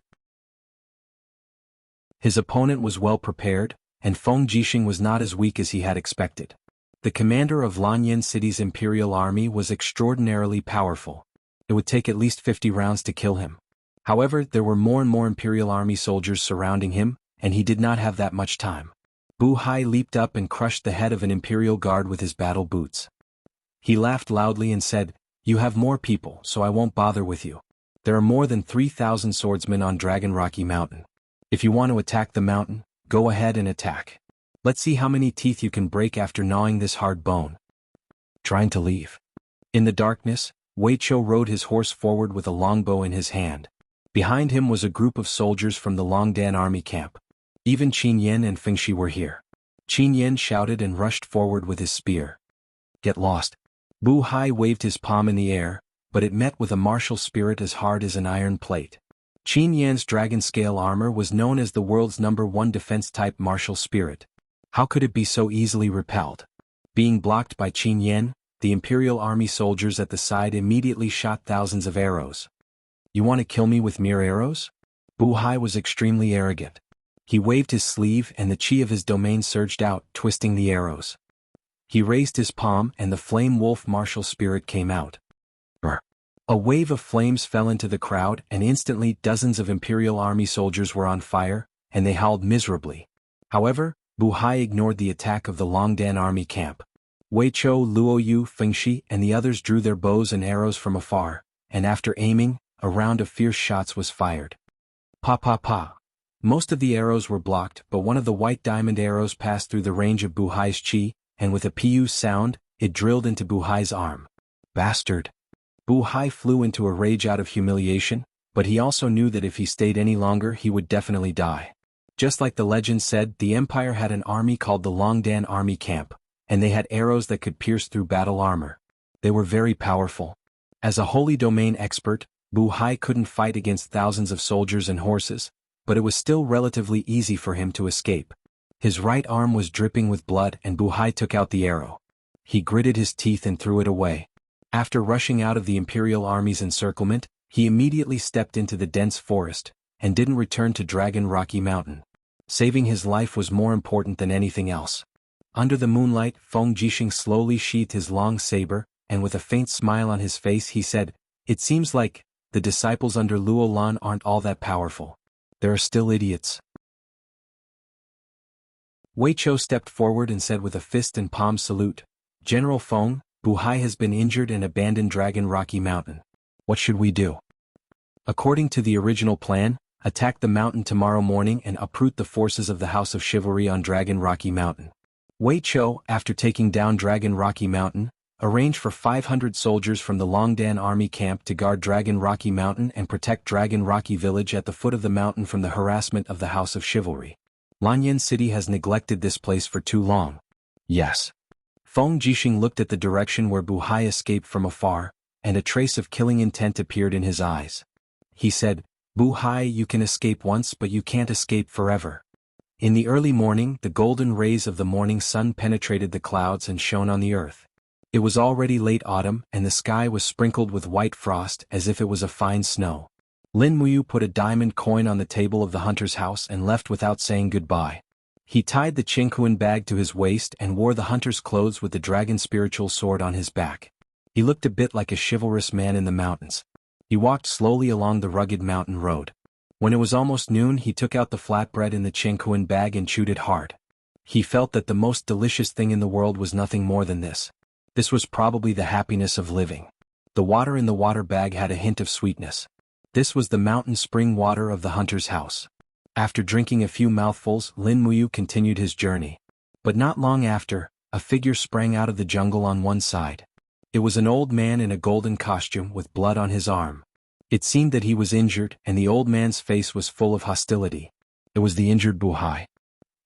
His opponent was well prepared, and Feng Jixing was not as weak as he had expected. The commander of Lanyan City's Imperial Army was extraordinarily powerful. It would take at least 50 rounds to kill him. However, there were more and more Imperial Army soldiers surrounding him, and he did not have that much time. Buhai leaped up and crushed the head of an Imperial guard with his battle boots. He laughed loudly and said, You have more people, so I won't bother with you. There are more than 3,000 swordsmen on Dragon Rocky Mountain. If you want to attack the mountain, go ahead and attack. Let's see how many teeth you can break after gnawing this hard bone. Trying to leave. In the darkness, Wei Chou rode his horse forward with a longbow in his hand. Behind him was a group of soldiers from the Longdan army camp. Even Qin Yan and Feng Shi were here. Qin Yan shouted and rushed forward with his spear. Get lost. Bu Hai waved his palm in the air, but it met with a martial spirit as hard as an iron plate. Qin Yan's dragon-scale armor was known as the world's #1 defense-type martial spirit. How could it be so easily repelled? Being blocked by Qin Yan, the Imperial Army soldiers at the side immediately shot thousands of arrows. You want to kill me with mere arrows? Bu Hai was extremely arrogant. He waved his sleeve and the chi of his domain surged out, twisting the arrows. He raised his palm and the flame wolf martial spirit came out. Brr. A wave of flames fell into the crowd and instantly dozens of Imperial Army soldiers were on fire, and they howled miserably. However, Bu Hai ignored the attack of the Longdan army camp. Wei Chou, Luo Yu, Feng Shi and the others drew their bows and arrows from afar, and after aiming, a round of fierce shots was fired. Pa pa pa. Most of the arrows were blocked, but one of the white diamond arrows passed through the range of Bu Hai's chi, and with a pu sound, it drilled into Bu Hai's arm. Bastard. Bu Hai flew into a rage out of humiliation, but he also knew that if he stayed any longer he would definitely die. Just like the legend said, the Empire had an army called the Longdan Army Camp, and they had arrows that could pierce through battle armor. They were very powerful. As a holy domain expert, Bu Hai couldn't fight against thousands of soldiers and horses, but it was still relatively easy for him to escape. His right arm was dripping with blood and Bu Hai took out the arrow. He gritted his teeth and threw it away. After rushing out of the Imperial Army's encirclement, he immediately stepped into the dense forest, and didn't return to Dragon Rocky Mountain. Saving his life was more important than anything else. Under the moonlight, Feng Jixing slowly sheathed his long saber, and with a faint smile on his face he said, "It seems like the disciples under Luo Lan aren't all that powerful. There are still idiots." Wei Chou stepped forward and said with a fist and palm salute, "General Feng, Bu Hai has been injured and abandoned Dragon Rocky Mountain. What should we do?" According to the original plan, attack the mountain tomorrow morning and uproot the forces of the House of Chivalry on Dragon Rocky Mountain. Wei Chou, after taking down Dragon Rocky Mountain, arranged for 500 soldiers from the Longdan army camp to guard Dragon Rocky Mountain and protect Dragon Rocky Village at the foot of the mountain from the harassment of the House of Chivalry. Lanyan City has neglected this place for too long. Yes. Feng Jixing looked at the direction where Bu Hai escaped from afar, and a trace of killing intent appeared in his eyes. He said, "Bu Hai, you can escape once but you can't escape forever." In the early morning, the golden rays of the morning sun penetrated the clouds and shone on the earth. It was already late autumn and the sky was sprinkled with white frost as if it was a fine snow. Lin Muyu put a diamond coin on the table of the hunter's house and left without saying goodbye. He tied the Qinghuan bag to his waist and wore the hunter's clothes with the dragon spiritual sword on his back. He looked a bit like a chivalrous man in the mountains. He walked slowly along the rugged mountain road. When it was almost noon, he took out the flatbread in the Qinghuan bag and chewed it hard. He felt that the most delicious thing in the world was nothing more than this. This was probably the happiness of living. The water in the water bag had a hint of sweetness. This was the mountain spring water of the hunter's house. After drinking a few mouthfuls, Lin Muyu continued his journey. But not long after, a figure sprang out of the jungle on one side. It was an old man in a golden costume with blood on his arm. It seemed that he was injured and the old man's face was full of hostility. It was the injured Bu Hai.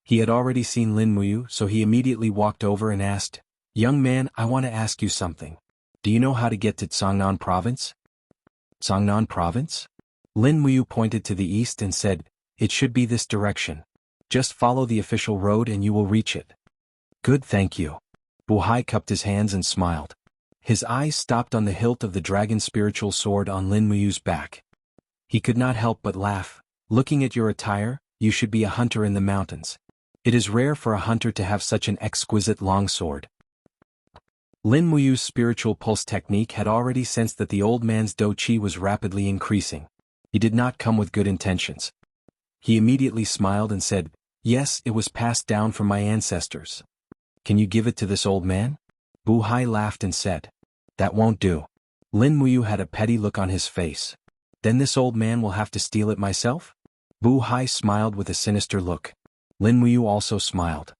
He had already seen Lin Muyu, so he immediately walked over and asked, "Young man, I want to ask you something. Do you know how to get to Cangnan Province?" Cangnan Province? Lin Muyu pointed to the east and said, "It should be this direction. Just follow the official road and you will reach it." "Good, thank you." Bu Hai cupped his hands and smiled. His eyes stopped on the hilt of the dragon spiritual sword on Lin Muyu's back. He could not help but laugh. "Looking at your attire, you should be a hunter in the mountains. It is rare for a hunter to have such an exquisite long sword." Lin Muyu's spiritual pulse technique had already sensed that the old man's do chi was rapidly increasing. He did not come with good intentions. He immediately smiled and said, "Yes, it was passed down from my ancestors. Can you give it to this old man?" Bu Hai laughed and said, "That won't do." Lin Muyu had a petty look on his face. "Then this old man will have to steal it myself?" Bu Hai smiled with a sinister look. Lin Muyu also smiled.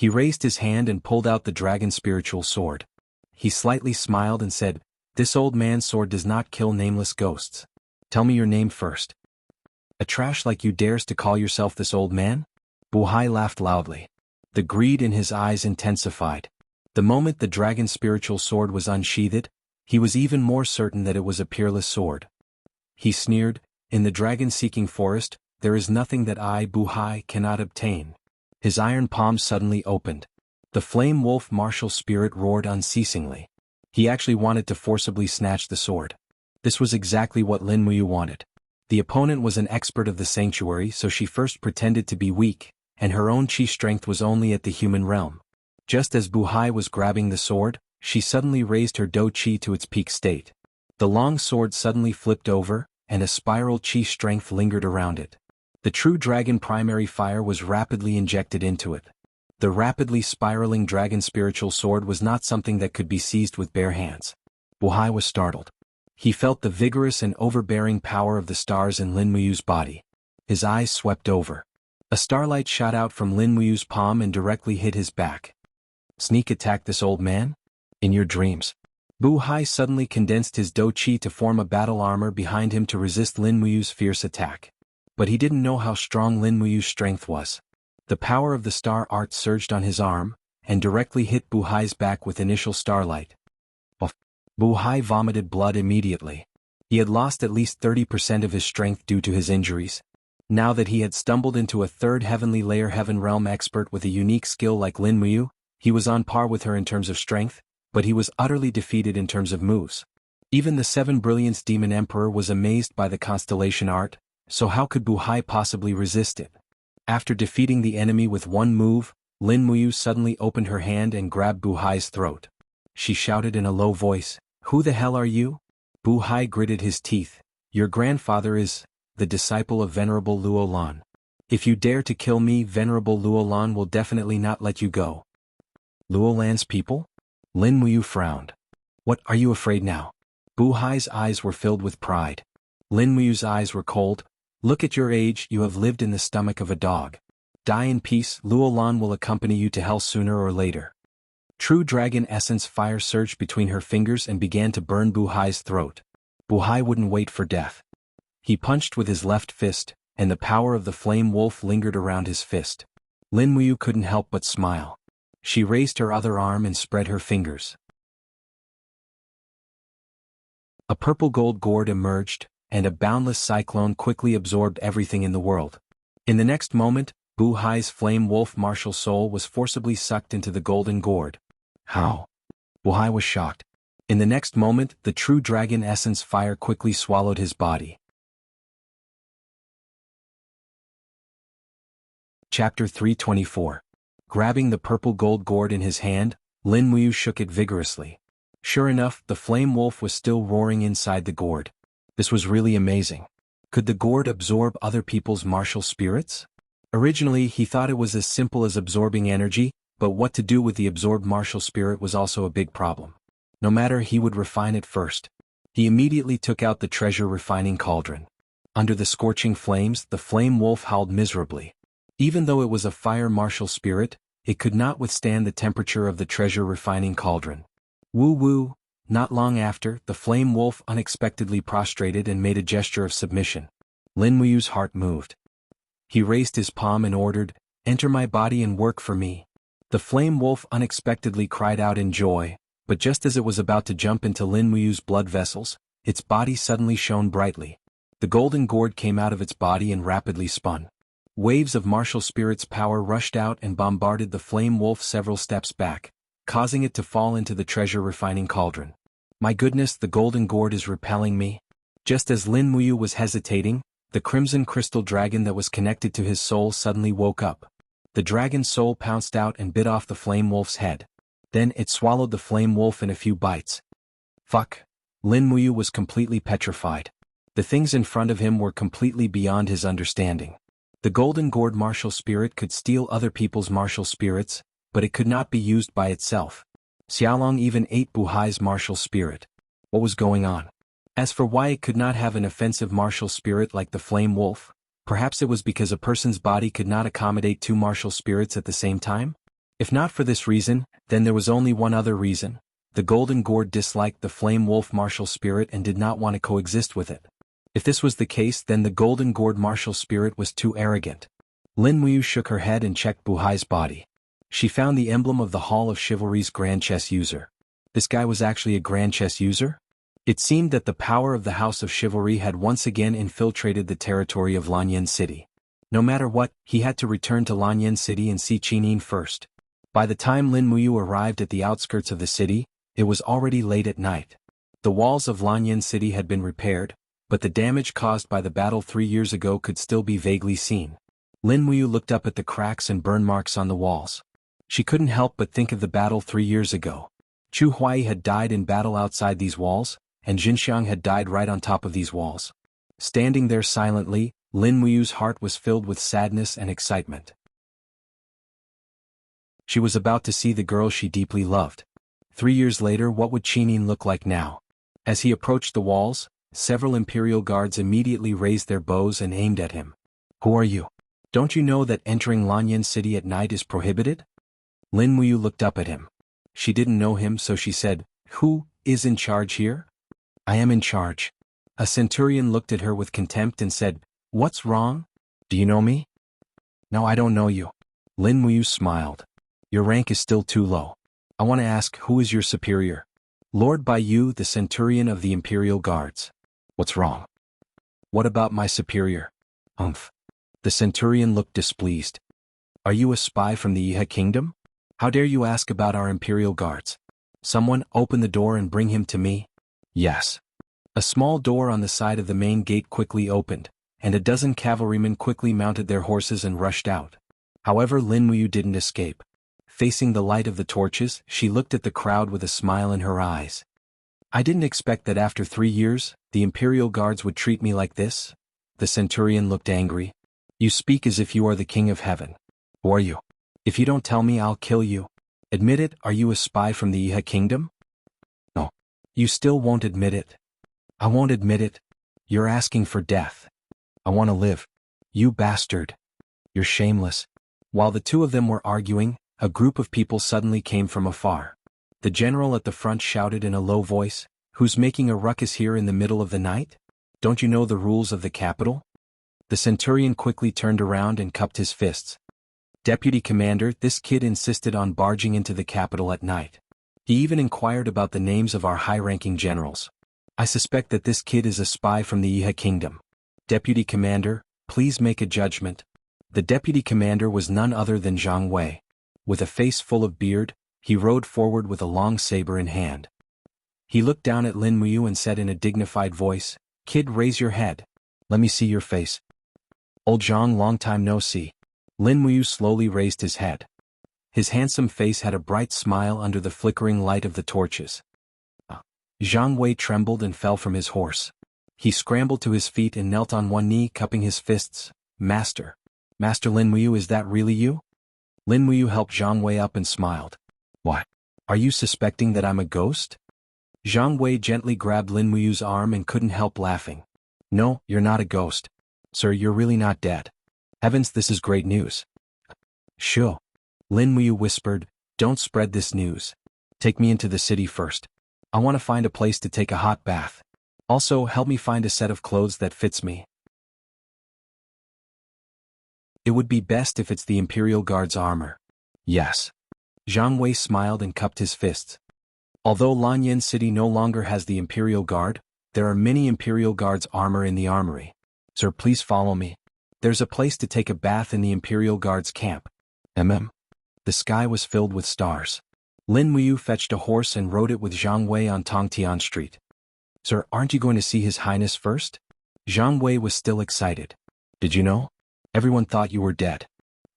He raised his hand and pulled out the dragon spiritual sword. he slightly smiled and said, "This old man's sword does not kill nameless ghosts. Tell me your name first." "A trash like you dares to call yourself this old man?" Buhai laughed loudly. The greed in his eyes intensified. The moment the dragon's spiritual sword was unsheathed, he was even more certain that it was a peerless sword. He sneered, "In the dragon-seeking forest, there is nothing that I, Buhai, cannot obtain." His iron palm suddenly opened. The flame wolf martial spirit roared unceasingly. He actually wanted to forcibly snatch the sword. This was exactly what Lin Muyu wanted. The opponent was an expert of the sanctuary, so she first pretended to be weak, and her own chi strength was only at the human realm. Just as Buhai was grabbing the sword, she suddenly raised her do chi to its peak state. The long sword suddenly flipped over, and a spiral chi strength lingered around it. The true dragon primary fire was rapidly injected into it. The rapidly spiraling dragon spiritual sword was not something that could be seized with bare hands. Buhai was startled. He felt the vigorous and overbearing power of the stars in Lin Muyu's body. His eyes swept over. A starlight shot out from Lin Muyu's palm and directly hit his back. "Sneak attack this old man? In your dreams." Buhai suddenly condensed his do chi to form a battle armor behind him to resist Lin Muyu's fierce attack. But he didn't know how strong Lin Muyu's strength was. The power of the star art surged on his arm, and directly hit Buhai's back with initial starlight. Buhai vomited blood immediately. He had lost at least 30% of his strength due to his injuries. Now that he had stumbled into a third heavenly layer heaven realm expert with a unique skill like Lin Muyu, he was on par with her in terms of strength, but he was utterly defeated in terms of moves. Even the Seven Brilliance Demon Emperor was amazed by the constellation art, so how could Buhai possibly resist it? After defeating the enemy with one move, Lin Muyu suddenly opened her hand and grabbed Buhai's throat. She shouted in a low voice, "Who the hell are you?" Buhai gritted his teeth. "Your grandfather is the disciple of Venerable Luolan. If you dare to kill me, Venerable Luolan will definitely not let you go." "Luolan's people?" Lin Muyu frowned. "What, are you afraid now?" Buhai's eyes were filled with pride. Lin Muyu's eyes were cold. "Look at your age, you have lived in the stomach of a dog. Die in peace, Luolan will accompany you to hell sooner or later." True dragon essence fire surged between her fingers and began to burn Buhai's throat. Buhai wouldn't wait for death. He punched with his left fist, and the power of the flame wolf lingered around his fist. Lin Muyu couldn't help but smile. She raised her other arm and spread her fingers. A purple gold gourd emerged, and a boundless cyclone quickly absorbed everything in the world. In the next moment, Buhai's flame wolf martial soul was forcibly sucked into the golden gourd. How? Buhai was shocked. In the next moment, the true dragon essence fire quickly swallowed his body. Chapter 324. Grabbing the purple gold gourd in his hand, Lin Muyu shook it vigorously. Sure enough, the flame wolf was still roaring inside the gourd. This was really amazing. Could the gourd absorb other people's martial spirits? Originally, he thought it was as simple as absorbing energy, but what to do with the absorbed martial spirit was also a big problem. No matter, he would refine it first. He immediately took out the treasure refining cauldron. Under the scorching flames, the flame wolf howled miserably. Even though it was a fire martial spirit, it could not withstand the temperature of the treasure refining cauldron. Woo-woo! Not long after, the flame wolf unexpectedly prostrated and made a gesture of submission. Lin Muyu's heart moved. He raised his palm and ordered, "Enter my body and work for me." The flame wolf unexpectedly cried out in joy, but just as it was about to jump into Lin Muyu's blood vessels, its body suddenly shone brightly. The golden gourd came out of its body and rapidly spun. Waves of martial spirit's power rushed out and bombarded the flame wolf several steps back, causing it to fall into the treasure refining cauldron. My goodness, the golden gourd is repelling me. Just as Lin Muyu was hesitating, the crimson crystal dragon that was connected to his soul suddenly woke up. The dragon's soul pounced out and bit off the flame wolf's head. Then it swallowed the flame wolf in a few bites. Fuck. Lin Muyu was completely petrified. The things in front of him were completely beyond his understanding. The golden gourd martial spirit could steal other people's martial spirits, but it could not be used by itself. Xiaolong even ate Buhai's martial spirit. What was going on? As for why it could not have an offensive martial spirit like the flame wolf, perhaps it was because a person's body could not accommodate two martial spirits at the same time? If not for this reason, then there was only one other reason. The Golden Gourd disliked the Flame Wolf martial spirit and did not want to coexist with it. If this was the case, then the Golden Gourd martial spirit was too arrogant. Lin Muyu shook her head and checked Buhai's body. She found the emblem of the Hall of Chivalry's Grand Chess user. This guy was actually a Grand Chess user? It seemed that the power of the House of Chivalry had once again infiltrated the territory of Lanyan City. No matter what, he had to return to Lanyan City and see Qinin first. By the time Lin Muyu arrived at the outskirts of the city, it was already late at night. The walls of Lanyan City had been repaired, but the damage caused by the battle 3 years ago could still be vaguely seen. Lin Muyu looked up at the cracks and burn marks on the walls. She couldn't help but think of the battle 3 years ago. Chu Huai had died in battle outside these walls, and Jinxiang had died right on top of these walls. Standing there silently, Lin Muyu's heart was filled with sadness and excitement. She was about to see the girl she deeply loved. 3 years later, what would Qinin look like now? As he approached the walls, several Imperial guards immediately raised their bows and aimed at him. Who are you? Don't you know that entering Lanyan City at night is prohibited? Lin Muyu looked up at him. She didn't know him, so she said, Who is in charge here? I am in charge. A centurion looked at her with contempt and said, What's wrong? Do you know me? No, I don't know you. Lin Muyu smiled. Your rank is still too low. I want to ask, who is your superior? Lord Baiyu, the centurion of the Imperial Guards. What's wrong? What about my superior? Umph. The centurion looked displeased. Are you a spy from the Yihe kingdom? How dare you ask about our Imperial Guards? Someone open the door and bring him to me. Yes. A small door on the side of the main gate quickly opened, and a dozen cavalrymen quickly mounted their horses and rushed out. However, Lin Muyu didn't escape. Facing the light of the torches, she looked at the crowd with a smile in her eyes. I didn't expect that after 3 years, the Imperial Guards would treat me like this. The centurion looked angry. You speak as if you are the king of heaven. Who are you? If you don't tell me, I'll kill you. Admit it, are you a spy from the Yihe kingdom? No. You still won't admit it. I won't admit it. You're asking for death. I want to live. You bastard. You're shameless. While the two of them were arguing, a group of people suddenly came from afar. The general at the front shouted in a low voice, Who's making a ruckus here in the middle of the night? Don't you know the rules of the capital? The centurion quickly turned around and cupped his fists. Deputy Commander, this kid insisted on barging into the capital at night. He even inquired about the names of our high-ranking generals. I suspect that this kid is a spy from the Yihe kingdom. Deputy Commander, please make a judgment. The deputy commander was none other than Zhang Wei. With a face full of beard, he rode forward with a long saber in hand. He looked down at Lin Muyu and said in a dignified voice, Kid, raise your head. Let me see your face. Old Zhang, long time no see. Lin Muyu slowly raised his head. His handsome face had a bright smile under the flickering light of the torches. Zhang Wei trembled and fell from his horse. He scrambled to his feet and knelt on one knee, cupping his fists. Master. Master Lin Muyu, is that really you? Lin Muyu helped Zhang Wei up and smiled. What? Are you suspecting that I'm a ghost? Zhang Wei gently grabbed Lin Muyu's arm and couldn't help laughing. No, you're not a ghost. Sir, you're really not dead. Heavens, this is great news. Sure. Lin Muyu whispered, Don't spread this news. Take me into the city first. I want to find a place to take a hot bath. Also, help me find a set of clothes that fits me. It would be best if it's the Imperial Guard's armor. Yes. Zhang Wei smiled and cupped his fists. Although Lanyan City no longer has the Imperial Guard, there are many Imperial Guard's armor in the armory. Sir, please follow me. There's a place to take a bath in the Imperial Guard's camp. The sky was filled with stars. Lin Muyu fetched a horse and rode it with Zhang Wei on Tongtian Street. Sir, aren't you going to see His Highness first? Zhang Wei was still excited. Did you know? Everyone thought you were dead.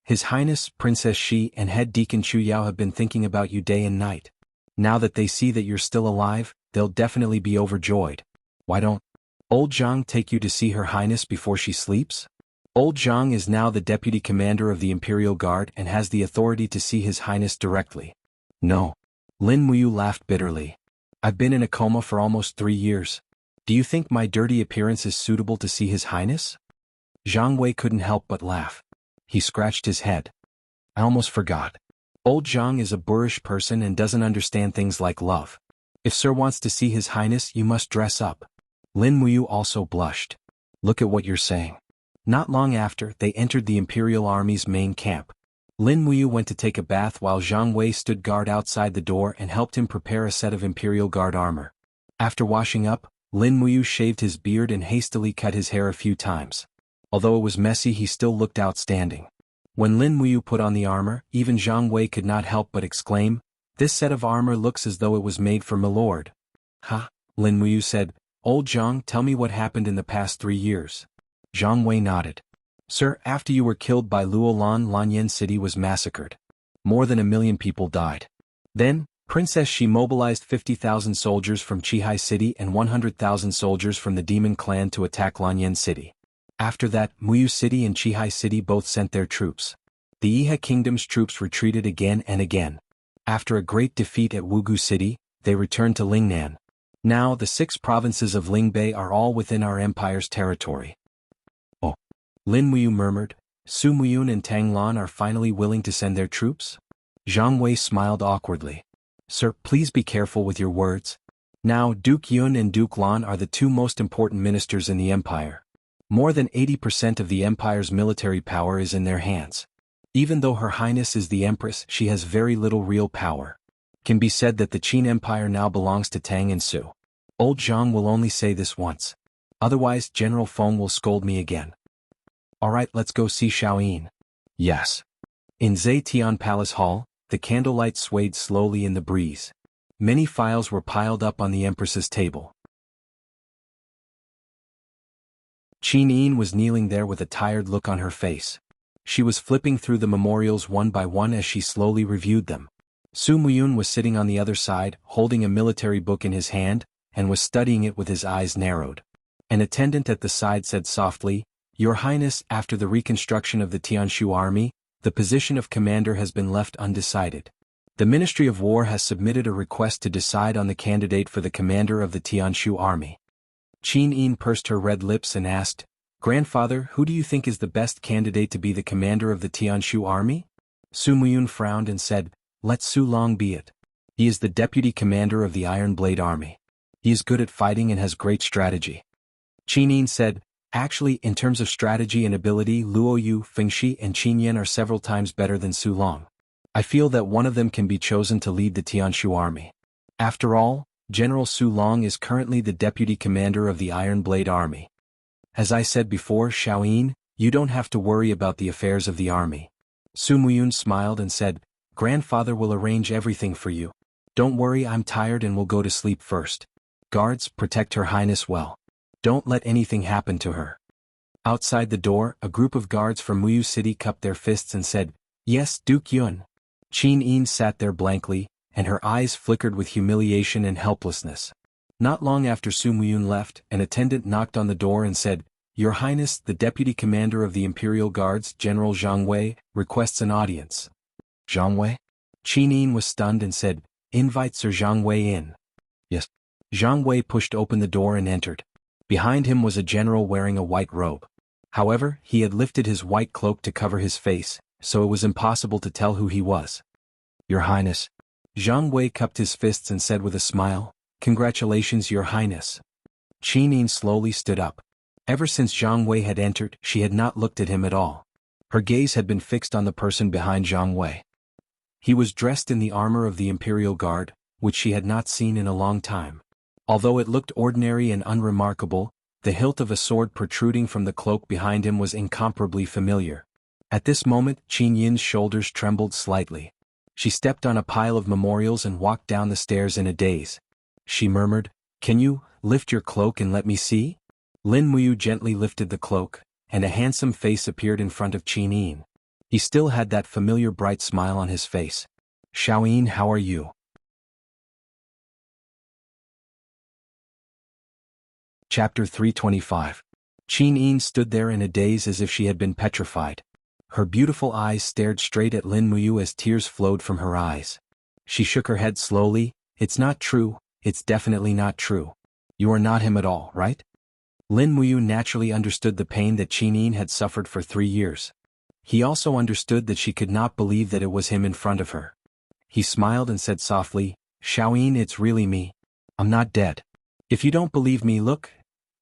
His Highness, Princess Shi and Head Deacon Chu Yao have been thinking about you day and night. Now that they see that you're still alive, they'll definitely be overjoyed. Why don't Old Zhang take you to see Her Highness before she sleeps? Old Zhang is now the deputy commander of the Imperial Guard and has the authority to see His Highness directly. No. Lin Muyu laughed bitterly. I've been in a coma for almost 3 years. Do you think my dirty appearance is suitable to see His Highness? Zhang Wei couldn't help but laugh. He scratched his head. I almost forgot. Old Zhang is a boorish person and doesn't understand things like love. If Sir wants to see His Highness, you must dress up. Lin Muyu also blushed. Look at what you're saying. Not long after, they entered the Imperial Army's main camp. Lin Muyu went to take a bath while Zhang Wei stood guard outside the door and helped him prepare a set of Imperial Guard armor. After washing up, Lin Muyu shaved his beard and hastily cut his hair a few times. Although it was messy, he still looked outstanding. When Lin Muyu put on the armor, even Zhang Wei could not help but exclaim, "This set of armor looks as though it was made for Milord." "Ha," Lin Muyu said, "Old Zhang, tell me what happened in the past 3 years." Zhang Wei nodded. "Sir, after you were killed by Luolan, Lanyan City was massacred. More than 1 million people died. Then, Princess Shi mobilized 50,000 soldiers from Qihai City and 100,000 soldiers from the Demon Clan to attack Lanyan City. After that, Muyu City and Qihai City both sent their troops. The Iha Kingdom's troops retreated again and again. After a great defeat at Wugu City, they returned to Lingnan. Now the 6 provinces of Lingbei are all within our empire's territory." "Oh," Lin Muyu murmured, "Su Muyun and Tang Lan are finally willing to send their troops?" Zhang Wei smiled awkwardly. "Sir, please be careful with your words. Now Duke Yun and Duke Lan are the 2 most important ministers in the empire. More than 80% of the empire's military power is in their hands. Even though Her Highness is the Empress, she has very little real power. Can be said that the Qin Empire now belongs to Tang and Su. Old Zhang will only say this once. Otherwise General Feng will scold me again. Alright, let's go see Xiaoyin." "Yes." In Zetian Palace Hall, the candlelight swayed slowly in the breeze. Many files were piled up on the Empress's table. Qin Yin was kneeling there with a tired look on her face. She was flipping through the memorials one by one as she slowly reviewed them. Su Muyun was sitting on the other side, holding a military book in his hand, and was studying it with his eyes narrowed. An attendant at the side said softly, "Your Highness, after the reconstruction of the Tianshu army, the position of commander has been left undecided. The Ministry of War has submitted a request to decide on the candidate for the commander of the Tianshu army." Qin Yin pursed her red lips and asked, "Grandfather, who do you think is the best candidate to be the commander of the Tianshu army?" Su Muyun frowned and said, "Let Su Long be it. He is the deputy commander of the Iron Blade army. He is good at fighting and has great strategy." Qin Yin said, "Actually, in terms of strategy and ability, Luo Yu, Fengxi and Qin Yan are several times better than Su Long. I feel that one of them can be chosen to lead the Tianshu army. After all, General Su Long is currently the deputy commander of the Iron Blade army. As I said before, Xiaoyin, you don't have to worry about the affairs of the army." Su Muyun smiled and said, "Grandfather will arrange everything for you. Don't worry, I'm tired and will go to sleep first. Guards, protect Her Highness well. Don't let anything happen to her." Outside the door, a group of guards from Muyu City cupped their fists and said, "Yes, Duke Yun." Qin Yin sat there blankly, and her eyes flickered with humiliation and helplessness. Not long after Su Muyun left, an attendant knocked on the door and said, "Your Highness, the Deputy Commander of the Imperial Guards, General Zhang Wei, requests an audience." "Zhang Wei?" Qin Yin was stunned and said, "Invite Sir Zhang Wei in." "Yes." Zhang Wei pushed open the door and entered. Behind him was a general wearing a white robe. However, he had lifted his white cloak to cover his face, so it was impossible to tell who he was. "Your Highness." Zhang Wei cupped his fists and said with a smile, "Congratulations, Your Highness." Qin Yin slowly stood up. Ever since Zhang Wei had entered, she had not looked at him at all. Her gaze had been fixed on the person behind Zhang Wei. He was dressed in the armor of the Imperial Guard, which she had not seen in a long time. Although it looked ordinary and unremarkable, the hilt of a sword protruding from the cloak behind him was incomparably familiar. At this moment, Qin Yin's shoulders trembled slightly. She stepped on a pile of memorials and walked down the stairs in a daze. She murmured, "Can you lift your cloak and let me see?" Lin Muyu gently lifted the cloak, and a handsome face appeared in front of Qin Yin. He still had that familiar bright smile on his face. "Xiaoyin, how are you?" Chapter 325. Qin Yin stood there in a daze as if she had been petrified. Her beautiful eyes stared straight at Lin Muyu as tears flowed from her eyes. She shook her head slowly. "It's not true, it's definitely not true. You are not him at all, right?" Lin Muyu naturally understood the pain that Qin Yin had suffered for 3 years. He also understood that she could not believe that it was him in front of her. He smiled and said softly, "Xiaoyin, it's really me. I'm not dead. If you don't believe me, look.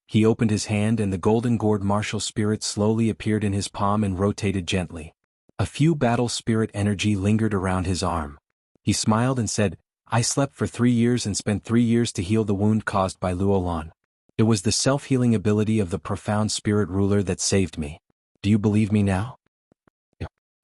He opened his hand and the golden gourd martial spirit slowly appeared in his palm and rotated gently. A few battle spirit energy lingered around his arm. He smiled and said, I slept for 3 years and spent 3 years to heal the wound caused by Luolan. It was the self-healing ability of the profound spirit ruler that saved me. Do you believe me now?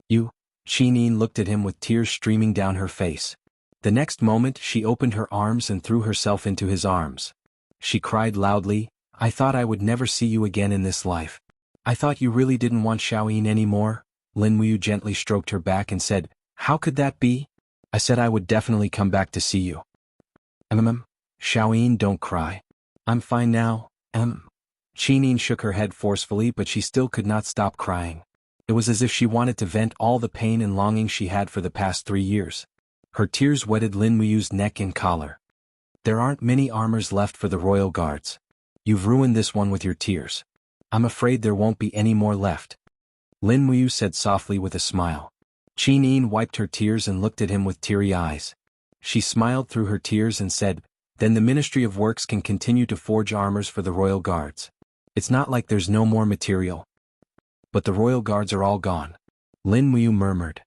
You? Qin looked at him with tears streaming down her face. The next moment she opened her arms and threw herself into his arms. She cried loudly, I thought I would never see you again in this life. I thought you really didn't want Xiaoyin anymore? Lin Muyu gently stroked her back and said, How could that be? I said I would definitely come back to see you. Xiaoyin, don't cry. I'm fine now, Qin shook her head forcefully, but she still could not stop crying. It was as if she wanted to vent all the pain and longing she had for the past 3 years. Her tears wetted Lin Muyu's neck and collar. There aren't many armors left for the royal guards. You've ruined this one with your tears. I'm afraid there won't be any more left. Lin Muyu said softly with a smile. Qin wiped her tears and looked at him with teary eyes. She smiled through her tears and said, Then the Ministry of Works can continue to forge armors for the royal guards. It's not like there's no more material. But the royal guards are all gone. Lin Muyu murmured.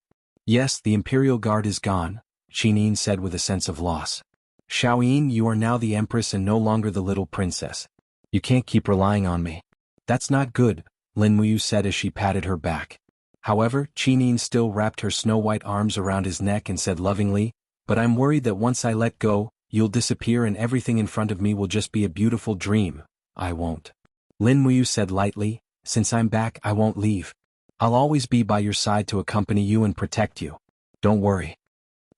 Yes, the Imperial Guard is gone, Qin said with a sense of loss. Xiaoyin, you are now the Empress and no longer the little princess. You can't keep relying on me. That's not good, Lin Muyu said as she patted her back. However, Qin still wrapped her snow-white arms around his neck and said lovingly, But I'm worried that once I let go, you'll disappear and everything in front of me will just be a beautiful dream. I won't. Lin Muyu said lightly, Since I'm back, I won't leave. I'll always be by your side to accompany you and protect you. Don't worry.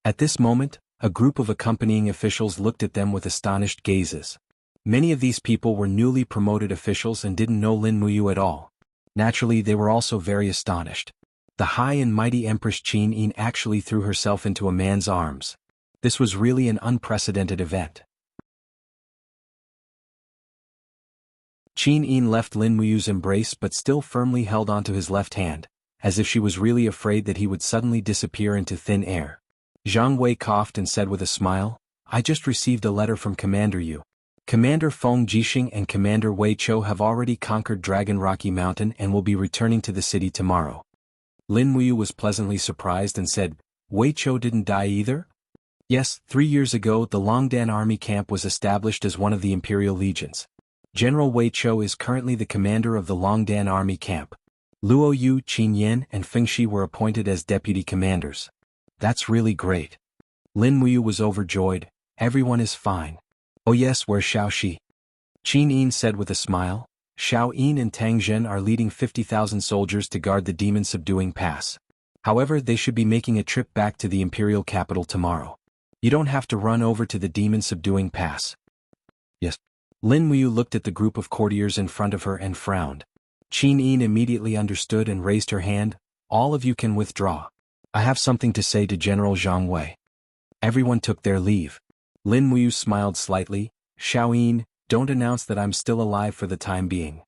At this moment, a group of accompanying officials looked at them with astonished gazes. Many of these people were newly promoted officials and didn't know Lin Muyu at all. Naturally, they were also very astonished. The high and mighty Empress Qin actually threw herself into a man's arms. This was really an unprecedented event. Qin left Lin Muyu's embrace but still firmly held onto his left hand, as if she was really afraid that he would suddenly disappear into thin air. Jianghu coughed and said with a smile, I just received a letter from Commander Yu. Commander Feng Jixing and Commander Wei Chou have already conquered Dragon Rocky Mountain and will be returning to the city tomorrow. Lin Muyu was pleasantly surprised and said, Wei Chou didn't die either? Yes, 3 years ago the Longdan army camp was established as one of the Imperial Legions. General Wei Chou is currently the commander of the Longdan army camp. Luo Yu, Qin Yan and Feng Shi were appointed as deputy commanders. That's really great. Lin Muyu was overjoyed. Everyone is fine. Oh yes, where's Xiao Shi? Qin said with a smile. Xiao Yin and Tang Zhen are leading 50,000 soldiers to guard the demon-subduing pass. However, they should be making a trip back to the imperial capital tomorrow. You don't have to run over to the demon-subduing pass. Yes. Lin Muyu looked at the group of courtiers in front of her and frowned. Qin immediately understood and raised her hand. All of you can withdraw. I have something to say to General Zhang Wei. Everyone took their leave. Lin Muyu smiled slightly. Xiaoyin, don't announce that I'm still alive for the time being.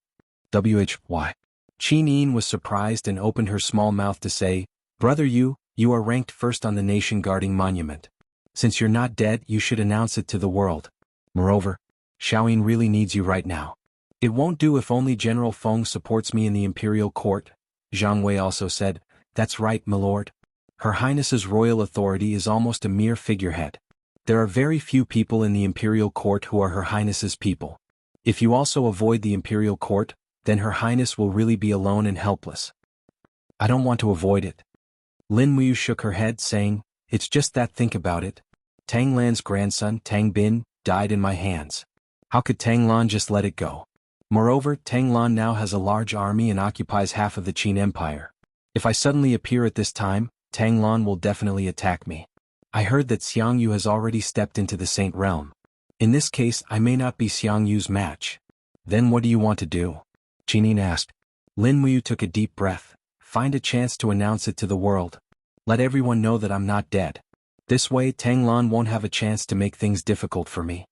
Why? Qin was surprised and opened her small mouth to say, Brother Yu, you are ranked first on the nation-guarding monument. Since you're not dead, you should announce it to the world. Moreover, Xiaoyin really needs you right now. It won't do if only General Feng supports me in the imperial court, Zhang Wei also said. That's right, my lord. Her Highness's royal authority is almost a mere figurehead. There are very few people in the imperial court who are Her Highness's people. If you also avoid the imperial court, then Her Highness will really be alone and helpless. I don't want to avoid it. Lin Muyu shook her head saying, It's just that think about it. Tang Lan's grandson, Tang Bin, died in my hands. How could Tang Lan just let it go? Moreover, Tang Lan now has a large army and occupies half of the Qin Empire. If I suddenly appear at this time, Tang Lan will definitely attack me. I heard that Xiangyu has already stepped into the Saint Realm. In this case, I may not be Xiangyu's match. Then what do you want to do? Qin asked. Lin Muyu took a deep breath. Find a chance to announce it to the world. Let everyone know that I'm not dead. This way Tang Lan won't have a chance to make things difficult for me.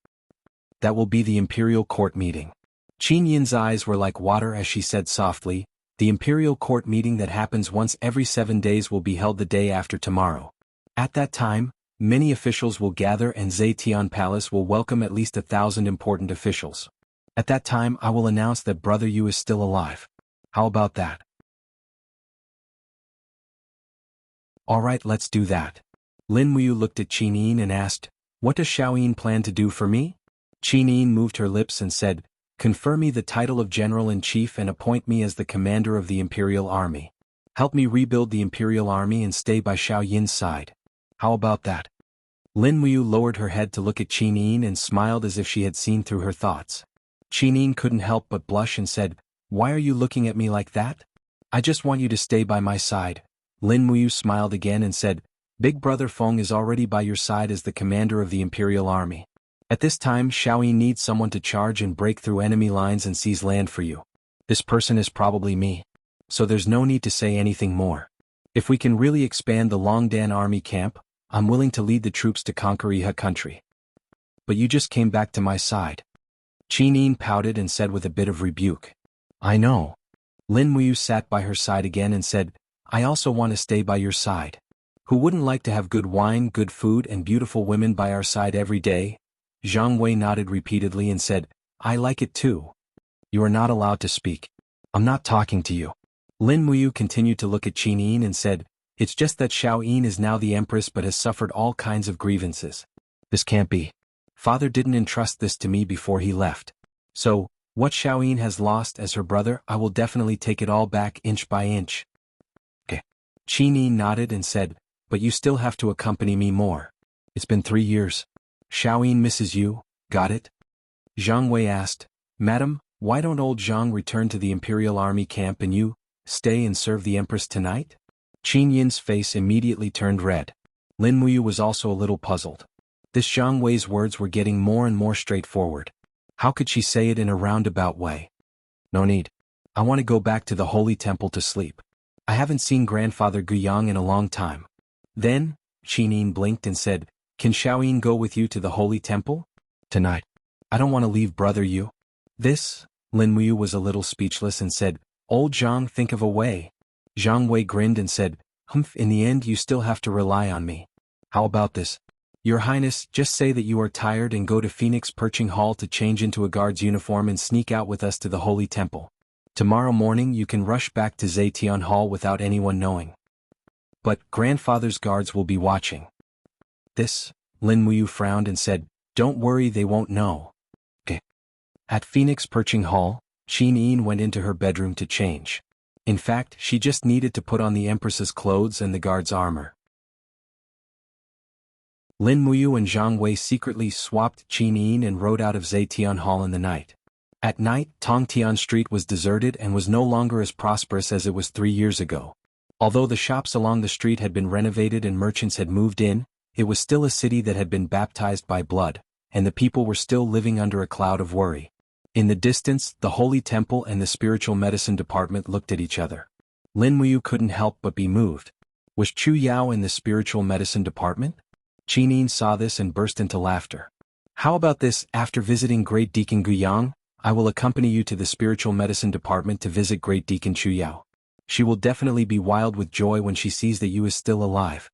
That will be the imperial court meeting. Qin Yin's eyes were like water as she said softly, the imperial court meeting that happens once every 7 days will be held the day after tomorrow. At that time, Many officials will gather and Zetian Palace will welcome at least 1,000 important officials. At that time I will announce that Brother Yu is still alive. How about that? Alright, let's do that. Lin Muyu looked at Qin Yin and asked, "What does Xiao Yin plan to do for me?" Qin Yin moved her lips and said, "Confer me the title of General-in-Chief and appoint me as the commander of the Imperial Army. Help me rebuild the Imperial Army and stay by Xiao Yin's side. How about that?" Lin Muyu lowered her head to look at Qin Yin and smiled as if she had seen through her thoughts. Qin Yin couldn't help but blush and said, "Why are you looking at me like that? I just want you to stay by my side." Lin Muyu smiled again and said, "Big brother Feng is already by your side as the commander of the Imperial Army. At this time Xiao Yin needs someone to charge and break through enemy lines and seize land for you. This person is probably me. So there's no need to say anything more. If we can really expand the Longdan army camp, I'm willing to lead the troops to conquer Iha country. But you just came back to my side." Qin Yin pouted and said with a bit of rebuke, "I know." Lin Muyu sat by her side again and said, "I also want to stay by your side. Who wouldn't like to have good wine, good food and beautiful women by our side every day?" Zhang Wei nodded repeatedly and said, "I like it too." "You are not allowed to speak. I'm not talking to you." Lin Muyu continued to look at Qin Yin and said, "It's just that Xiao Yin is now the empress but has suffered all kinds of grievances. This can't be. Father didn't entrust this to me before he left. So, what Xiao Yin has lost as her brother, I will definitely take it all back inch by inch." Okay. Qin Yin nodded and said, "But you still have to accompany me more. It's been 3 years. Xiao Yin misses you, got it?" Zhang Wei asked, "Madam, why don't old Zhang return to the Imperial Army camp and you stay and serve the Empress tonight?" Qin Yin's face immediately turned red. Lin Muyu was also a little puzzled. This Zhang Wei's words were getting more and more straightforward. How could she say it in a roundabout way? "No need. I want to go back to the Holy Temple to sleep. I haven't seen Grandfather Guyang in a long time." Then, Qin Yin blinked and said, "Can Xiao Yin go with you to the Holy Temple? Tonight. I don't want to leave Brother Yu." This, Lin Muyu was a little speechless and said, "Old Zhang, think of a way." Zhang Wei grinned and said, "Humph, in the end you still have to rely on me. How about this? Your Highness, just say that you are tired and go to Phoenix Perching Hall to change into a guard's uniform and sneak out with us to the Holy Temple. Tomorrow morning you can rush back to Zetian Hall without anyone knowing. But Grandfather's guards will be watching." This, Lin Muyu frowned and said, "Don't worry, they won't know." Okay. At Phoenix Perching Hall, Qin Yin went into her bedroom to change. In fact, she just needed to put on the Empress's clothes and the guard's armor. Lin Muyu and Zhang Wei secretly swapped Qin Yin and rode out of Zetian Hall in the night. At night, Tongtian Street was deserted and was no longer as prosperous as it was 3 years ago. Although the shops along the street had been renovated and merchants had moved in, it was still a city that had been baptized by blood, and the people were still living under a cloud of worry. In the distance, the Holy Temple and the Spiritual Medicine Department looked at each other. Lin Muyu couldn't help but be moved. Was Chu Yao in the Spiritual Medicine Department? Qin Yin saw this and burst into laughter. "How about this, after visiting Great Deacon Guyang, I will accompany you to the Spiritual Medicine Department to visit Great Deacon Chu Yao. She will definitely be wild with joy when she sees that you is still alive."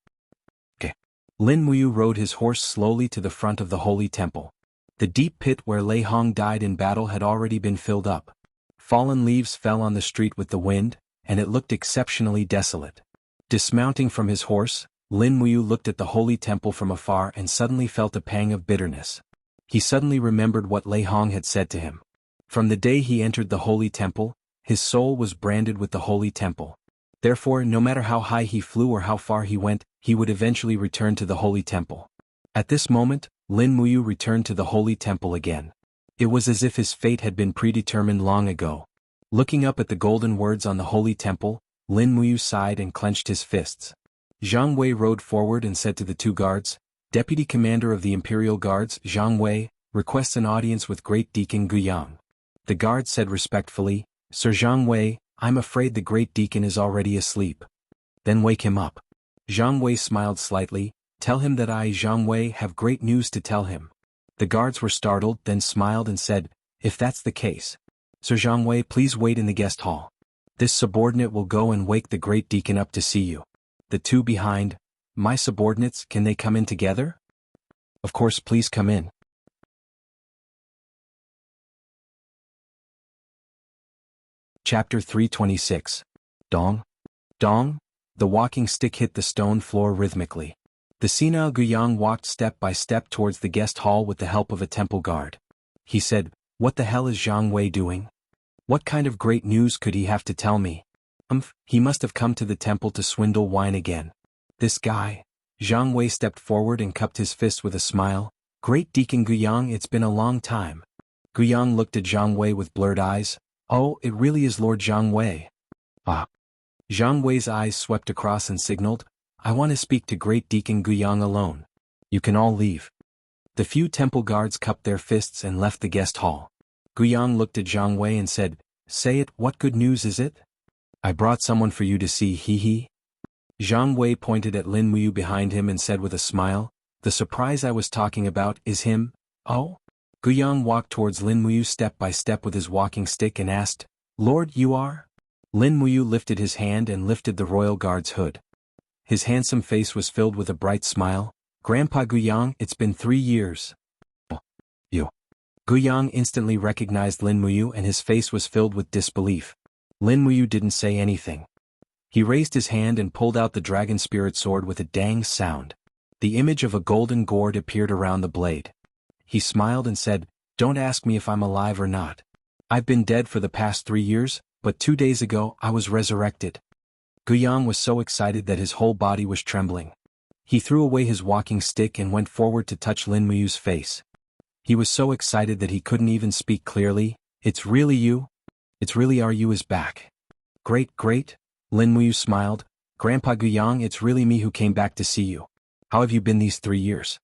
Okay. Lin Muyu rode his horse slowly to the front of the Holy Temple. The deep pit where Lei Hong died in battle had already been filled up. Fallen leaves fell on the street with the wind, and it looked exceptionally desolate. Dismounting from his horse, Lin Muyu looked at the Holy Temple from afar and suddenly felt a pang of bitterness. He suddenly remembered what Lei Hong had said to him. From the day he entered the Holy Temple, his soul was branded with the Holy Temple. Therefore, no matter how high he flew or how far he went, he would eventually return to the Holy Temple. At this moment, Lin Muyu returned to the Holy Temple again. It was as if his fate had been predetermined long ago. Looking up at the golden words on the Holy Temple, Lin Muyu sighed and clenched his fists. Zhang Wei rode forward and said to the 2 guards, "Deputy Commander of the Imperial Guards, Zhang Wei, requests an audience with Great Deacon Guyang." The guard said respectfully, "Sir Zhang Wei, I'm afraid the Great Deacon is already asleep." "Then wake him up." Zhang Wei smiled slightly, "Tell him that I, Zhang Wei, have great news to tell him." The guards were startled, then smiled and said, "If that's the case, Sir Zhang Wei, please wait in the guest hall. This subordinate will go and wake the Great Deacon up to see you." The 2 behind, My subordinates, can they come in together? Of course, please come in. Chapter 326. Dong. Dong. The walking stick hit the stone floor rhythmically. The senile Guiyang walked step by step towards the guest hall with the help of a temple guard. He said, "What the hell is Zhang Wei doing? What kind of great news could he have to tell me? He must have come to the temple to swindle wine again. This guy." Zhang Wei stepped forward and cupped his fist with a smile. "Great Deacon Guiyang, it's been a long time." Guiyang looked at Zhang Wei with blurred eyes. "Oh, it really is Lord Zhang Wei." "Ah." Zhang Wei's eyes swept across and signaled, "I want to speak to Great Deacon Guiyang alone. You can all leave." The few temple guards cupped their fists and left the guest hall. Guiyang looked at Zhang Wei and said, "Say it, what good news is it?" "I brought someone for you to see, hee." Zhang Wei pointed at Lin Muyu behind him and said with a smile, "The surprise I was talking about is him." "Oh?" Guiyang walked towards Lin Muyu step by step with his walking stick and asked, "Lord, you are?" Lin Muyu lifted his hand and lifted the royal guard's hood. His handsome face was filled with a bright smile. "Grandpa Guiyang, it's been 3 years." "You." Guiyang instantly recognized Lin Muyu and his face was filled with disbelief. Lin Muyu didn't say anything. He raised his hand and pulled out the dragon spirit sword with a dang sound. The image of a golden gourd appeared around the blade. He smiled and said, "Don't ask me if I'm alive or not. I've been dead for the past 3 years, but 2 days ago I was resurrected." Guiyang was so excited that his whole body was trembling. He threw away his walking stick and went forward to touch Lin Muyu's face. He was so excited that he couldn't even speak clearly. "It's really you? It's really you is back." Great. Lin Muyu smiled. "Grandpa Guiyang, it's really me who came back to see you. How have you been these 3 years?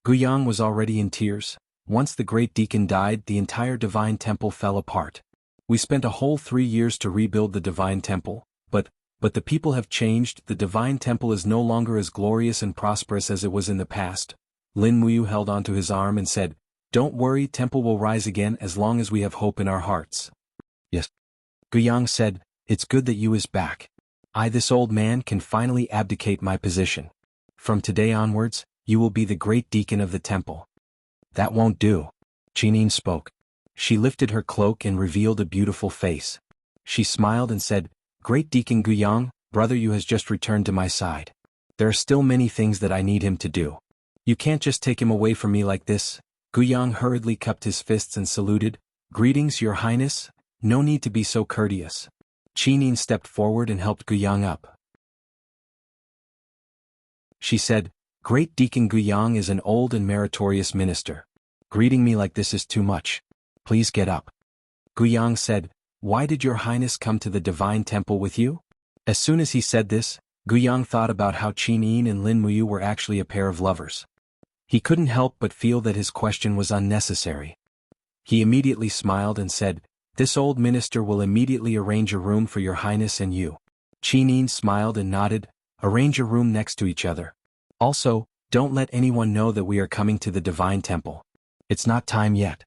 Guiyang was already in tears. Once the great deacon died, the entire divine temple fell apart. We spent a whole 3 years to rebuild the divine temple, but the people have changed. The divine temple is no longer as glorious and prosperous as it was in the past. Lin Muyu held onto his arm and said, "Don't worry, temple will rise again as long as we have hope in our hearts." "Yes." Guiyang said, "It's good that you is back. This old man, can finally abdicate my position. From today onwards, you will be the great deacon of the temple." "That won't do." Qinin spoke. She lifted her cloak and revealed a beautiful face. She smiled and said, "Great Deacon Guiyang, brother Yu has just returned to my side. There are still many things that I need him to do. You can't just take him away from me like this." Guiyang hurriedly cupped his fists and saluted, "Greetings, Your Highness. No need to be so courteous." Qinin stepped forward and helped Guiyang up. She said, "Great Deacon Guiyang is an old and meritorious minister. Greeting me like this is too much. Please get up." Guiyang said, "Why did Your Highness come to the divine temple with you?" As soon as he said this, Guiyang thought about how Qinin and Lin Muyu were actually a pair of lovers. He couldn't help but feel that his question was unnecessary. He immediately smiled and said, "This old minister will immediately arrange a room for Your Highness and you." Qinin smiled and nodded, "Arrange a room next to each other. Also, don't let anyone know that we are coming to the divine temple. It's not time yet.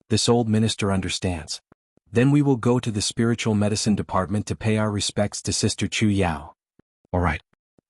This old minister understands. Then we will go to the spiritual medicine department to pay our respects to Sister Chu Yao." "All right."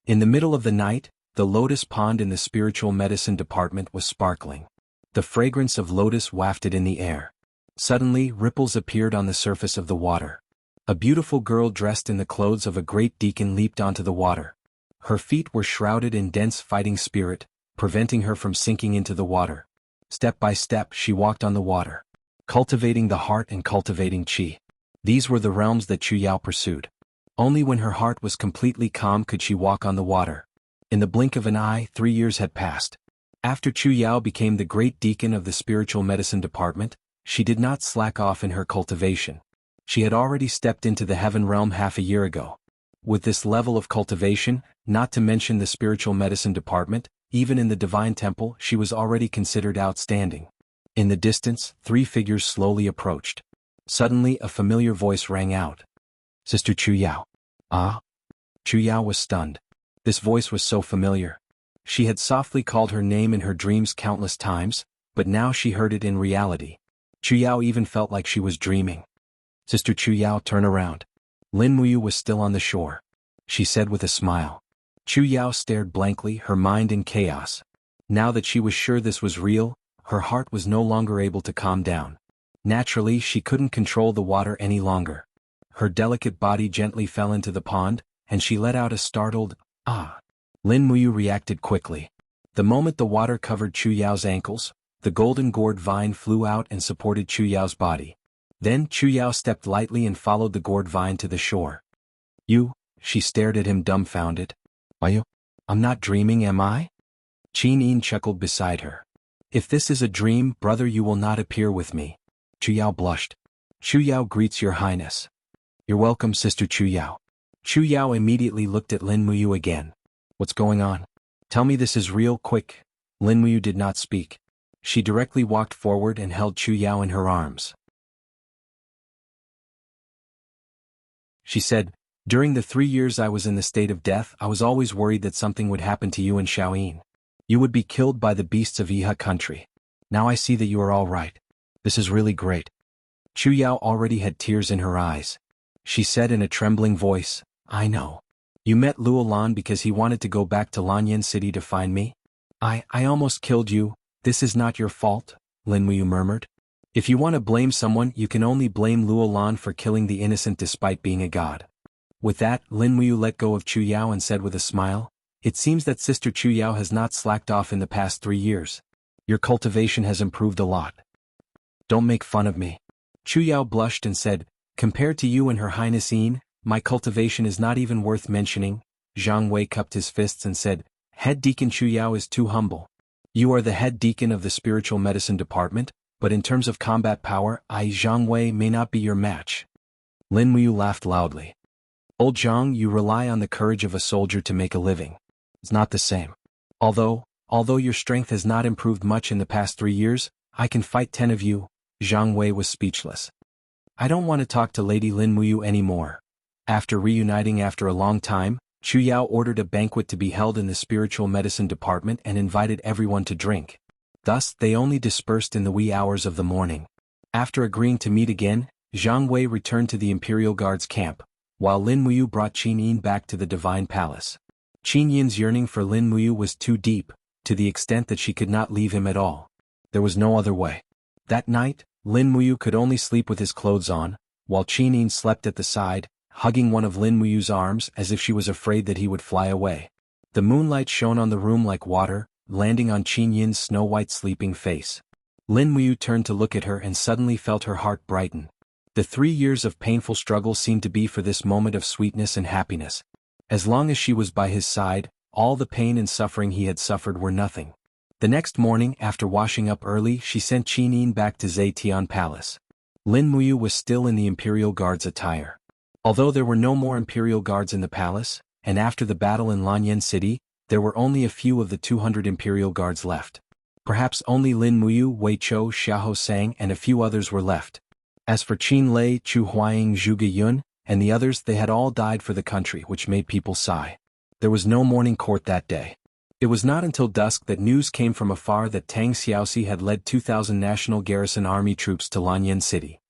In the middle of the night, the lotus pond in the spiritual medicine department was sparkling. The fragrance of lotus wafted in the air. Suddenly, ripples appeared on the surface of the water. A beautiful girl dressed in the clothes of a great deacon leaped onto the water. Her feet were shrouded in dense fighting spirit, preventing her from sinking into the water. Step by step, she walked on the water, cultivating the heart and cultivating qi. These were the realms that Chu Yao pursued. Only when her heart was completely calm could she walk on the water. In the blink of an eye, 3 years had passed. After Chu Yao became the great deacon of the spiritual medicine department, she did not slack off in her cultivation. She had already stepped into the heaven realm half a year ago. With this level of cultivation, not to mention the spiritual medicine department, even in the divine temple, she was already considered outstanding. In the distance, 3 figures slowly approached. Suddenly, a familiar voice rang out. "Sister Chu Yao." "Ah?" Chu Yao was stunned. This voice was so familiar. She had softly called her name in her dreams countless times, but now she heard it in reality. Chu Yao even felt like she was dreaming. "Sister Chu Yao, turn around." Lin Muyu was still on the shore. She said with a smile. Chu Yao stared blankly, her mind in chaos. Now that she was sure this was real, her heart was no longer able to calm down. Naturally, she couldn't control the water any longer. Her delicate body gently fell into the pond, and she let out a startled, "Ah!" Lin Muyu reacted quickly. The moment the water covered Chu Yao's ankles, the golden gourd vine flew out and supported Chu Yao's body. Then Chu Yao stepped lightly and followed the gourd vine to the shore. "You?" She stared at him dumbfounded. "Why you? I'm not dreaming, am I?" Qin Yin chuckled beside her. "If this is a dream, brother, you will not appear with me." Chu Yao blushed. "Chu Yao greets your highness." "You're welcome, Sister Chu Yao." Chu Yao immediately looked at Lin Muyu again. "What's going on? Tell me this is real, quick." Lin Muyu did not speak. She directly walked forward and held Chu Yao in her arms. She said, "During the 3 years I was in the state of death, I was always worried that something would happen to you and Shaoyin. You would be killed by the beasts of Yihe country. Now I see that you are all right. This is really great." Chu Yao already had tears in her eyes. She said in a trembling voice, "I know. You met Luo Lan because he wanted to go back to Lanyan City to find me? I almost killed you. This is not your fault," Lin Muyu murmured. "If you want to blame someone, you can only blame Luo Lan for killing the innocent despite being a god." With that, Lin Muyu let go of Chu Yao and said with a smile, "It seems that Sister Chu Yao has not slacked off in the past 3 years. Your cultivation has improved a lot. Don't make fun of me." Chu Yao blushed and said, "Compared to you and Her Highness Yin, my cultivation is not even worth mentioning." Jianghu cupped his fists and said, "Head Deacon Chu Yao is too humble. You are the head deacon of the spiritual medicine department, but in terms of combat power, Jianghu may not be your match." Lin Muyu laughed loudly. "Old Jiang, you rely on the courage of a soldier to make a living. It's not the same. Although your strength has not improved much in the past 3 years, I can fight 10 of you." Jianghu was speechless. "I don't want to talk to Lady Lin Muyu anymore." After reuniting after a long time, Chu Yao ordered a banquet to be held in the spiritual medicine department and invited everyone to drink. Thus, they only dispersed in the wee hours of the morning. After agreeing to meet again, Zhang Wei returned to the Imperial Guard's camp, while Lin Muyu brought Qin Yin back to the Divine Palace. Qin Yin's yearning for Lin Muyu was too deep, to the extent that she could not leave him at all. There was no other way. That night, Lin Muyu could only sleep with his clothes on, while Qin Yin slept at the side, hugging one of Lin Muyu's arms as if she was afraid that he would fly away. The moonlight shone on the room like water, landing on Qin Yin's snow-white sleeping face. Lin Muyu turned to look at her and suddenly felt her heart brighten. The 3 years of painful struggle seemed to be for this moment of sweetness and happiness. As long as she was by his side, all the pain and suffering he had suffered were nothing. The next morning, after washing up early, she sent Qin Yin back to Zetian Palace. Lin Muyu was still in the Imperial Guard's attire. Although there were no more Imperial Guards in the palace, and after the battle in Lanyan City, there were only a few of the 200 Imperial Guards left. Perhaps only Lin Muyu, Wei Chou, Xiahou Sang and a few others were left. As for Qin Lei, Chu Huaying, Zhuge Yun, and the others, they had all died for the country, which made people sigh. There was no morning court that day. It was not until dusk that news came from afar that Tang Xiaoxi had led 2,000 National Garrison Army troops to Lanyan City.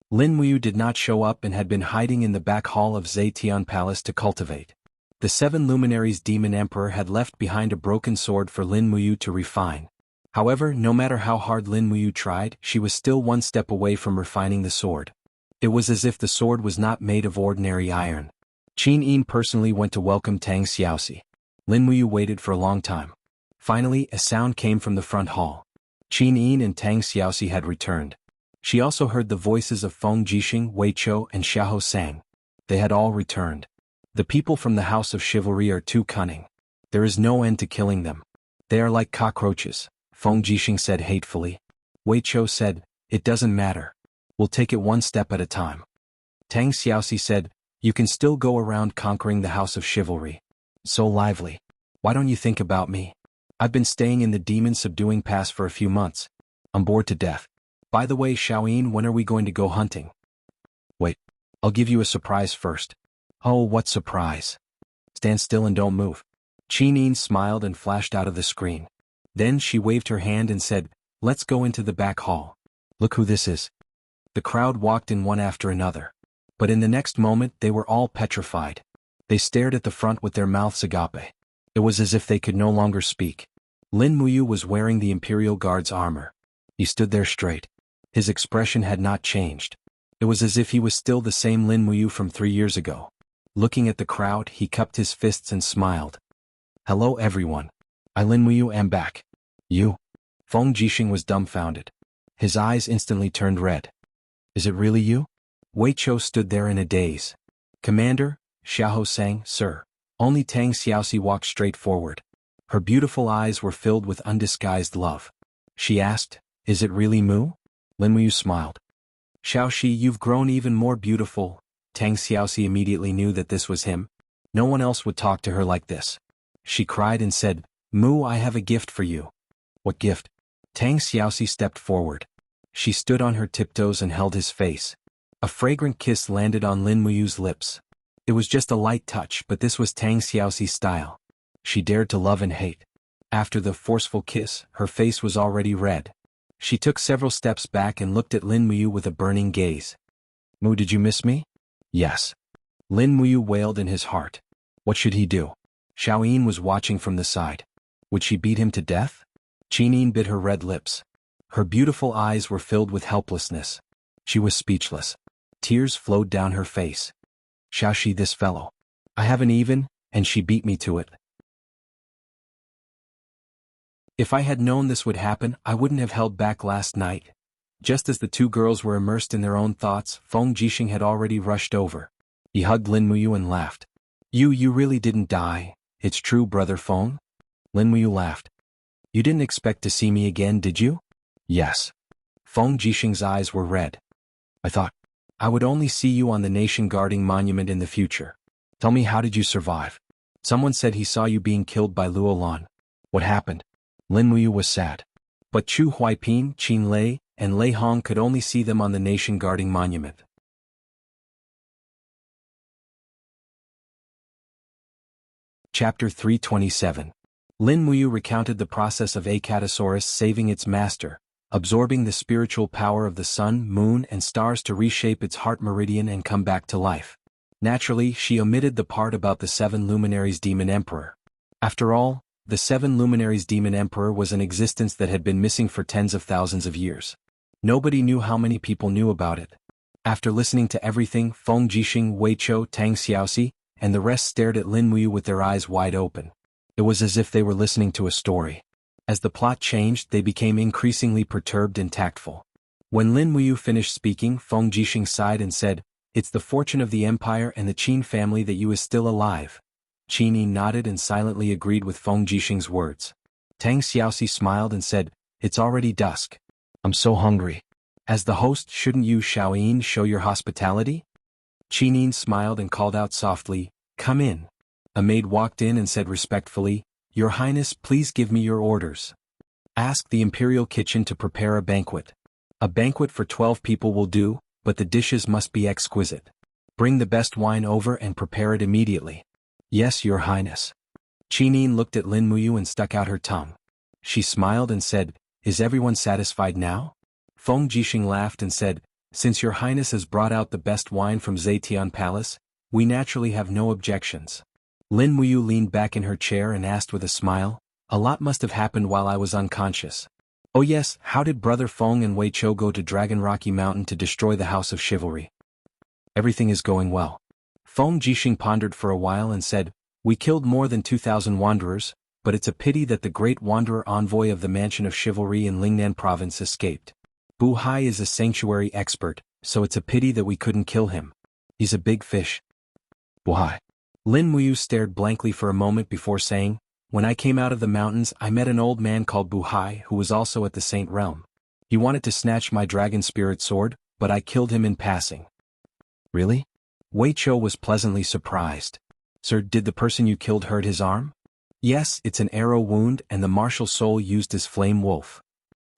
Lin Muyu did not show up and had been hiding in the back hall of Zetian Palace to cultivate. The 7 luminaries Demon Emperor had left behind a broken sword for Lin Muyu to refine. However, no matter how hard Lin Muyu tried, she was still one step away from refining the sword. It was as if the sword was not made of ordinary iron. Qin Yin personally went to welcome Tang Xiaoxi. Lin Muyu waited for a long time. Finally, a sound came from the front hall. Qin Yin and Tang Xiaoxi had returned. She also heard the voices of Feng Jixing, Wei Chou and Xiahou Sang. They had all returned. The people from the House of Chivalry are too cunning. There is no end to killing them. They are like cockroaches, Feng Jixing said hatefully. Wei Chou said, "It doesn't matter. We'll take it one step at a time." Tang Xiaoxi said, "You can still go around conquering the House of Chivalry. So lively. Why don't you think about me? I've been staying in the Demon Subduing Pass for a few months. I'm bored to death. By the way, Shaoyin, when are we going to go hunting?" "Wait. I'll give you a surprise first." "Oh, what surprise?" "Stand still and don't move." Qin Yin smiled and flashed out of the screen. Then she waved her hand and said, "Let's go into the back hall. Look who this is." The crowd walked in one after another. But in the next moment they were all petrified. They stared at the front with their mouths agape. It was as if they could no longer speak. Lin Muyu was wearing the Imperial Guard's armor. He stood there straight. His expression had not changed. It was as if he was still the same Lin Muyu from 3 years ago. Looking at the crowd, he cupped his fists and smiled. Hello everyone. I Lin Muyu am back. You? Feng Jixing was dumbfounded. His eyes instantly turned red. Is it really you? Wei Chou stood there in a daze. Commander, Xiahou sang, sir. Only Tang Xiaoxi walked straight forward. Her beautiful eyes were filled with undisguised love. She asked, is it really Mu? Lin Muyu smiled. Xiaoxi, you've grown even more beautiful. Tang Xiaoxi immediately knew that this was him. No one else would talk to her like this. She cried and said, Mu, I have a gift for you. What gift? Tang Xiaoxi stepped forward. She stood on her tiptoes and held his face. A fragrant kiss landed on Lin Muyu's lips. It was just a light touch, but this was Tang Xiaoxi's style. She dared to love and hate. After the forceful kiss, her face was already red. She took several steps back and looked at Lin Muyu with a burning gaze. Mu, did you miss me? Yes. Lin Muyu wailed in his heart. What should he do? Xiaoyin was watching from the side. Would she beat him to death? Qinin bit her red lips. Her beautiful eyes were filled with helplessness. She was speechless. Tears flowed down her face. Xiaoxi, this fellow. I haven't even, and she beat me to it. If I had known this would happen, I wouldn't have held back last night. Just as the two girls were immersed in their own thoughts, Feng Jixing had already rushed over. He hugged Lin Muyu and laughed. You really didn't die. It's true, brother Feng? Lin Muyu laughed. You didn't expect to see me again, did you? Yes. Feng Jixing's eyes were red. I thought I would only see you on the nation-guarding monument in the future. Tell me, how did you survive? Someone said he saw you being killed by Luolan. What happened? Lin Muyu was sad. But Chu Huaiping, Qin Lei, and Lei Hong could only see them on the nation-guarding monument. Chapter 327. Lin Muyu recounted the process of Acatosaurus saving its master, absorbing the spiritual power of the sun, moon, and stars to reshape its heart meridian and come back to life. Naturally, she omitted the part about the 7 luminaries demon emperor. After all, the 7 luminaries demon emperor was an existence that had been missing for tens of thousands of years. Nobody knew how many people knew about it. After listening to everything, Feng Jixing, Wei Chou, Tang Xiaoxi, and the rest stared at Lin Muyu with their eyes wide open. It was as if they were listening to a story. As the plot changed, they became increasingly perturbed and tactful. When Lin Muyu finished speaking, Feng Jixing sighed and said, It's the fortune of the empire and the Qin family that you is still alive. Qinin nodded and silently agreed with Feng Jixing's words. Tang Xiaoxi smiled and said, It's already dusk. I'm so hungry. As the host, shouldn't you, Xiaoyin, show your hospitality? Qinin smiled and called out softly, Come in. A maid walked in and said respectfully, Your Highness, please give me your orders. Ask the imperial kitchen to prepare a banquet. A banquet for 12 people will do, but the dishes must be exquisite. Bring the best wine over and prepare it immediately. Yes, Your Highness. Qinin looked at Lin Muyu and stuck out her tongue. She smiled and said, Is everyone satisfied now? Feng Jixing laughed and said, Since Your Highness has brought out the best wine from Zetian Palace, we naturally have no objections. Lin Muyu leaned back in her chair and asked with a smile, A lot must have happened while I was unconscious. Oh yes, how did Brother Feng and Wei Chou go to Dragon Rocky Mountain to destroy the House of Chivalry? Everything is going well. Feng Jixing pondered for a while and said, We killed more than 2,000 wanderers, but it's a pity that the great wanderer envoy of the Mansion of Chivalry in Lingnan Province escaped. Bu Hai is a sanctuary expert, so it's a pity that we couldn't kill him. He's a big fish. Bu Hai. Lin Muyu stared blankly for a moment before saying, When I came out of the mountains, I met an old man called Bu Hai who was also at the Saint Realm. He wanted to snatch my dragon spirit sword, but I killed him in passing. Really? Wei Chou was pleasantly surprised. Sir, did the person you killed hurt his arm? Yes, it's an arrow wound and the martial soul used is Flame Wolf.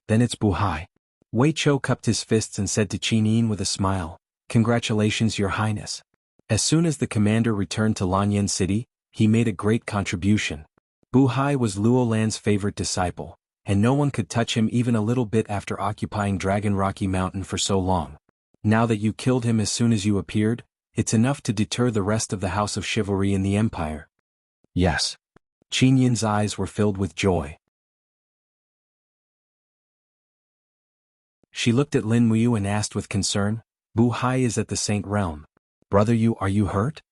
Then it's Bu Hai. Wei Chou cupped his fists and said to Qinin with a smile, Congratulations, Your Highness. As soon as the commander returned to Lanyan City, he made a great contribution. Bu Hai was Luolan's favorite disciple, and no one could touch him even a little bit after occupying Dragon Rocky Mountain for so long. Now that you killed him as soon as you appeared, it's enough to deter the rest of the House of Chivalry in the Empire. Yes. Qin Yin's eyes were filled with joy. She looked at Lin Muyu and asked with concern, Bu Hai is at the Saint Realm. Brother Yu, are you hurt?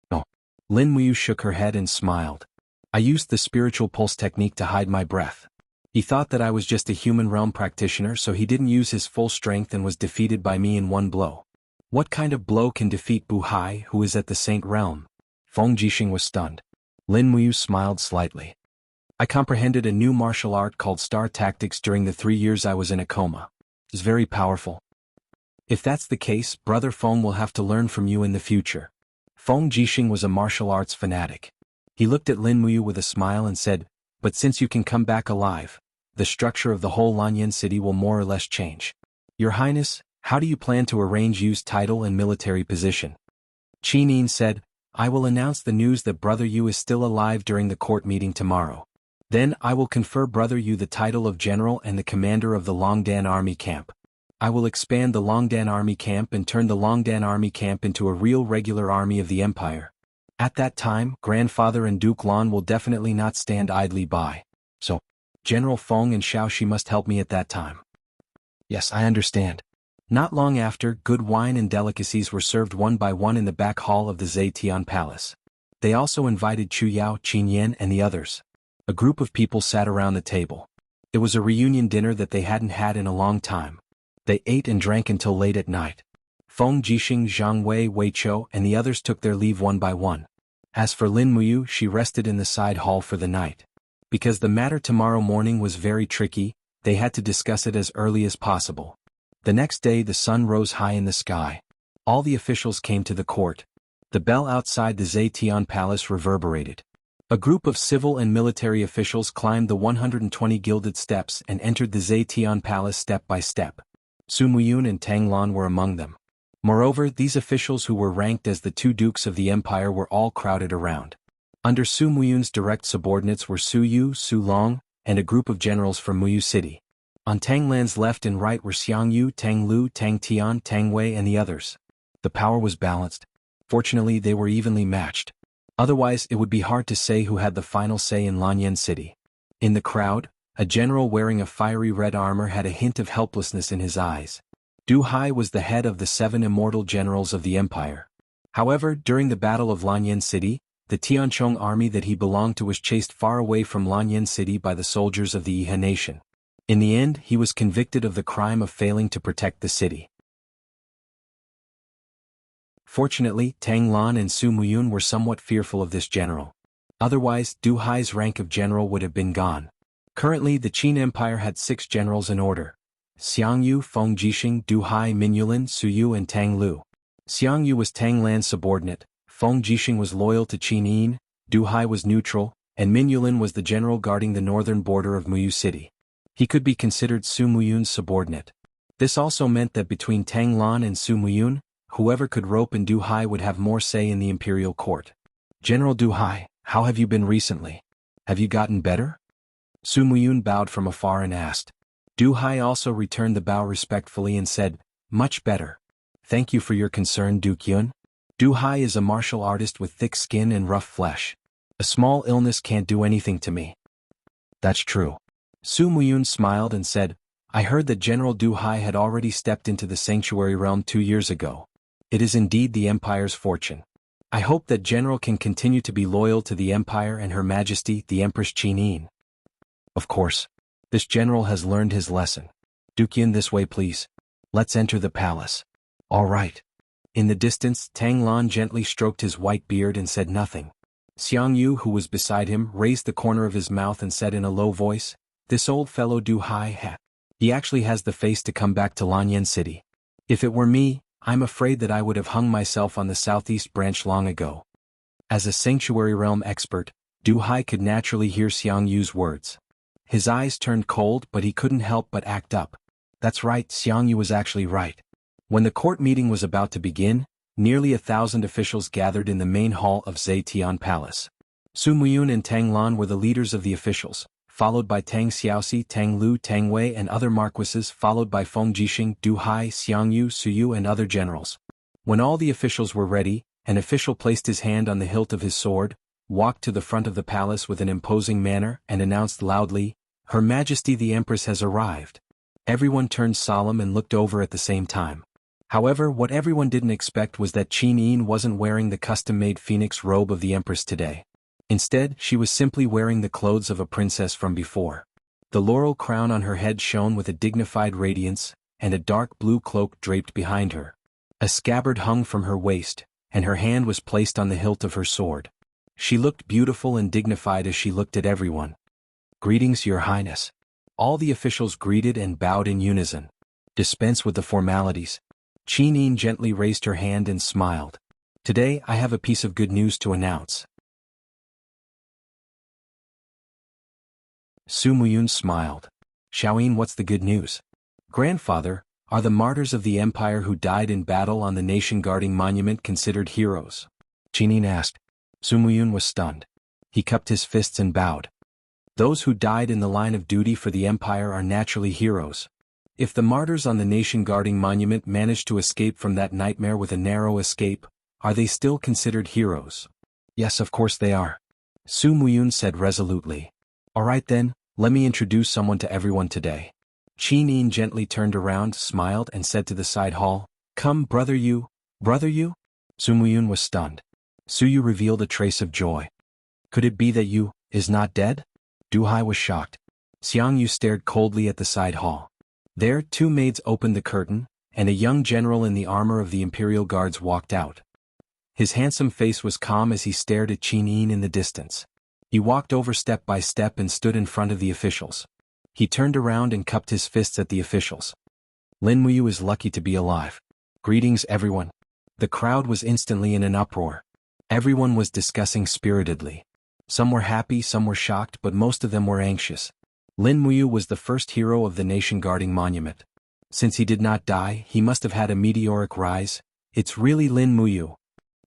No. Lin Muyu shook her head and smiled. I used the spiritual pulse technique to hide my breath. He thought that I was just a human realm practitioner, so he didn't use his full strength and was defeated by me in one blow. What kind of blow can defeat Bu Hai, who is at the Saint Realm? Feng Jixing was stunned. Lin Muyu smiled slightly. I comprehended a new martial art called Star Tactics during the 3 years I was in a coma. It's very powerful. If that's the case, Brother Feng will have to learn from you in the future. Feng Jixing was a martial arts fanatic. He looked at Lin Muyu with a smile and said, but since you can come back alive, the structure of the whole Lanyan city will more or less change. Your Highness, how do you plan to arrange Yu's title and military position? Qin Yin said, I will announce the news that Brother Yu is still alive during the court meeting tomorrow. Then I will confer Brother Yu the title of General and the Commander of the Longdan Army Camp. I will expand the Longdan Army Camp and turn the Longdan Army Camp into a real regular army of the Empire. At that time, Grandfather and Duke Lan will definitely not stand idly by. So, General Feng and Xiaoxi must help me at that time. Yes, I understand. Not long after, good wine and delicacies were served one by one in the back hall of the Zetian Palace. They also invited Chu Yao, Qin Yan and the others. A group of people sat around the table. It was a reunion dinner that they hadn't had in a long time. They ate and drank until late at night. Feng Jixing, Zhang Wei, Wei Chou and the others took their leave one by one. As for Lin Muyu, she rested in the side hall for the night. Because the matter tomorrow morning was very tricky, they had to discuss it as early as possible. The next day the sun rose high in the sky. All the officials came to the court. The bell outside the Zetian Palace reverberated. A group of civil and military officials climbed the 120 gilded steps and entered the Zetian Palace step by step. Su Muyun and Tang Lan were among them. Moreover, these officials who were ranked as the two dukes of the empire were all crowded around. Under Su Muyun's direct subordinates were Su Yu, Su Long, and a group of generals from Muyu City. On Tang Lan's left and right were Xiang Yu, Tang Lu, Tang Tian, Tang Wei and the others. The power was balanced. Fortunately, they were evenly matched. Otherwise, it would be hard to say who had the final say in Lanyan City. In the crowd, a general wearing a fiery red armor had a hint of helplessness in his eyes. Du Hai was the head of the 7 immortal generals of the empire. However, during the Battle of Lanyan City, the Tianchong army that he belonged to was chased far away from Lanyan City by the soldiers of the Iha nation. In the end, he was convicted of the crime of failing to protect the city. Fortunately, Tang Lan and Su Muyun were somewhat fearful of this general. Otherwise, Du Hai's rank of general would have been gone. Currently, the Qin Empire had 6 generals in order. Xiang Yu, Feng Jixing, Du Hai, Minyulin, Su Yu and Tang Lu. Xiang Yu was Tang Lan's subordinate, Feng Jixing was loyal to Qin Yin, Du Hai was neutral, and Minyulin was the general guarding the northern border of Muyu City. He could be considered Su Muyun's subordinate. This also meant that between Tang Lan and Su Muyun, whoever could rope and Du Hai would have more say in the imperial court. General Du Hai, how have you been recently? Have you gotten better? Su Muyun bowed from afar and asked. Du Hai also returned the bow respectfully and said, much better. Thank you for your concern, Duke Yun. Du Hai is a martial artist with thick skin and rough flesh. A small illness can't do anything to me. That's true. Su Muyun smiled and said, I heard that General Du Hai had already stepped into the sanctuary realm 2 years ago. It is indeed the Empire's fortune. I hope that General can continue to be loyal to the Empire and Her Majesty, the Empress Qin Yin. Of course. This general has learned his lesson. Duke Yin, this way please. Let's enter the palace. All right. In the distance, Tang Lan gently stroked his white beard and said nothing. Xiang Yu, who was beside him, raised the corner of his mouth and said in a low voice, this old fellow Du Hai he actually has the face to come back to Lanyan City. If it were me, I'm afraid that I would have hung myself on the southeast branch long ago. As a sanctuary realm expert, Du Hai could naturally hear Xiang Yu's words. His eyes turned cold, but he couldn't help but act up. That's right, Xiang Yu was actually right. When the court meeting was about to begin, nearly 1,000 officials gathered in the main hall of Zetian Palace. Su Muyun and Tang Lan were the leaders of the officials. followed by Tang Xiaoxi, Tang Lu, Tang Wei and other marquises, followed by Feng Jixing, Du Hai, Xiangyu, Suyu and other generals. When all the officials were ready, an official placed his hand on the hilt of his sword, walked to the front of the palace with an imposing manner and announced loudly, "Her Majesty the Empress has arrived." Everyone turned solemn and looked over at the same time. However, what everyone didn't expect was that Qin Yin wasn't wearing the custom-made phoenix robe of the Empress today. Instead, she was simply wearing the clothes of a princess from before. The laurel crown on her head shone with a dignified radiance, and a dark blue cloak draped behind her. A scabbard hung from her waist, and her hand was placed on the hilt of her sword. She looked beautiful and dignified as she looked at everyone. "Greetings, Your Highness." All the officials greeted and bowed in unison. "Dispense with the formalities." Qin Yin gently raised her hand and smiled. "Today I have a piece of good news to announce." Su Muyun smiled. "Xiaoyin, what's the good news?" "Grandfather, are the martyrs of the empire who died in battle on the nation-guarding monument considered heroes?" Qin Yin asked. Su Muyun was stunned. He cupped his fists and bowed. "Those who died in the line of duty for the empire are naturally heroes. If the martyrs on the nation-guarding monument managed to escape from that nightmare with a narrow escape, are they still considered heroes?" "Yes, of course they are," Su Muyun said resolutely. "All right then, let me introduce someone to everyone today." Qin Yin gently turned around, smiled and said to the side hall, "Come, brother Yu." "Brother Yu?" Su Muyun was stunned. Su Yu revealed a trace of joy. "Could it be that Yu is not dead?" Du Hai was shocked. Xiangyu stared coldly at the side hall. There, two maids opened the curtain, and a young general in the armor of the Imperial Guards walked out. His handsome face was calm as he stared at Qin Yin in the distance. He walked over step by step and stood in front of the officials. He turned around and cupped his fists at the officials. "Lin Muyu is lucky to be alive. Greetings, everyone." The crowd was instantly in an uproar. Everyone was discussing spiritedly. Some were happy, some were shocked, but most of them were anxious. Lin Muyu was the first hero of the nation-guarding monument. Since he did not die, he must have had a meteoric rise. It's really Lin Muyu.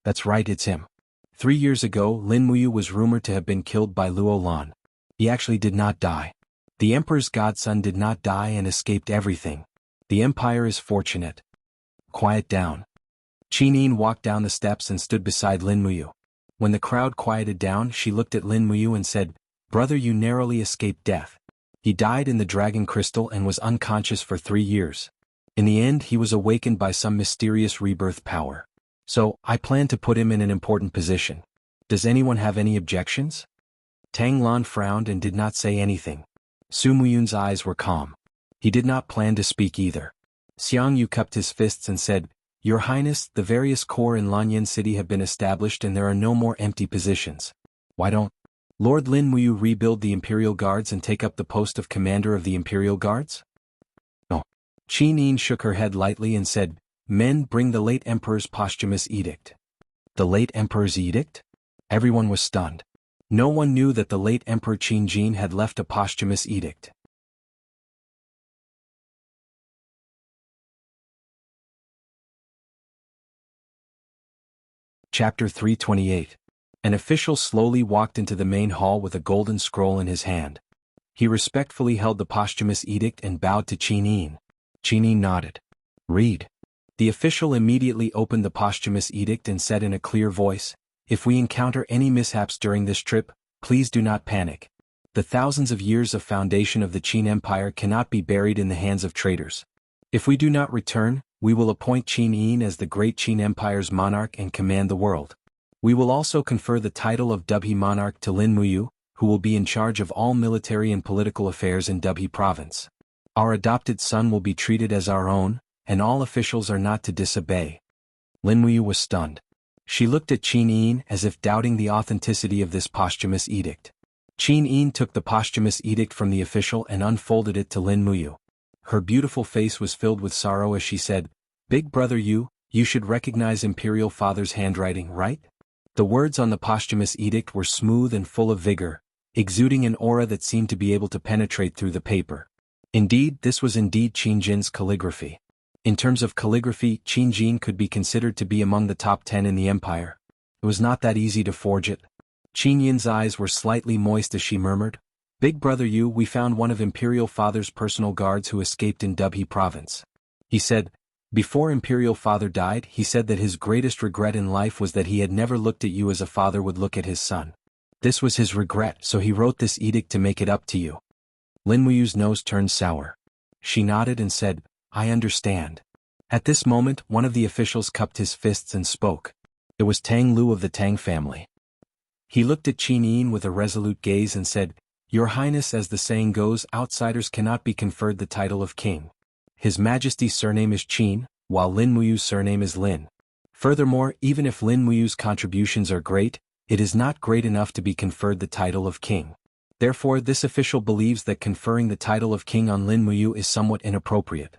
That's right, it's him. 3 years ago, Lin Muyu was rumored to have been killed by Luo Lan. He actually did not die. The Emperor's godson did not die and escaped everything. The Empire is fortunate. Quiet down. Qin Yin walked down the steps and stood beside Lin Muyu. When the crowd quieted down, she looked at Lin Muyu and said, "Brother, you narrowly escaped death. He died in the Dragon Crystal and was unconscious for 3 years. In the end, he was awakened by some mysterious rebirth power. So, I plan to put him in an important position. Does anyone have any objections?" Tang Lan frowned and did not say anything. Su Muyun's eyes were calm. He did not plan to speak either. Xiangyu cupped his fists and said, "Your Highness, the various corps in Lanyan City have been established and there are no more empty positions. Why don't Lord Lin Muyu rebuild the Imperial Guards and take up the post of Commander of the Imperial Guards?" "No." Qin Yin shook her head lightly and said, "Men, bring the late Emperor's posthumous edict." The late Emperor's edict? Everyone was stunned. No one knew that the late Emperor Qin Jin had left a posthumous edict. Chapter 328. An official slowly walked into the main hall with a golden scroll in his hand. He respectfully held the posthumous edict and bowed to Qin Yin. Qin Yin nodded. "Read." The official immediately opened the posthumous edict and said in a clear voice, "If we encounter any mishaps during this trip, please do not panic. The thousands of years of foundation of the Qin Empire cannot be buried in the hands of traitors. If we do not return, we will appoint Qin Yin as the great Qin Empire's monarch and command the world. We will also confer the title of Dubhe monarch to Lin Muyu, who will be in charge of all military and political affairs in Dubhe province. Our adopted son will be treated as our own, and all officials are not to disobey." Lin Muyu was stunned. She looked at Qin Yin as if doubting the authenticity of this posthumous edict. Qin Yin took the posthumous edict from the official and unfolded it to Lin Muyu. Her beautiful face was filled with sorrow as she said, "Big brother Yu, you should recognize Imperial Father's handwriting, right?" The words on the posthumous edict were smooth and full of vigor, exuding an aura that seemed to be able to penetrate through the paper. Indeed, this was indeed Qin Jin's calligraphy. In terms of calligraphy, Qin Jin could be considered to be among the top 10 in the empire. It was not that easy to forge it. Qin Yin's eyes were slightly moist as she murmured, Big Brother Yu, we found one of Imperial Father's personal guards who escaped in Dubhe province. He said, before Imperial Father died, he said that his greatest regret in life was that he had never looked at you as a father would look at his son. This was his regret, so he wrote this edict to make it up to you. Lin Muyu's nose turned sour. She nodded and said, I understand. At this moment, one of the officials cupped his fists and spoke. It was Tang Lu of the Tang family. He looked at Qin Yin with a resolute gaze and said, Your Highness, as the saying goes, outsiders cannot be conferred the title of king. His Majesty's surname is Qin, while Lin Muyu's surname is Lin. Furthermore, even if Lin Muyu's contributions are great, it is not great enough to be conferred the title of king. Therefore, this official believes that conferring the title of king on Lin Muyu is somewhat inappropriate.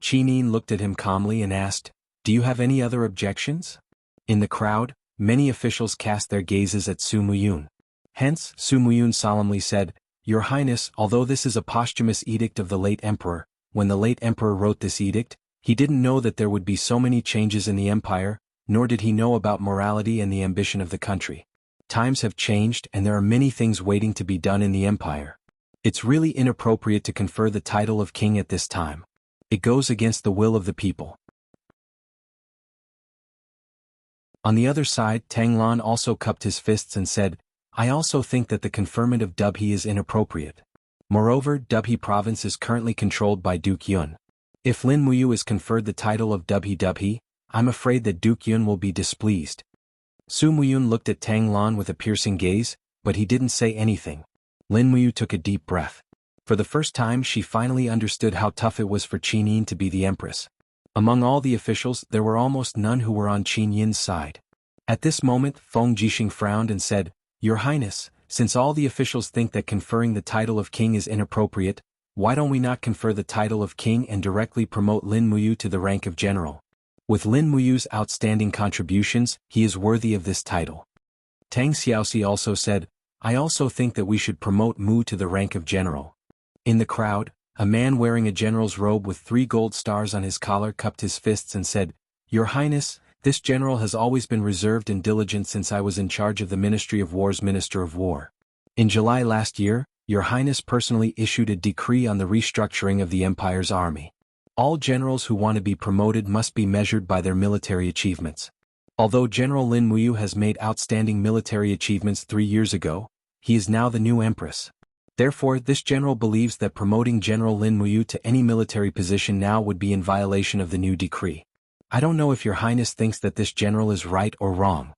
Qin Yin looked at him calmly and asked, Do you have any other objections? In the crowd, many officials cast their gazes at Su Muyun. Hence, Su Muyun solemnly said, Your Highness, although this is a posthumous edict of the late emperor, when the late emperor wrote this edict, he didn't know that there would be so many changes in the empire, nor did he know about morality and the ambition of the country. Times have changed and there are many things waiting to be done in the empire. It's really inappropriate to confer the title of king at this time. It goes against the will of the people. On the other side, Tang Lan also cupped his fists and said, I also think that the conferment of Dubhe is inappropriate. Moreover, Dubhe province is currently controlled by Duke Yun. If Lin Muyu is conferred the title of Dubhe, I'm afraid that Duke Yun will be displeased. Su Muyun looked at Tang Lan with a piercing gaze, but he didn't say anything. Lin Muyu took a deep breath. For the first time she finally understood how tough it was for Qin Yin to be the empress. Among all the officials there were almost none who were on Qin Yin's side. At this moment Feng Jixing frowned and said, Your Highness, since all the officials think that conferring the title of king is inappropriate, why don't we not confer the title of king and directly promote Lin Muyu to the rank of general? With Lin Muyu's outstanding contributions, he is worthy of this title. Tang Xiaoxi also said, I also think that we should promote Mu to the rank of general. In the crowd, a man wearing a general's robe with 3 gold stars on his collar cupped his fists and said, Your Highness, this general has always been reserved and diligent since I was in charge of the Ministry of War's Minister of War. In July last year, Your Highness personally issued a decree on the restructuring of the Empire's army. All generals who want to be promoted must be measured by their military achievements. Although General Lin Muyu has made outstanding military achievements 3 years ago, he is now the new empress. Therefore, this general believes that promoting General Lin Muyu to any military position now would be in violation of the new decree. I don't know if Your Highness thinks that this general is right or wrong.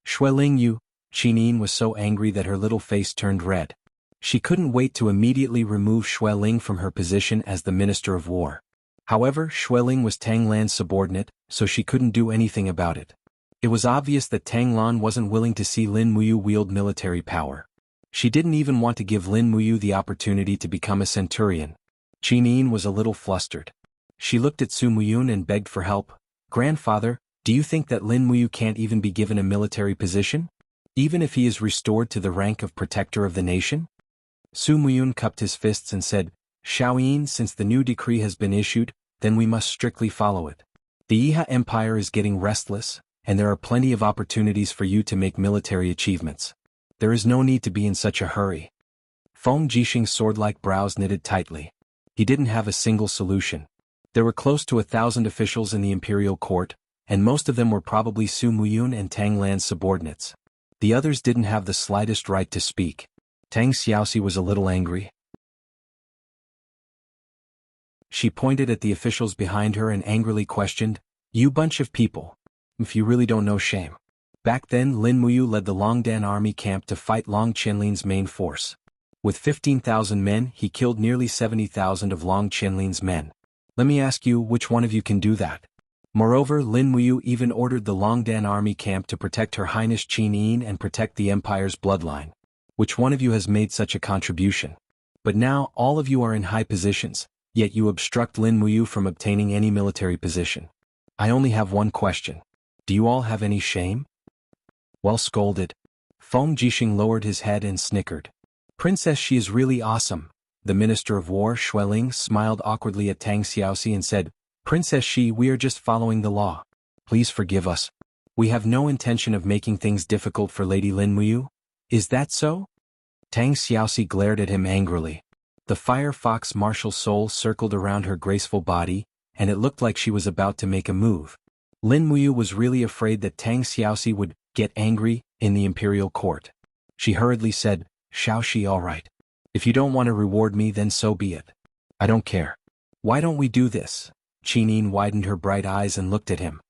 Xueling Yu, Qin Yin was so angry that her little face turned red. She couldn't wait to immediately remove Xueling from her position as the Minister of War. However, Xueling was Tang Lan's subordinate, so she couldn't do anything about it. It was obvious that Tang Lan wasn't willing to see Lin Muyu wield military power. She didn't even want to give Lin Muyu the opportunity to become a centurion. Qin Yin was a little flustered. She looked at Su Muyun and begged for help. Grandfather, do you think that Lin Muyu can't even be given a military position? Even if he is restored to the rank of protector of the nation? Su Muyun cupped his fists and said, Xiaoyin, since the new decree has been issued, then we must strictly follow it. The Yiha Empire is getting restless, and there are plenty of opportunities for you to make military achievements. There is no need to be in such a hurry. Feng Jixing's sword-like brows knitted tightly. He didn't have a single solution. There were close to 1,000 officials in the imperial court, and most of them were probably Su Muyun and Tang Lan's subordinates. The others didn't have the slightest right to speak. Tang Xiaoxi was a little angry. She pointed at the officials behind her and angrily questioned, You bunch of people. If you really don't know shame. Back then Lin Muyu led the Longdan army camp to fight Long Qianlin's main force. With 15,000 men he killed nearly 70,000 of Long Qianlin's men. Let me ask you, which one of you can do that? Moreover, Lin Muyu even ordered the Longdan army camp to protect Her Highness Qin Yin and protect the empire's bloodline. Which one of you has made such a contribution? But now all of you are in high positions, yet you obstruct Lin Muyu from obtaining any military position. I only have one question. Do you all have any shame? Well scolded. Feng Jixing lowered his head and snickered. Princess, she is really awesome. The Minister of War, Xueling, smiled awkwardly at Tang Xiaoxi and said, Princess Shi, we are just following the law. Please forgive us. We have no intention of making things difficult for Lady Lin Muyu. Is that so? Tang Xiaoxi glared at him angrily. The fire fox martial soul circled around her graceful body, and it looked like she was about to make a move. Lin Muyu was really afraid that Tang Xiaoxi would get angry in the imperial court. She hurriedly said, "Xiaoxi, all right. If you don't want to reward me, then so be it. I don't care. Why don't we do this?" Qinin widened her bright eyes and looked at him.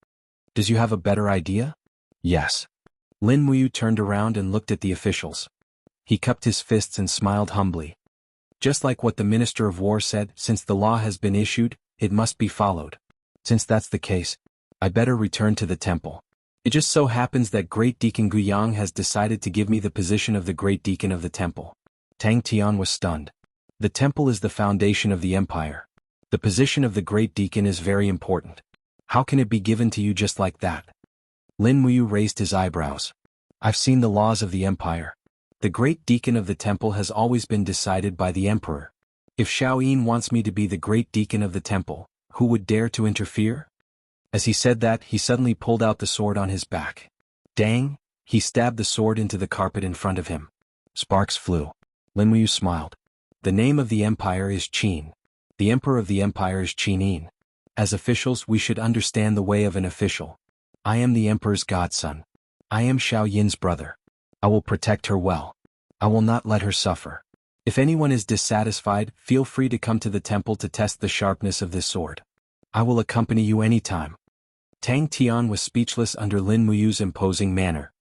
"Does you have a better idea?" "Yes." Lin Muyu turned around and looked at the officials. He cupped his fists and smiled humbly. "Just like what the Minister of War said, since the law has been issued, it must be followed. Since that's the case, I better return to the temple. It just so happens that Great Deacon Guyang has decided to give me the position of the Great Deacon of the temple." Tang Tian was stunned. The temple is the foundation of the empire. The position of the Great Deacon is very important. How can it be given to you just like that? Lin Muyu raised his eyebrows. "I've seen the laws of the empire. The Great Deacon of the temple has always been decided by the emperor. If Xiaoyin wants me to be the Great Deacon of the temple, who would dare to interfere?" As he said that, he suddenly pulled out the sword on his back. Dang! He stabbed the sword into the carpet in front of him. Sparks flew. Lin Muyu smiled. "The name of the empire is Qin. The emperor of the empire is Qinin. As officials, we should understand the way of an official. I am the emperor's godson. I am Xiaoyin's brother. I will protect her well. I will not let her suffer. If anyone is dissatisfied, feel free to come to the temple to test the sharpness of this sword. I will accompany you anytime." Tang Tian was speechless under Lin Muyu's imposing manner.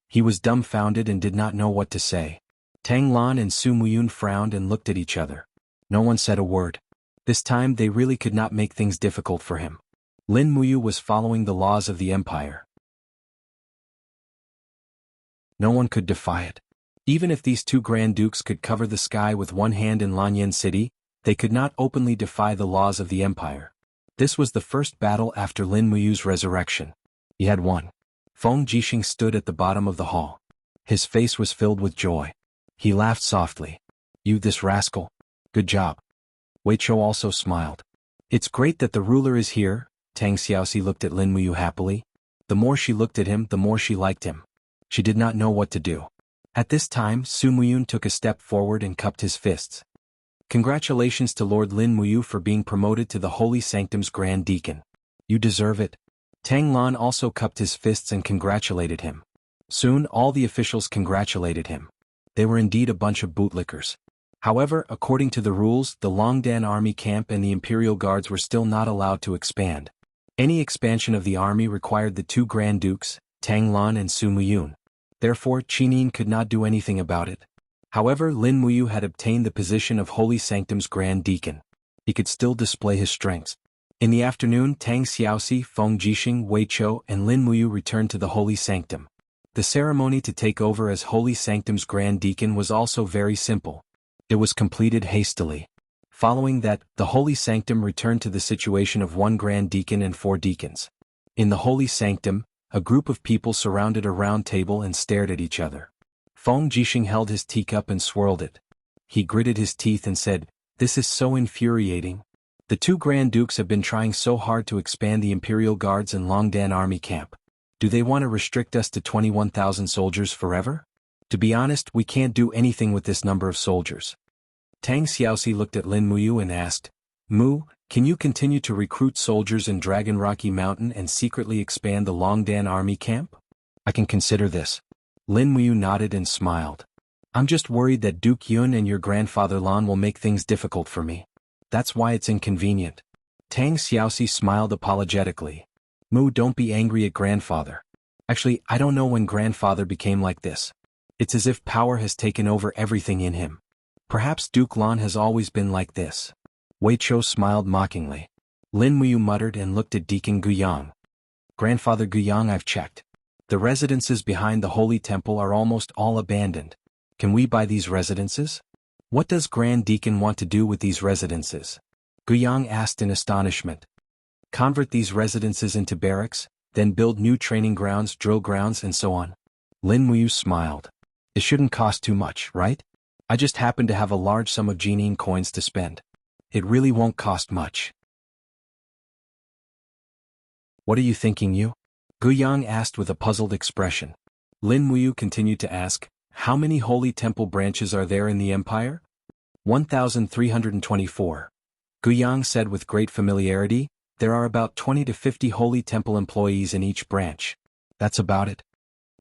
He was dumbfounded and did not know what to say. Tang Lan and Su Muyun frowned and looked at each other. No one said a word. This time they really could not make things difficult for him. Lin Muyu was following the laws of the empire. No one could defy it. Even if these two Grand Dukes could cover the sky with one hand in Lanyan City, they could not openly defy the laws of the empire. This was the first battle after Lin Muyu's resurrection. He had won. Feng Jixing stood at the bottom of the hall. His face was filled with joy. He laughed softly. "You this rascal. Good job." Wei Chou also smiled. "It's great that the ruler is here." Tang Xiaoxi looked at Lin Muyu happily. The more she looked at him, the more she liked him. She did not know what to do. At this time, Su Muyun took a step forward and cupped his fists. "Congratulations to Lord Lin Muyu for being promoted to the Holy Sanctum's Grand Deacon. You deserve it." Tang Lan also cupped his fists and congratulated him. Soon all the officials congratulated him. They were indeed a bunch of bootlickers. However, according to the rules, the Longdan army camp and the Imperial Guards were still not allowed to expand. Any expansion of the army required the two Grand Dukes, Tang Lan and Su Muyun. Therefore, Qinin could not do anything about it. However, Lin Muyu had obtained the position of Holy Sanctum's Grand Deacon. He could still display his strengths. In the afternoon, Tang Xiaoxi, Feng Jixing, Wei Chou, and Lin Muyu returned to the Holy Sanctum. The ceremony to take over as Holy Sanctum's Grand Deacon was also very simple. It was completed hastily. Following that, the Holy Sanctum returned to the situation of one Grand Deacon and 4 deacons. In the Holy Sanctum, a group of people surrounded a round table and stared at each other. Feng Jixing held his teacup and swirled it. He gritted his teeth and said, "This is so infuriating. The two Grand Dukes have been trying so hard to expand the Imperial Guards and Longdan army camp. Do they want to restrict us to 21,000 soldiers forever? To be honest, we can't do anything with this number of soldiers." Tang Xiaoxi looked at Lin Muyu and asked, "Mu, can you continue to recruit soldiers in Dragon Rocky Mountain and secretly expand the Longdan army camp?" "I can consider this." Lin Muyu nodded and smiled. "I'm just worried that Duke Yun and your grandfather Lan will make things difficult for me. That's why it's inconvenient." Tang Xiaoxi smiled apologetically. "Mu, don't be angry at grandfather. Actually, I don't know when grandfather became like this. It's as if power has taken over everything in him. Perhaps Duke Lan has always been like this." Wei Chou smiled mockingly. Lin Muyu muttered and looked at Deacon Guyang. "Grandfather Guyang, I've checked. The residences behind the Holy Temple are almost all abandoned. Can we buy these residences?" "What does Grand Deacon want to do with these residences?" Guyang asked in astonishment. "Convert these residences into barracks, then build new training grounds, drill grounds, and so on." Lin Muyu smiled. "It shouldn't cost too much, right? I just happen to have a large sum of Jinin coins to spend. It really won't cost much." "What are you thinking, you?" Guyang asked with a puzzled expression. Lin Muyu continued to ask, How many holy temple branches are there in the empire? 1,324. Guiyang said with great familiarity, there are about 20 to 50 holy temple employees in each branch. That's about it.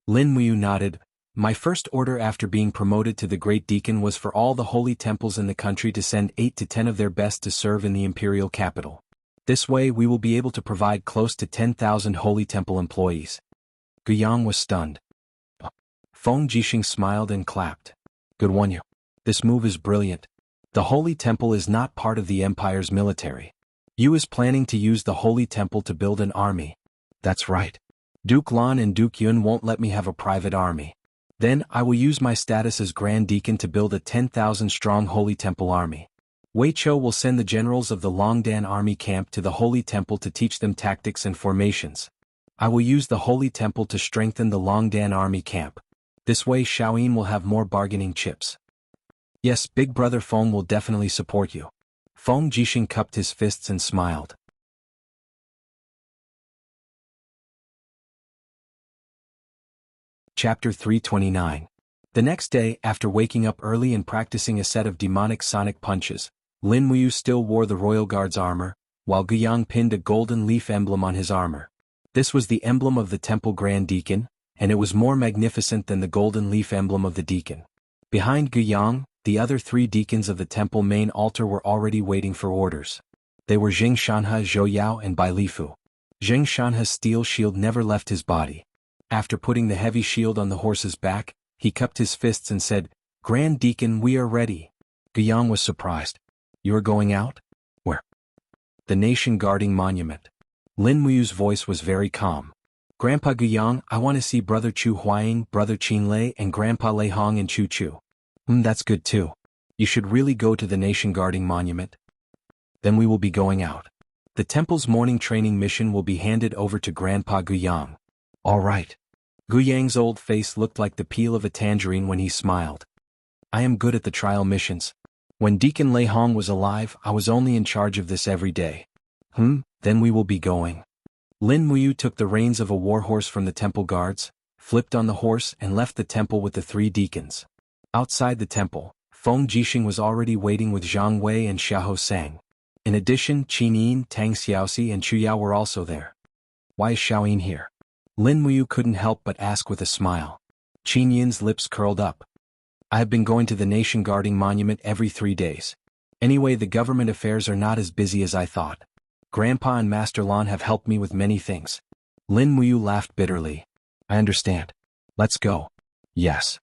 Lin Muyu nodded. My first order after being promoted to the Great Deacon was for all the holy temples in the country to send 8 to 10 of their best to serve in the imperial capital. This way we will be able to provide close to 10,000 holy temple employees. Guiyang was stunned. Feng Jixing smiled and clapped. Good one you. This move is brilliant. The Holy Temple is not part of the Empire's military. Yu is planning to use the Holy Temple to build an army. That's right. Duke Lan and Duke Yun won't let me have a private army. Then I will use my status as Grand Deacon to build a 10,000-strong Holy Temple army. Wei Chou will send the generals of the Longdan army camp to the Holy Temple to teach them tactics and formations. I will use the Holy Temple to strengthen the Longdan army camp. This way Shaoyin will have more bargaining chips. Yes, Big Brother Feng will definitely support you. Feng Jixing cupped his fists and smiled. Chapter 329. The next day, after waking up early and practicing a set of demonic sonic punches, Lin Muyu still wore the Royal Guard's armor, while Guiyang pinned a golden leaf emblem on his armor. This was the emblem of the Temple Grand Deacon, and it was more magnificent than the golden leaf emblem of the Deacon. Behind Guiyang, the other 3 deacons of the temple main altar were already waiting for orders. They were Jing Shanhe, Zhou Yao and Bai Lifu. Jing Shanhe's steel shield never left his body. After putting the heavy shield on the horse's back, he cupped his fists and said, Grand Deacon, we are ready. Guiyang was surprised. You are going out? Where? The nation guarding monument. Lin Muyu's voice was very calm. Grandpa Guiyang, I want to see Brother Chu Huaying, Brother Qin Lei and Grandpa Lei Hong and Chu Chu. That's good too. You should really go to the nation guarding monument. Then we will be going out. The temple's morning training mission will be handed over to Grandpa Guiyang. All right. Guiyang's old face looked like the peel of a tangerine when he smiled. I am good at the trial missions. When Deacon Lei Hong was alive, I was only in charge of this every day. Then we will be going. Lin Muyu took the reins of a warhorse from the temple guards, flipped on the horse and left the temple with the 3 deacons. Outside the temple, Feng Jixing was already waiting with Zhang Wei and Xiahou Sang. In addition, Qin Yin, Tang Xiaoxi and Chu Yao were also there. Why is Shaoyin here? Lin Muyu couldn't help but ask with a smile. Qin Yin's lips curled up. I have been going to the nation guarding monument every 3 days. Anyway, the government affairs are not as busy as I thought. Grandpa and Master Lan have helped me with many things. Lin Muyu laughed bitterly. I understand. Let's go. Yes.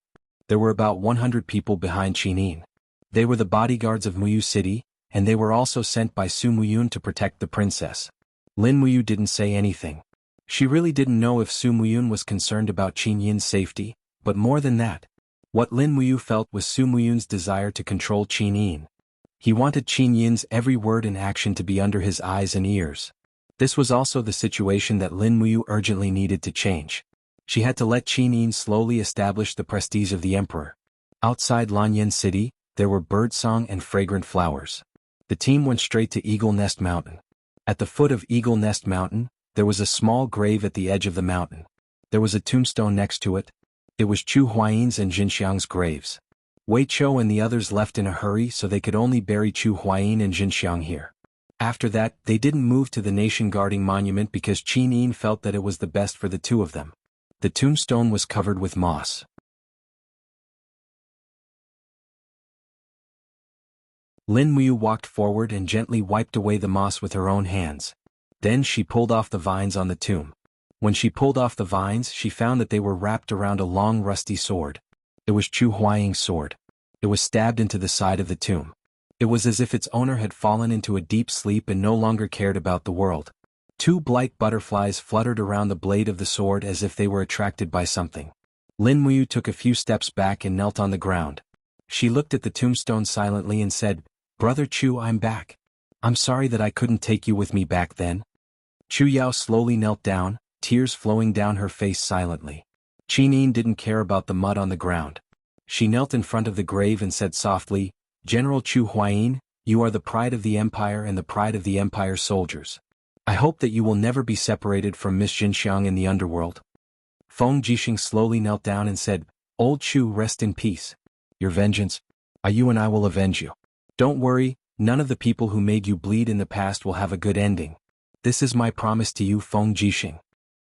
There were about 100 people behind Qin Yin. They were the bodyguards of Muyu City, and they were also sent by Su Muyun to protect the princess. Lin Muyu didn't say anything. She really didn't know if Su Muyun was concerned about Qin Yin's safety, but more than that, what Lin Muyu felt was Su Muyun's desire to control Qin Yin. He wanted Qin Yin's every word and action to be under his eyes and ears. This was also the situation that Lin Muyu urgently needed to change. She had to let Qin Yin slowly establish the prestige of the emperor. Outside Lanyan City, there were birdsong and fragrant flowers. The team went straight to Eagle Nest Mountain. At the foot of Eagle Nest Mountain, there was a small grave at the edge of the mountain. There was a tombstone next to it. It was Chu Huayin's and Jinxiang's graves. Wei Chou and the others left in a hurry so they could only bury Chu Huayin and Jinxiang here. After that, they didn't move to the nation guarding monument because Qin Yin felt that it was the best for the 2 of them. The tombstone was covered with moss. Lin Muyu walked forward and gently wiped away the moss with her own hands. Then she pulled off the vines on the tomb. When she pulled off the vines, she found that they were wrapped around a long rusty sword. It was Chu Huaying's sword. It was stabbed into the side of the tomb. It was as if its owner had fallen into a deep sleep and no longer cared about the world. 2 blight butterflies fluttered around the blade of the sword as if they were attracted by something. Lin Muyu took a few steps back and knelt on the ground. She looked at the tombstone silently and said, Brother Chu, I'm back. I'm sorry that I couldn't take you with me back then. Chu Yao slowly knelt down, tears flowing down her face silently. Qin Yin didn't care about the mud on the ground. She knelt in front of the grave and said softly, General Chu Huayin, you are the pride of the Empire and the pride of the Empire's soldiers. I hope that you will never be separated from Miss Jinxiang in the underworld. Feng Jixing slowly knelt down and said, Old Chu, rest in peace. Your vengeance, you and I will avenge you. Don't worry, none of the people who made you bleed in the past will have a good ending. This is my promise to you, Feng Jixing.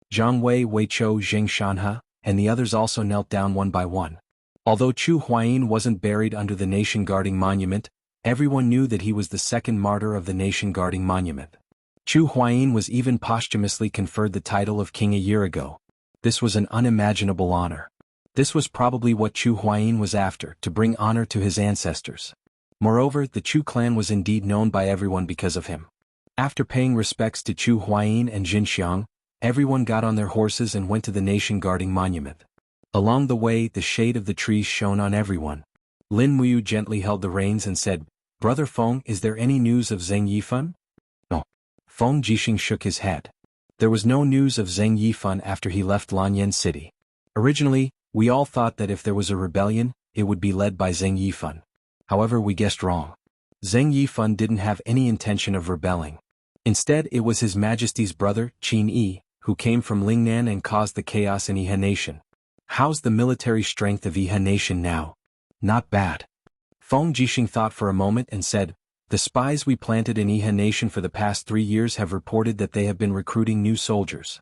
Zhang Wei, Wei Chou, Jing Shanhe, and the others also knelt down one by one. Although Chu Huayin wasn't buried under the nation-guarding monument, everyone knew that he was the second martyr of the nation-guarding monument. Chu Huayin was even posthumously conferred the title of king a year ago. This was an unimaginable honor. This was probably what Chu Huayin was after, to bring honor to his ancestors. Moreover, the Chu clan was indeed known by everyone because of him. After paying respects to Chu Huayin and Jin Xiang, everyone got on their horses and went to the nation-guarding monument. Along the way, the shade of the trees shone on everyone. Lin Muyu gently held the reins and said, "Brother Feng, is there any news of Zheng Yifan?" No. Feng Jixing shook his head. There was no news of Zheng Yifan after he left Lanyan City. Originally, we all thought that if there was a rebellion, it would be led by Zheng Yifan. However, we guessed wrong. Zheng Yifan didn't have any intention of rebelling. Instead, it was His Majesty's brother, Qin Yi, who came from Lingnan and caused the chaos in Yihe Nation. How's the military strength of Yihe Nation now? Not bad. Feng Jixing thought for a moment and said, "The spies we planted in Yihe Nation for the past 3 years have reported that they have been recruiting new soldiers.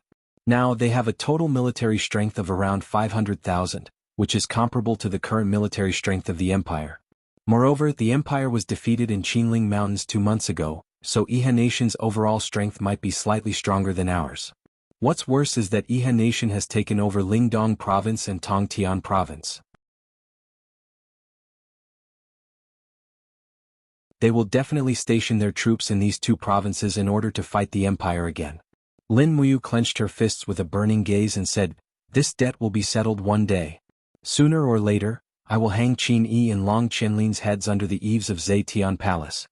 Now they have a total military strength of around 500,000, which is comparable to the current military strength of the Empire. Moreover, the Empire was defeated in Qinling Mountains 2 months ago, so Yihe Nation's overall strength might be slightly stronger than ours. What's worse is that Yihe Nation has taken over Lingdong Province and Tongtian Province. They will definitely station their troops in these 2 provinces in order to fight the Empire again." Lin Muyu clenched her fists with a burning gaze and said, "This debt will be settled one day. Sooner or later, I will hang Qin Yi and Long Qianlin's heads under the eaves of Zetian Palace."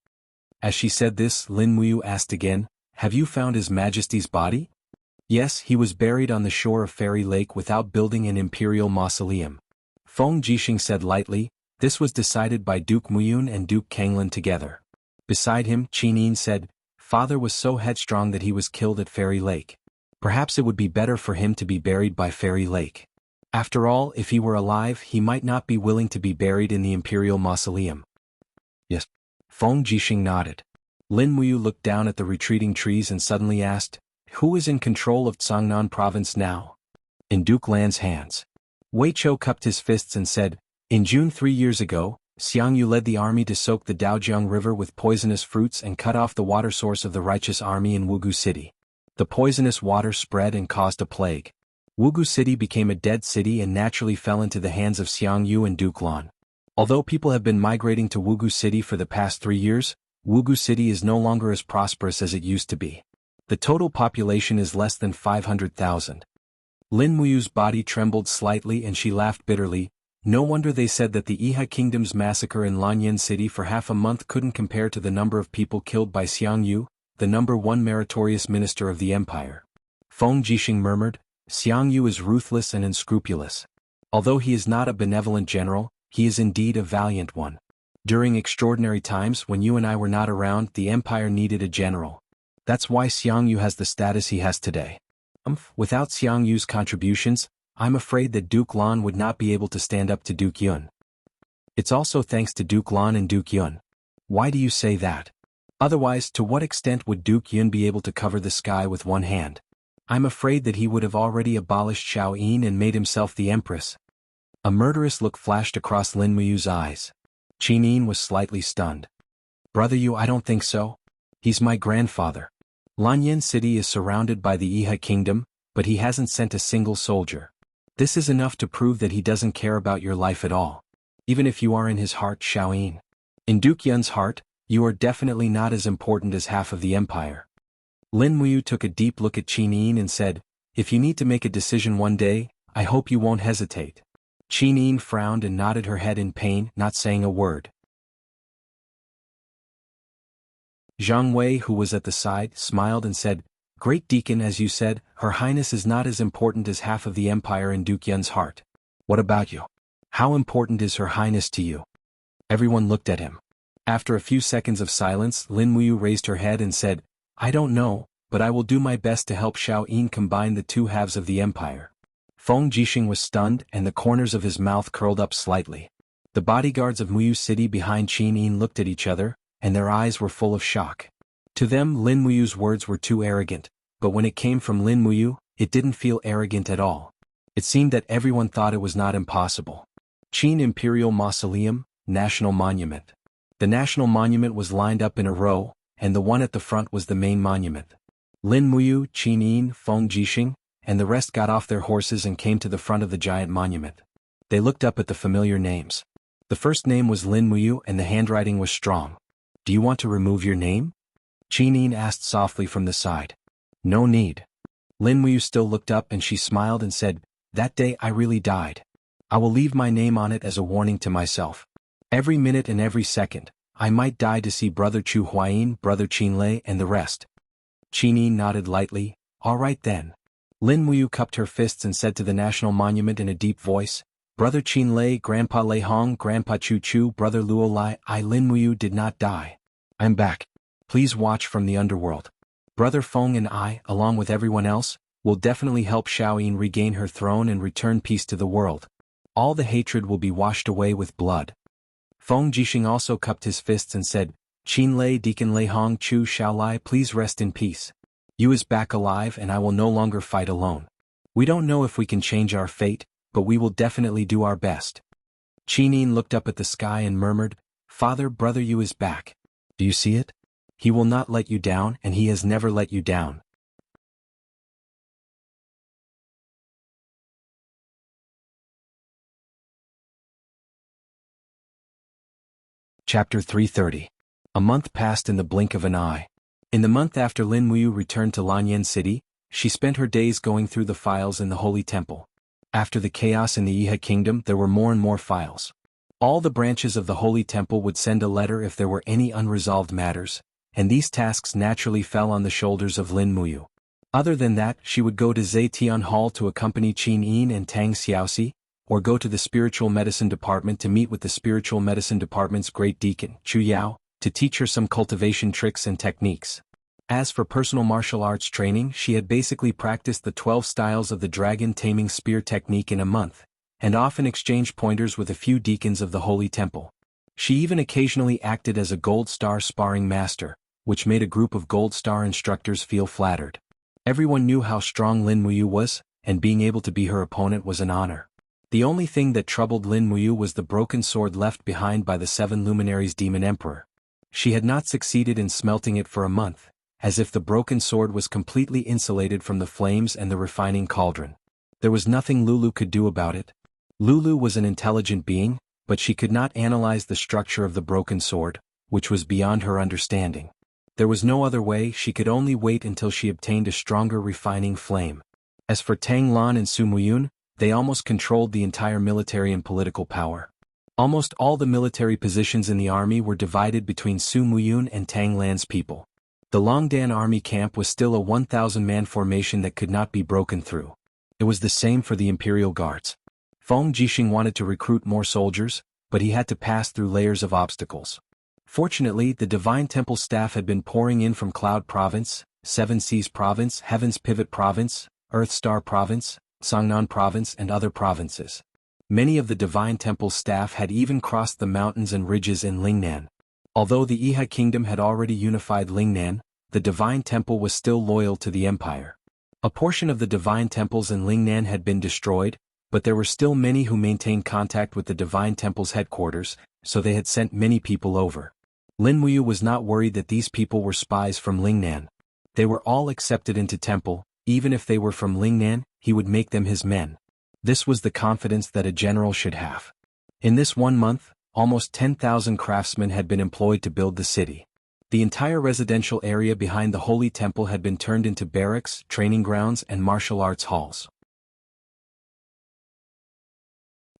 As she said this, Lin Muyu asked again, "Have you found His Majesty's body?" "Yes, he was buried on the shore of Fairy Lake without building an imperial mausoleum." Feng Jixing said lightly, "This was decided by Duke Muyun and Duke Kanglin together." Beside him, Qin Yin said, "Father was so headstrong that he was killed at Fairy Lake. Perhaps it would be better for him to be buried by Fairy Lake. After all, if he were alive, he might not be willing to be buried in the imperial mausoleum." "Yes." Feng Jixing nodded. Lin Muyu looked down at the retreating trees and suddenly asked, "Who is in control of Cangnan Province now?" "In Duke Lan's hands." Wei Chou cupped his fists and said, "In June 3 years ago, Xiangyu led the army to soak the Daojiang River with poisonous fruits and cut off the water source of the righteous army in Wugu City. The poisonous water spread and caused a plague. Wugu City became a dead city and naturally fell into the hands of Xiangyu and Duke Lan. Although people have been migrating to Wugu City for the past 3 years, Wugu City is no longer as prosperous as it used to be. The total population is less than 500,000. Lin Muyu's body trembled slightly and she laughed bitterly. No wonder they said that the Yihe Kingdom's massacre in Lanyan City for half a month couldn't compare to the number of people killed by Xiangyu, the #1 meritorious minister of the empire. Feng Jixing murmured, "Xiangyu is ruthless and unscrupulous. Although he is not a benevolent general, he is indeed a valiant one. During extraordinary times when you and I were not around, the empire needed a general. That's why Xiangyu has the status he has today. Without Xiangyu's contributions, I'm afraid that Duke Lan would not be able to stand up to Duke Yun. It's also thanks to Duke Lan and Duke Yun." "Why do you say that? Otherwise, to what extent would Duke Yun be able to cover the sky with one hand? I'm afraid that he would have already abolished Xiao Yin and made himself the empress." A murderous look flashed across Lin Muyu's eyes. Qin Yin was slightly stunned. "Brother Yu, I don't think so. He's my grandfather. Lanyan City is surrounded by the Yihe Kingdom, but he hasn't sent a single soldier. This is enough to prove that he doesn't care about your life at all. Even if you are in his heart, Xiao Yin. In Duke Yun's heart, you are definitely not as important as half of the empire." Lin Muyu took a deep look at Qin Yin and said, "If you need to make a decision one day, I hope you won't hesitate." Qin Yin frowned and nodded her head in pain, not saying a word. Zhang Wei, who was at the side, smiled and said, "Great Deacon, as you said, Her Highness is not as important as half of the empire in Duke Yun's heart. What about you? How important is Her Highness to you?" Everyone looked at him. After a few seconds of silence, Lin Muyu raised her head and said, "I don't know, but I will do my best to help Xiao Yin combine the 2 halves of the empire." Feng Jixing was stunned and the corners of his mouth curled up slightly. The bodyguards of Muyu City behind Qin Yin looked at each other, and their eyes were full of shock. To them, Lin Muyu's words were too arrogant, but when it came from Lin Muyu, it didn't feel arrogant at all. It seemed that everyone thought it was not impossible. Qin Imperial Mausoleum, National Monument. The National Monument was lined up in a row, and the one at the front was the main monument. Lin Muyu, Qin Yin, Feng Jixing, and the rest got off their horses and came to the front of the giant monument. They looked up at the familiar names. The first name was Lin Muyu and the handwriting was strong. "Do you want to remove your name?" Qin Yin asked softly from the side. "No need." Lin Muyu still looked up and she smiled and said, "That day I really died. I will leave my name on it as a warning to myself. Every minute and every second, I might die to see Brother Chu Huayin, Brother Qinlei and the rest." Qin Yin nodded lightly. "All right then." Lin Muyu cupped her fists and said to the national monument in a deep voice, "Brother Qinlei, Grandpa Lei Hong, Grandpa Chu Chu, Brother Luo Lai, I Lin Muyu did not die. I'm back. Please watch from the underworld. Brother Feng and I, along with everyone else, will definitely help Xiaoyin regain her throne and return peace to the world. All the hatred will be washed away with blood." Feng Jixing also cupped his fists and said, "Qinlei, Deacon Lei Hong, Chu Xiaolai, please rest in peace. You is back alive and I will no longer fight alone. We don't know if we can change our fate, but we will definitely do our best." Qin Yin looked up at the sky and murmured, "Father, Brother Yu is back. Do you see it? He will not let you down and he has never let you down." Chapter 330. A month passed in the blink of an eye. In the month after Lin Muyu returned to Lanyan City, she spent her days going through the files in the Holy Temple. After the chaos in the Yihe Kingdom there were more and more files. All the branches of the Holy Temple would send a letter if there were any unresolved matters, and these tasks naturally fell on the shoulders of Lin Muyu. Other than that, she would go to Zetian Hall to accompany Qin Yin and Tang Xiaoxi, or go to the Spiritual Medicine Department to meet with the Spiritual Medicine Department's Great Deacon, Chu Yao, to teach her some cultivation tricks and techniques. As for personal martial arts training, she had basically practiced the 12 styles of the dragon taming spear technique in a month, and often exchanged pointers with a few deacons of the Holy Temple. She even occasionally acted as a Gold Star sparring master, which made a group of Gold Star instructors feel flattered. Everyone knew how strong Lin Muyu was, and being able to be her opponent was an honor. The only thing that troubled Lin Muyu was the broken sword left behind by the 7 luminaries Demon Emperor. She had not succeeded in smelting it for a month, as if the broken sword was completely insulated from the flames and the refining cauldron. There was nothing Lulu could do about it. Lulu was an intelligent being, but she could not analyze the structure of the broken sword, which was beyond her understanding. There was no other way, she could only wait until she obtained a stronger refining flame. As for Tang Lan and Su Muyun, they almost controlled the entire military and political power. Almost all the military positions in the army were divided between Su Muyun and Tang Lan's people. The Longdan army camp was still a 1,000-man formation that could not be broken through. It was the same for the Imperial Guards. Feng Jixing wanted to recruit more soldiers, but he had to pass through layers of obstacles. Fortunately, the Divine Temple staff had been pouring in from Cloud Province, Seven Seas Province, Heaven's Pivot Province, Earth Star Province, Songnan Province and other provinces. Many of the Divine Temple staff had even crossed the mountains and ridges in Lingnan. Although the Yihe Kingdom had already unified Lingnan, the Divine Temple was still loyal to the Empire. A portion of the Divine Temples in Lingnan had been destroyed, but there were still many who maintained contact with the Divine Temple's headquarters, so they had sent many people over. Lin Muyu was not worried that these people were spies from Lingnan. They were all accepted into Temple. Even if they were from Lingnan, he would make them his men. This was the confidence that a general should have. In this 1 month, almost 10,000 craftsmen had been employed to build the city. The entire residential area behind the Holy Temple had been turned into barracks, training grounds and martial arts halls.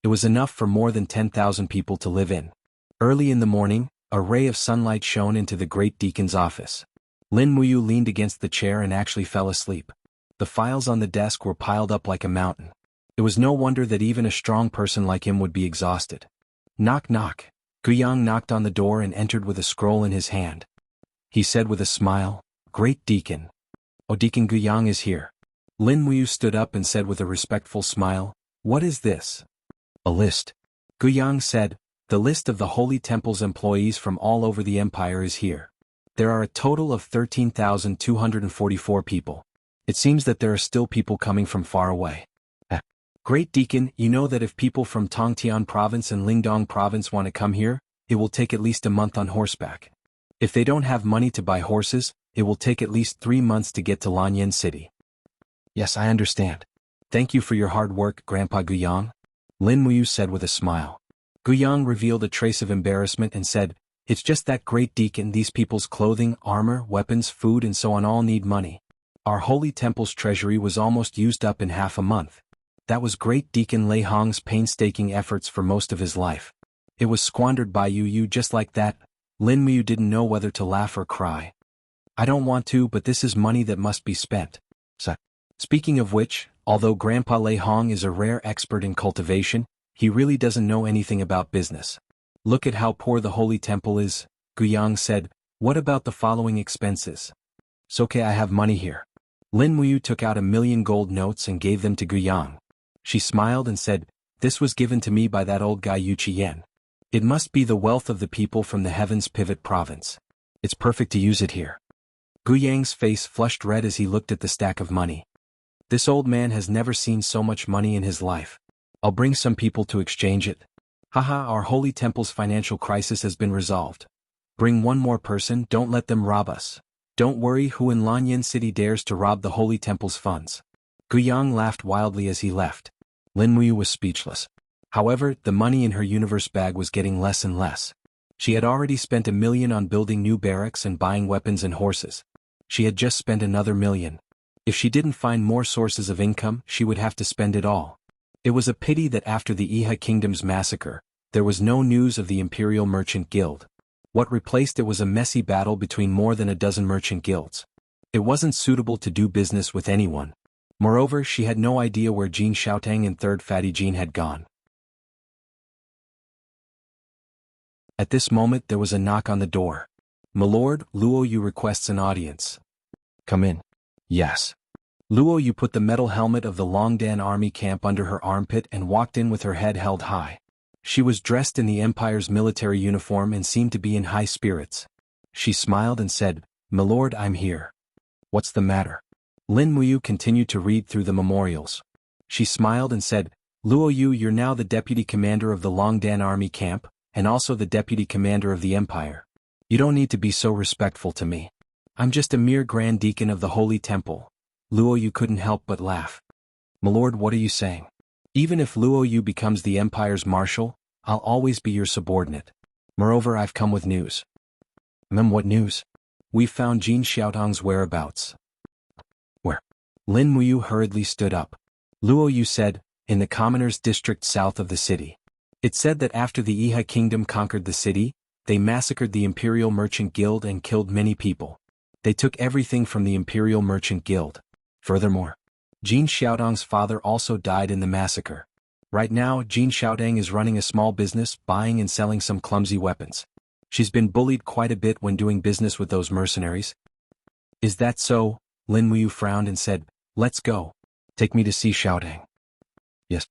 It was enough for more than 10,000 people to live in. Early in the morning, a ray of sunlight shone into the Great Deacon's office. Lin Muyu leaned against the chair and actually fell asleep. The files on the desk were piled up like a mountain. It was no wonder that even a strong person like him would be exhausted. Knock knock. Guyang knocked on the door and entered with a scroll in his hand. He said with a smile, "Great Deacon. Oh, Deacon Guyang is here. Lin Muyu stood up and said with a respectful smile, "What is this?" "A list." Guyang said, "The list of the Holy Temple's employees from all over the empire is here. There are a total of 13,244 people. It seems that there are still people coming from far away. Great Deacon, you know that if people from Tongtian Province and Lingdong Province want to come here, it will take at least a month on horseback. If they don't have money to buy horses, it will take at least 3 months to get to Lanyan City." "Yes, I understand. Thank you for your hard work, Grandpa Guyang," Lin Muyu said with a smile. Guyang revealed a trace of embarrassment and said, "It's just that, Great Deacon, these people's clothing, armor, weapons, food and so on all need money. Our Holy Temple's treasury was almost used up in half a month. That was Great Deacon Lei Hong's painstaking efforts for most of his life. It was squandered by you just like that." Lin Muyu didn't know whether to laugh or cry. "I don't want to, but this is money that must be spent. So, speaking of which, although Grandpa Lei Hong is a rare expert in cultivation, he really doesn't know anything about business. Look at how poor the Holy Temple is," Guyang said. "What about the following expenses?" "It's okay, I have money here." Lin Muyu took out 1,000,000 gold notes and gave them to Guyang. She smiled and said, "This was given to me by that old guy Yu Qiyan. It must be the wealth of the people from the Heavens Pivot Province. It's perfect to use it here." Guyang's face flushed red as he looked at the stack of money. This old man has never seen so much money in his life. "I'll bring some people to exchange it. Haha, our Holy Temple's financial crisis has been resolved. Bring one more person, don't let them rob us. Don't worry, who in Lanyan City dares to rob the Holy Temple's funds?" Guyang laughed wildly as he left. Lin Muyu was speechless. However, the money in her universe bag was getting less and less. She had already spent 1,000,000 on building new barracks and buying weapons and horses. She had just spent another 1,000,000. If she didn't find more sources of income, she would have to spend it all. It was a pity that after the Iha Kingdom's massacre, there was no news of the Imperial Merchant Guild. What replaced it was a messy battle between more than a dozen merchant guilds. It wasn't suitable to do business with anyone. Moreover, she had no idea where Jin Xiaotang and Third Fatty Jin had gone. At this moment there was a knock on the door. "Milord, Luo Yu requests an audience." "Come in." "Yes." Luo Yu put the metal helmet of the Longdan army camp under her armpit and walked in with her head held high. She was dressed in the Empire's military uniform and seemed to be in high spirits. She smiled and said, "Milord, I'm here." "What's the matter?" Lin Muyu continued to read through the memorials. She smiled and said, "Luo Yu, you're now the deputy commander of the Longdan army camp, and also the deputy commander of the Empire. You don't need to be so respectful to me. I'm just a mere Grand Deacon of the Holy Temple." Luo Yu couldn't help but laugh. "Milord, what are you saying? Even if Luo Yu becomes the Empire's marshal, I'll always be your subordinate. Moreover, I've come with news." What news?" "We've found Jin Xiaotang's whereabouts." "Where?" Lin Muyu hurriedly stood up. Luo Yu said, "In the Commoners' District south of the city. It said that after the Iha Kingdom conquered the city, they massacred the Imperial Merchant Guild and killed many people. They took everything from the Imperial Merchant Guild. Furthermore, Jin Xiaotang's father also died in the massacre. Right now, Jin Xiaotang is running a small business, buying and selling some clumsy weapons. She's been bullied quite a bit when doing business with those mercenaries." "Is that so?" Lin Muyu frowned and said, "Let's go. Take me to see Xiaotang." "Yes."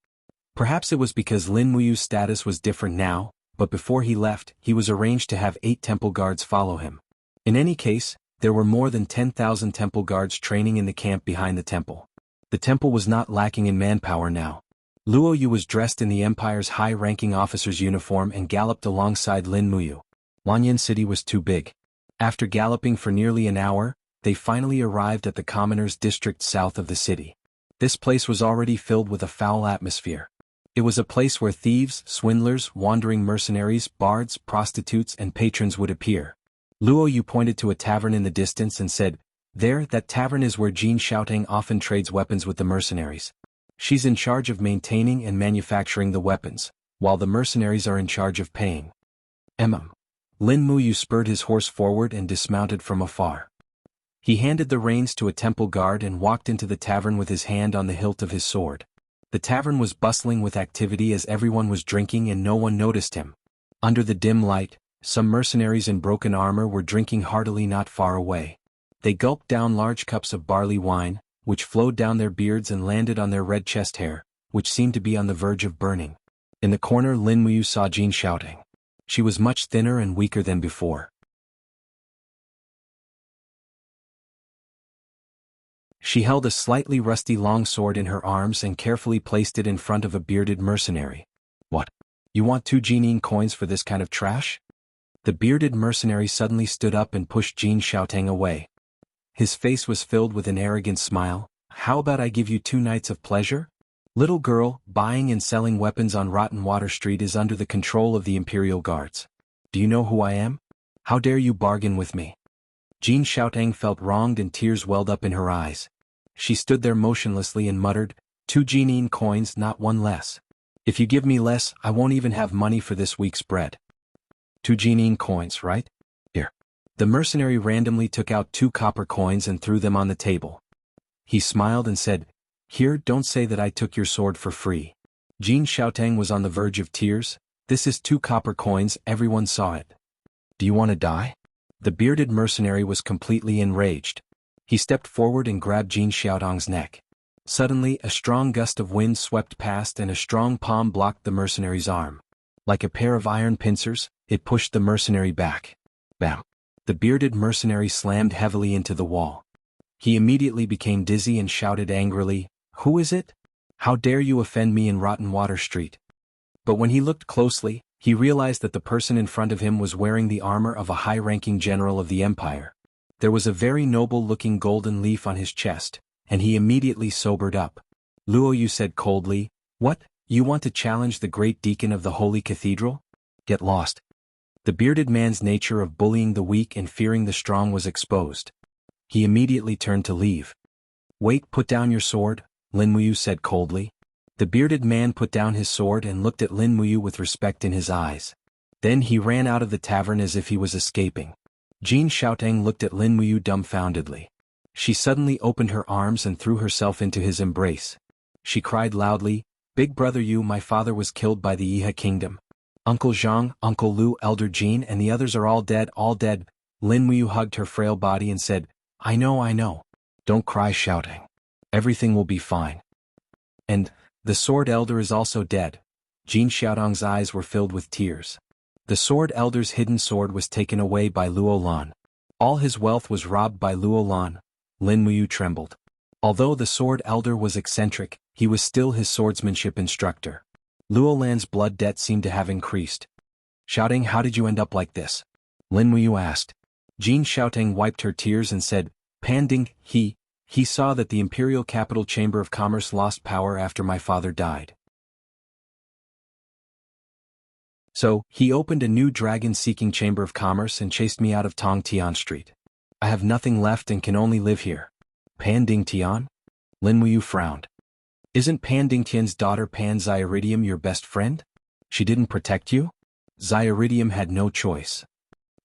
Perhaps it was because Lin Muyu's status was different now, but before he left, he was arranged to have 8 temple guards follow him. In any case, there were more than 10,000 temple guards training in the camp behind the temple. The temple was not lacking in manpower now. Luo Yu was dressed in the Empire's high-ranking officer's uniform and galloped alongside Lin Muyu. Lanyan City was too big. After galloping for nearly an hour, they finally arrived at the Commoners' District south of the city. This place was already filled with a foul atmosphere. It was a place where thieves, swindlers, wandering mercenaries, bards, prostitutes and patrons would appear. Luo Yu pointed to a tavern in the distance and said, "There, that tavern is where Jin Xiaotang often trades weapons with the mercenaries. She's in charge of maintaining and manufacturing the weapons, while the mercenaries are in charge of paying." Lin Muyu spurred his horse forward and dismounted from afar. He handed the reins to a temple guard and walked into the tavern with his hand on the hilt of his sword. The tavern was bustling with activity as everyone was drinking and no one noticed him. Under the dim light, some mercenaries in broken armor were drinking heartily not far away. They gulped down large cups of barley wine, which flowed down their beards and landed on their red chest hair, which seemed to be on the verge of burning. In the corner, Lin Muyu saw Jin Xiaotang. She was much thinner and weaker than before. She held a slightly rusty long sword in her arms and carefully placed it in front of a bearded mercenary. What? You want 2 Jinin coins for this kind of trash? The bearded mercenary suddenly stood up and pushed Jin Xiaotang away. His face was filled with an arrogant smile. How about I give you 2 nights of pleasure? Little girl, buying and selling weapons on Rotten Water Street is under the control of the Imperial Guards. Do you know who I am? How dare you bargain with me? Jin Xiaotang felt wronged and tears welled up in her eyes. She stood there motionlessly and muttered, 2 Jinin coins, not 1 less. If you give me less, I won't even have money for this week's bread. 2 Jinin coins, right? Here. The mercenary randomly took out 2 copper coins and threw them on the table. He smiled and said, Here, don't say that I took your sword for free. Jin Xiaotang was on the verge of tears. This is 2 copper coins, everyone saw it. Do you want to die? The bearded mercenary was completely enraged. He stepped forward and grabbed Jin Xiaotang's neck. Suddenly, a strong gust of wind swept past and a strong palm blocked the mercenary's arm. Like a pair of iron pincers, it pushed the mercenary back. Bam! The bearded mercenary slammed heavily into the wall. He immediately became dizzy and shouted angrily, Who is it? How dare you offend me in Rotten Water Street? But when he looked closely, he realized that the person in front of him was wearing the armor of a high-ranking general of the Empire. There was a very noble-looking golden leaf on his chest, and he immediately sobered up. Luo Yu said coldly, What, you want to challenge the great deacon of the Holy Cathedral? Get lost. The bearded man's nature of bullying the weak and fearing the strong was exposed. He immediately turned to leave. Wait, put down your sword, Lin Muyu said coldly. The bearded man put down his sword and looked at Lin Muyu with respect in his eyes. Then he ran out of the tavern as if he was escaping. Jin Xiaotang looked at Lin Muyu dumbfoundedly. She suddenly opened her arms and threw herself into his embrace. She cried loudly, Big brother Yu, my father was killed by the Yihe kingdom. Uncle Zhang, Uncle Lu, Elder Jin and the others are all dead, all dead. Lin Muyu hugged her frail body and said, I know. Don't cry, Xiaotang. Everything will be fine. And, the Sword Elder is also dead. Jin Xiaotang's eyes were filled with tears. The Sword Elder's hidden sword was taken away by Luo Lan. All his wealth was robbed by Luo Lan. Lin Muyu trembled. Although the Sword Elder was eccentric, he was still his swordsmanship instructor. Luo Lan's blood debt seemed to have increased. Shouting, How did you end up like this? Lin Muyu asked. Jin Xiaotang wiped her tears and said, Panding, he saw that the Imperial Capital Chamber of Commerce lost power after my father died. So, he opened a new dragon-seeking Chamber of Commerce and chased me out of Tong Tian Street. I have nothing left and can only live here. Pan Ding Tian? Lin Muyu frowned. Isn't Pan Ding Tian's daughter Pan Zyridium your best friend? She didn't protect you? Zyridium had no choice.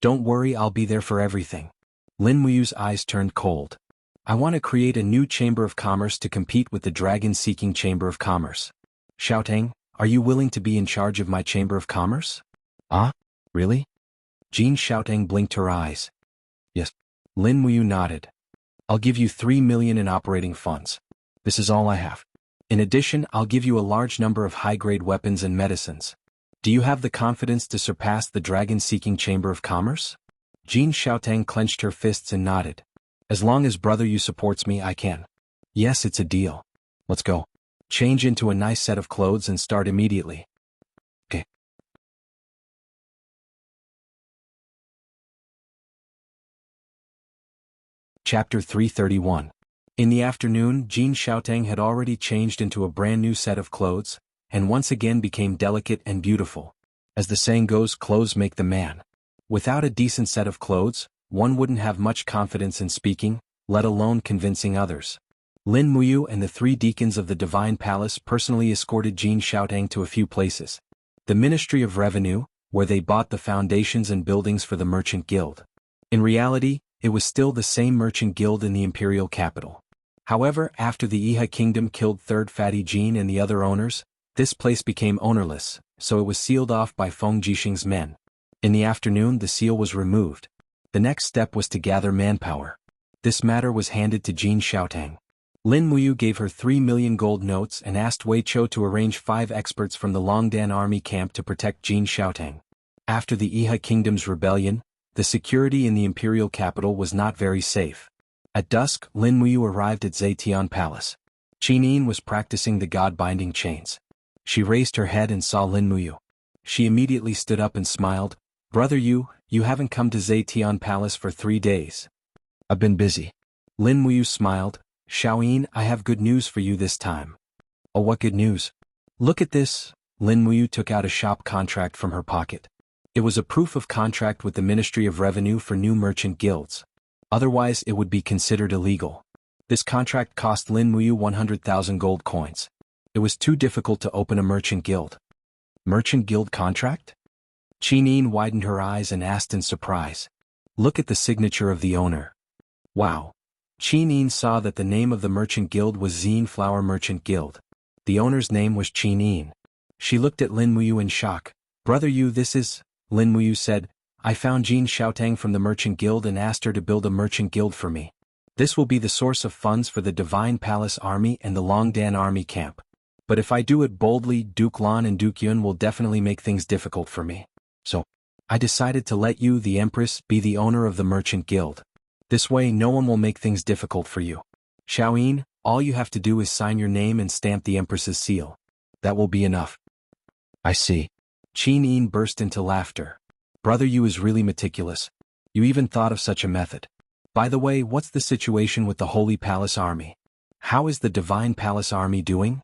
Don't worry, I'll be there for everything. Lin Muyu's eyes turned cold. I want to create a new Chamber of Commerce to compete with the dragon-seeking Chamber of Commerce. Xiaotang, are you willing to be in charge of my Chamber of Commerce? Ah? Really? Jin Xiaotang blinked her eyes. Yes. Lin Muyu nodded. I'll give you 3 million in operating funds. This is all I have. In addition, I'll give you a large number of high-grade weapons and medicines. Do you have the confidence to surpass the dragon-seeking Chamber of Commerce? Jin Xiaotang clenched her fists and nodded. As long as brother Yu supports me, I can. Yes, it's a deal. Let's go. Change into a nice set of clothes and start immediately. Okay. Chapter 331. In the afternoon, Jin Xiaotang had already changed into a brand new set of clothes, and once again became delicate and beautiful. As the saying goes, clothes make the man. Without a decent set of clothes, one wouldn't have much confidence in speaking, let alone convincing others. Lin Muyu and the 3 deacons of the Divine Palace personally escorted Jin Xiaotang to a few places. The Ministry of Revenue, where they bought the foundations and buildings for the Merchant Guild. In reality, it was still the same Merchant Guild in the Imperial capital. However, after the Yihe Kingdom killed Third Fatty Jin and the other owners, this place became ownerless, so it was sealed off by Feng Jixing's men. In the afternoon, the seal was removed. The next step was to gather manpower. This matter was handed to Jin Xiaotang. Lin Muyu gave her 3 million gold notes and asked Wei Chou to arrange 5 experts from the Longdan army camp to protect Jin Xiaotang. After the Iha Kingdom's rebellion, the security in the imperial capital was not very safe. At dusk, Lin Muyu arrived at Zetian Palace. Qin was practicing the god-binding chains. She raised her head and saw Lin Muyu. She immediately stood up and smiled. "Brother Yu, you haven't come to Zetian Palace for 3 days." "I've been busy." Lin Muyu smiled. "Xiaoyin, I have good news for you this time." "Oh, what good news?" "Look at this." Lin Muyu took out a shop contract from her pocket. It was a proof of contract with the Ministry of Revenue for new merchant guilds. Otherwise it would be considered illegal. This contract cost Lin Muyu 100,000 gold coins. It was too difficult to open a merchant guild. Merchant guild contract? Qin widened her eyes and asked in surprise. "Look at the signature of the owner." "Wow." Qin saw that the name of the merchant guild was Zine Flower Merchant Guild. The owner's name was Qin. She looked at Lin Muyu in shock. "Brother Yu, this is..." Lin Muyu said, "I found Jin Xiaotang from the merchant guild and asked her to build a merchant guild for me. This will be the source of funds for the Divine Palace Army and the Longdan Army camp. But if I do it boldly, Duke Lan and Duke Yun will definitely make things difficult for me. So, I decided to let you, the Empress, be the owner of the merchant guild. This way no one will make things difficult for you. Xiaoyin, all you have to do is sign your name and stamp the Empress's seal. That will be enough." "I see." Qin burst into laughter. "Brother Yu is really meticulous. You even thought of such a method. By the way, what's the situation with the Holy Palace Army? How is the Divine Palace Army doing?"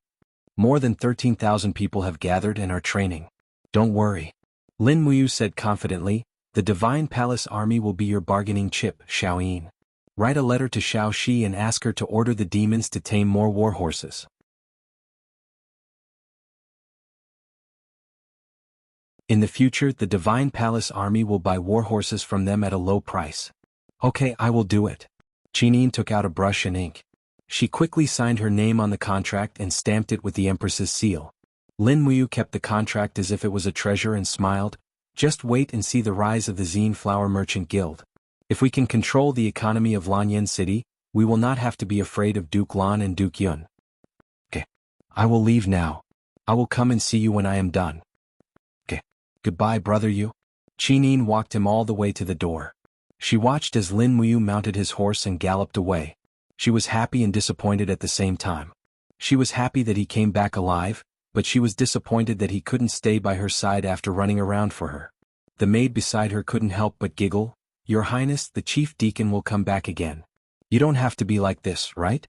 "More than 13,000 people have gathered and are training. Don't worry." Lin Muyu said confidently, "The Divine Palace Army will be your bargaining chip, Xiaoyin. Write a letter to Xiao Shi and ask her to order the demons to tame more war horses. In the future, the Divine Palace Army will buy war horses from them at a low price." "Okay, I will do it." Qin took out a brush and ink. She quickly signed her name on the contract and stamped it with the Empress's seal. Lin Muyu kept the contract as if it was a treasure and smiled. "Just wait and see the rise of the Zine Flower Merchant Guild. If we can control the economy of Lanyan City, we will not have to be afraid of Duke Lan and Duke Yun." "Okay. I will leave now. I will come and see you when I am done." "Okay. Goodbye, Brother Yu." Qin walked him all the way to the door. She watched as Lin Muyu mounted his horse and galloped away. She was happy and disappointed at the same time. She was happy that he came back alive, but she was disappointed that he couldn't stay by her side after running around for her. The maid beside her couldn't help but giggle. "Your Highness, the chief deacon will come back again. You don't have to be like this, right?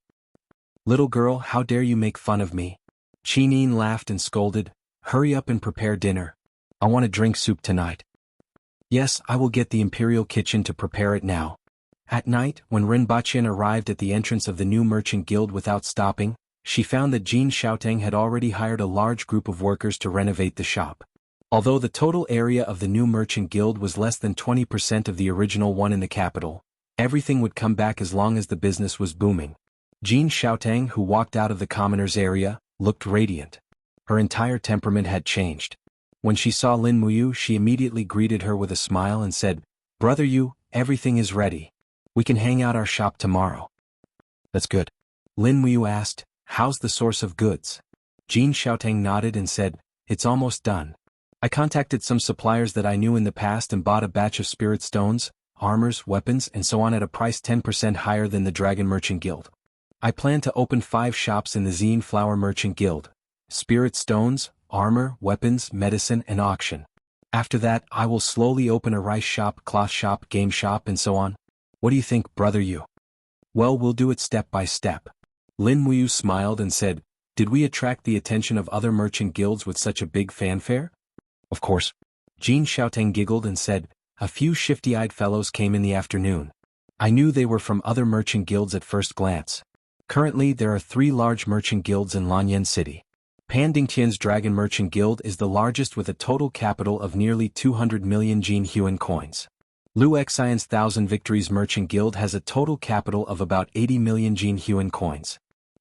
Little girl, how dare you make fun of me?" Qin laughed and scolded. "Hurry up and prepare dinner. I want to drink soup tonight." "Yes, I will get the imperial kitchen to prepare it now." At night, when Rinpochen arrived at the entrance of the new merchant guild without stopping, she found that Jin Xiaotang had already hired a large group of workers to renovate the shop. Although the total area of the new merchant guild was less than 20% of the original one in the capital, everything would come back as long as the business was booming. Jin Xiaotang, who walked out of the commoners' area, looked radiant. Her entire temperament had changed. When she saw Lin Muyu, she immediately greeted her with a smile and said, "Brother Yu, everything is ready. We can hang out our shop tomorrow." "That's good." Lin Muyu asked, "How's the source of goods?" Jin Xiaotang nodded and said, "It's almost done. I contacted some suppliers that I knew in the past and bought a batch of spirit stones, armors, weapons and so on at a price 10% higher than the Dragon Merchant Guild. I plan to open 5 shops in the Zine Flower Merchant Guild: spirit stones, armor, weapons, medicine and auction. After that, I will slowly open a rice shop, cloth shop, game shop and so on. What do you think, Brother Yu?" "Well, we'll do it step by step." Lin Muyu smiled and said, "Did we attract the attention of other merchant guilds with such a big fanfare?" "Of course." Jin Xiaotang giggled and said, "A few shifty-eyed fellows came in the afternoon. I knew they were from other merchant guilds at first glance. Currently there are 3 large merchant guilds in Lanyan City. Pandingtian's Dragon Merchant Guild is the largest with a total capital of nearly 200 million Jin Huan coins. Lu Xian's 1000 Victories Merchant Guild has a total capital of about 80 million Jin Huan coins.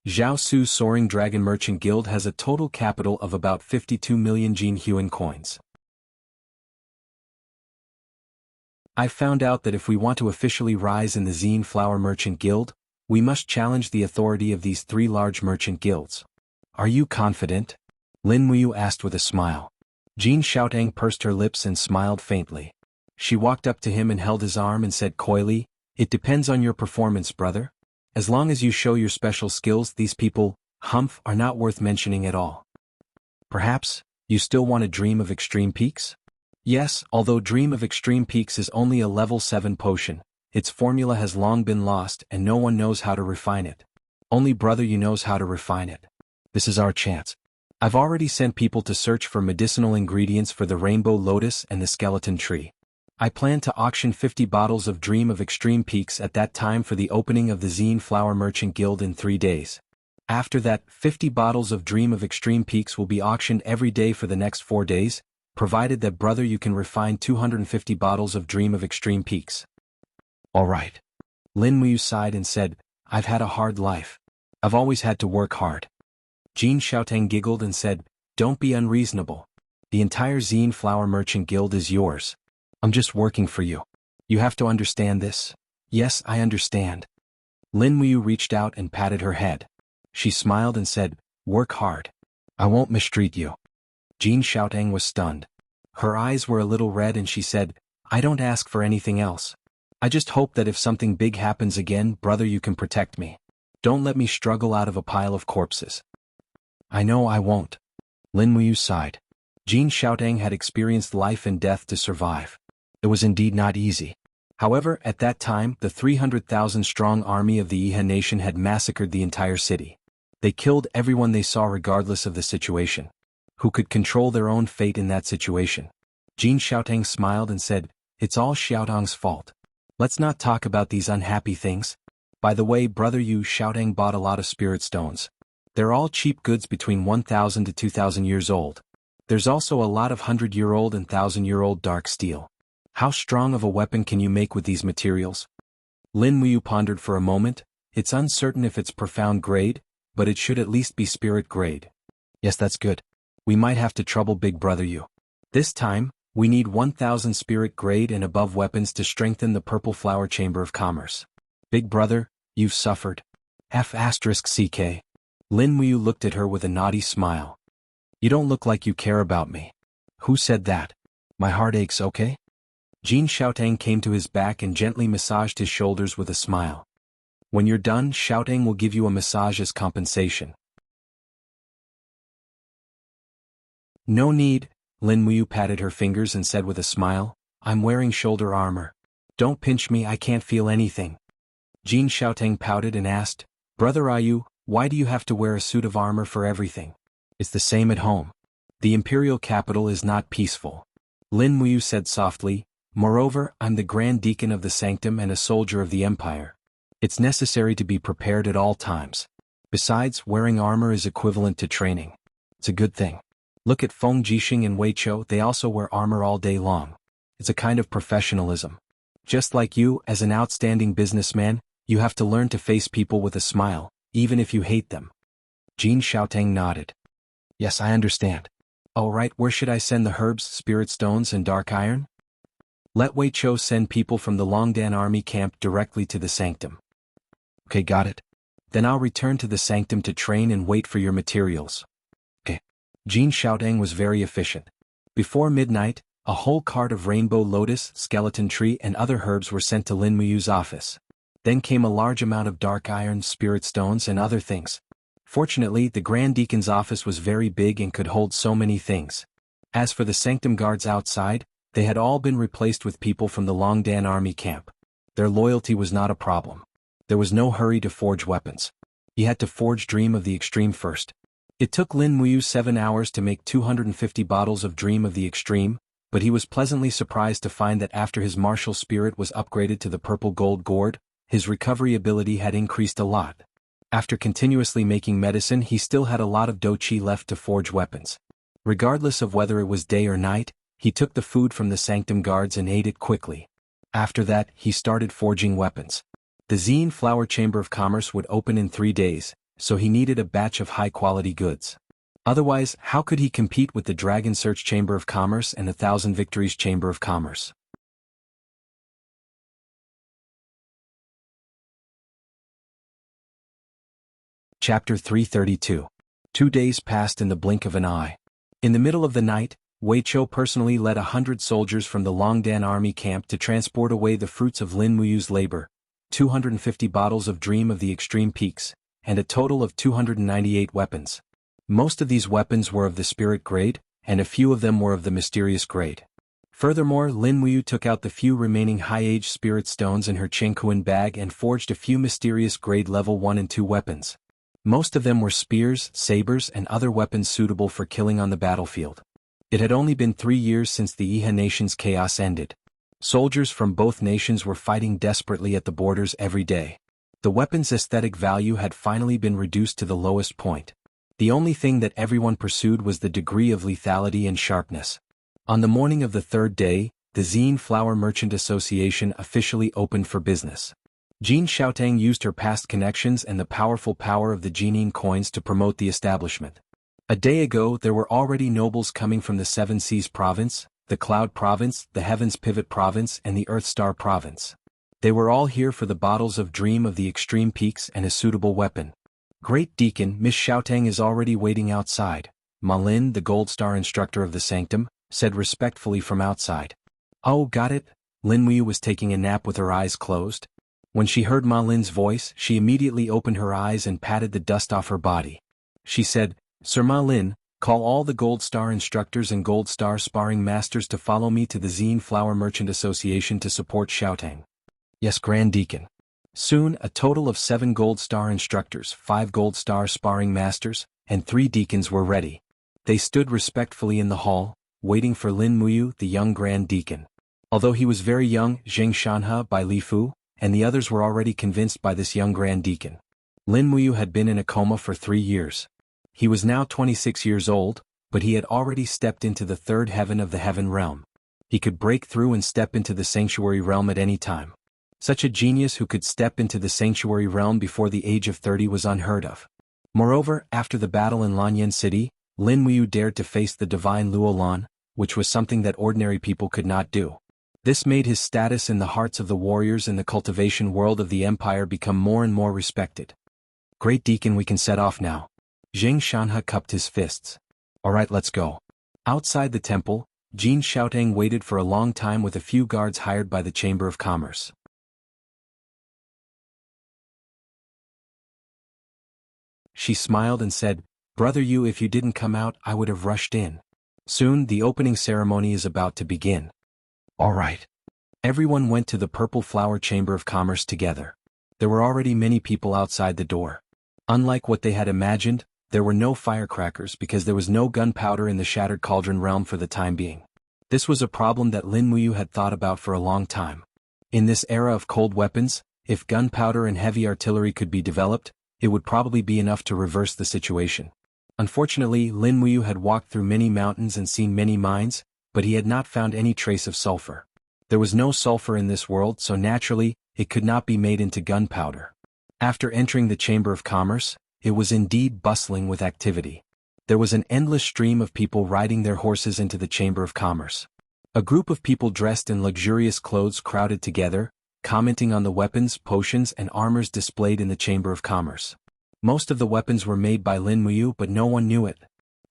Zhao Su's Soaring Dragon Merchant Guild has a total capital of about 52 million Jin Huan coins. I've found out that if we want to officially rise in the Zine Flower Merchant Guild, We must challenge the authority of these 3 large merchant guilds. Are you confident? Lin Muyu asked with a smile. Jin Xiaotang pursed her lips and smiled faintly. She walked up to him and held his arm and said coyly, "It depends on your performance, brother. As long as you show your special skills, these people, humph, are not worth mentioning at all." Perhaps, you still want to dream of extreme peaks? Yes, although Dream of Extreme Peaks is only a level 7 potion, its formula has long been lost and no one knows how to refine it. Only brother you knows how to refine it. This is our chance. I've already sent people to search for medicinal ingredients for the Rainbow Lotus and the Skeleton Tree. I plan to auction 50 bottles of Dream of Extreme Peaks at that time for the opening of the Zine Flower Merchant Guild in 3 days. After that, 50 bottles of Dream of Extreme Peaks will be auctioned every day for the next 4 days, provided that brother you can refine 250 bottles of Dream of Extreme Peaks. All right. Lin Muyu sighed and said, I've had a hard life. I've always had to work hard. Jin Xiaotang giggled and said, don't be unreasonable. The entire Zine Flower Merchant Guild is yours. I'm just working for you. You have to understand this. Yes, I understand. Lin Muyu reached out and patted her head. She smiled and said, work hard. I won't mistreat you. Jin Xiaotang was stunned. Her eyes were a little red and she said, I don't ask for anything else. I just hope that if something big happens again, brother, you can protect me. Don't let me struggle out of a pile of corpses. I know I won't. Lin Muyu sighed. Jin Xiaotang had experienced life and death to survive. It was indeed not easy. However, at that time, the 300,000-strong army of the Iha nation had massacred the entire city. They killed everyone they saw regardless of the situation. Who could control their own fate in that situation? Jin Xiaotang smiled and said, it's all Xiaotang's fault. Let's not talk about these unhappy things. By the way, brother, you Xiaotang bought a lot of spirit stones. They're all cheap goods between 1,000 to 2,000 years old. There's also a lot of 100-year-old and 1,000-year-old dark steel. How strong of a weapon can you make with these materials? Lin Muyu pondered for a moment. It's uncertain if it's profound grade, but it should at least be spirit grade. Yes, that's good. We might have to trouble big brother you. This time, we need 1,000 spirit grade and above weapons to strengthen the Purple Flower Chamber of Commerce. Big brother, you've suffered. F***CK. Lin Muyu looked at her with a naughty smile. You don't look like you care about me. Who said that? My heart aches, okay? Jin Xiaotang came to his back and gently massaged his shoulders with a smile. When you're done, Xiaotang will give you a massage as compensation. No need, Lin Muyu patted her fingers and said with a smile, I'm wearing shoulder armor. Don't pinch me, I can't feel anything. Jin Xiaotang pouted and asked, Brother Ayu, why do you have to wear a suit of armor for everything? It's the same at home. The imperial capital is not peaceful. Lin Muyu said softly, moreover, I'm the Grand Deacon of the Sanctum and a soldier of the Empire. It's necessary to be prepared at all times. Besides, wearing armor is equivalent to training. It's a good thing. Look at Feng Jixing and Wei Chou, they also wear armor all day long. It's a kind of professionalism. Just like you, as an outstanding businessman, you have to learn to face people with a smile, even if you hate them. Jin Xiaotang nodded. Yes, I understand. All right, where should I send the herbs, spirit stones and dark iron? Let Wei Chou send people from the Longdan army camp directly to the Sanctum. Okay, got it. Then I'll return to the Sanctum to train and wait for your materials. Okay. Jin Xiaotang was very efficient. Before midnight, a whole cart of Rainbow Lotus, Skeleton Tree and other herbs were sent to Lin Muyu's office. Then came a large amount of dark iron, spirit stones and other things. Fortunately, the Grand Deacon's office was very big and could hold so many things. As for the Sanctum guards outside, they had all been replaced with people from the Longdan army camp. Their loyalty was not a problem. There was no hurry to forge weapons. He had to forge Dream of the Extreme first. It took Lin Muyu 7 hours to make 250 bottles of Dream of the Extreme, but he was pleasantly surprised to find that after his martial spirit was upgraded to the purple gold gourd, his recovery ability had increased a lot. After continuously making medicine, he still had a lot of do chi left to forge weapons. Regardless of whether it was day or night, he took the food from the Sanctum guards and ate it quickly. After that, he started forging weapons. The Zine Flower Chamber of Commerce would open in 3 days, so he needed a batch of high-quality goods. Otherwise, how could he compete with the Dragon Search Chamber of Commerce and the Thousand Victories Chamber of Commerce? Chapter 332. 2 days passed in the blink of an eye. In the middle of the night, Wei Chou personally led 100 soldiers from the Longdan army camp to transport away the fruits of Lin Muyu's labor, 250 bottles of Dream of the Extreme Peaks, and a total of 298 weapons. Most of these weapons were of the spirit grade, and a few of them were of the mysterious grade. Furthermore, Lin Muyu took out the few remaining high-age spirit stones in her Qingkuan bag and forged a few mysterious grade level 1 and 2 weapons. Most of them were spears, sabers, and other weapons suitable for killing on the battlefield. It had only been 3 years since the Iha nation's chaos ended. Soldiers from both nations were fighting desperately at the borders every day. The weapon's aesthetic value had finally been reduced to the lowest point. The only thing that everyone pursued was the degree of lethality and sharpness. On the morning of the third day, the Zine Flower Merchant Association officially opened for business. Jin Xiaotang used her past connections and the powerful power of the Jinin coins to promote the establishment. A day ago there were already nobles coming from the Seven Seas Province, the Cloud Province, the Heavens Pivot Province and the Earth Star Province. They were all here for the bottles of Dream of the Extreme Peaks and a suitable weapon. Great Deacon Miss Xiaotang is already waiting outside, Ma Lin, the Gold Star instructor of the Sanctum, said respectfully from outside. Oh, got it? Lin Muyu was taking a nap with her eyes closed. When she heard Ma Lin's voice, she immediately opened her eyes and patted the dust off her body. She said, Sir Ma Lin, call all the Gold Star instructors and Gold Star sparring masters to follow me to the Zine Flower Merchant Association to support Xiaotang. Yes, Grand Deacon. Soon, a total of 7 Gold Star instructors, 5 Gold Star sparring masters, and 3 deacons were ready. They stood respectfully in the hall, waiting for Lin Muyu, the young Grand Deacon. Although he was very young, Zheng Shanhe by Li Fu, and the others were already convinced by this young Grand Deacon. Lin Muyu had been in a coma for 3 years. He was now 26 years old, but he had already stepped into the third heaven of the heaven realm. He could break through and step into the sanctuary realm at any time. Such a genius who could step into the sanctuary realm before the age of 30 was unheard of. Moreover, after the battle in Lanyan City, Lin Muyu dared to face the divine Luolan, which was something that ordinary people could not do. This made his status in the hearts of the warriors in the cultivation world of the empire become more and more respected. Great Deacon, we can set off now. Zheng Shanhe cupped his fists. Alright, let's go. Outside the temple, Jin Xiaotang waited for a long time with a few guards hired by the Chamber of Commerce. She smiled and said, Brother Yu, if you didn't come out I would have rushed in. Soon the opening ceremony is about to begin. Alright. Everyone went to the Purple Flower Chamber of Commerce together. There were already many people outside the door. Unlike what they had imagined, there were no firecrackers because there was no gunpowder in the Shattered Cauldron realm for the time being. This was a problem that Lin Muyu had thought about for a long time. In this era of cold weapons, if gunpowder and heavy artillery could be developed, it would probably be enough to reverse the situation. Unfortunately, Lin Muyu had walked through many mountains and seen many mines, but he had not found any trace of sulfur. There was no sulfur in this world, so naturally, it could not be made into gunpowder. After entering the Chamber of Commerce, it was indeed bustling with activity. There was an endless stream of people riding their horses into the Chamber of Commerce. A group of people dressed in luxurious clothes crowded together, commenting on the weapons, potions, and armors displayed in the Chamber of Commerce. Most of the weapons were made by Lin Muyu, but no one knew it.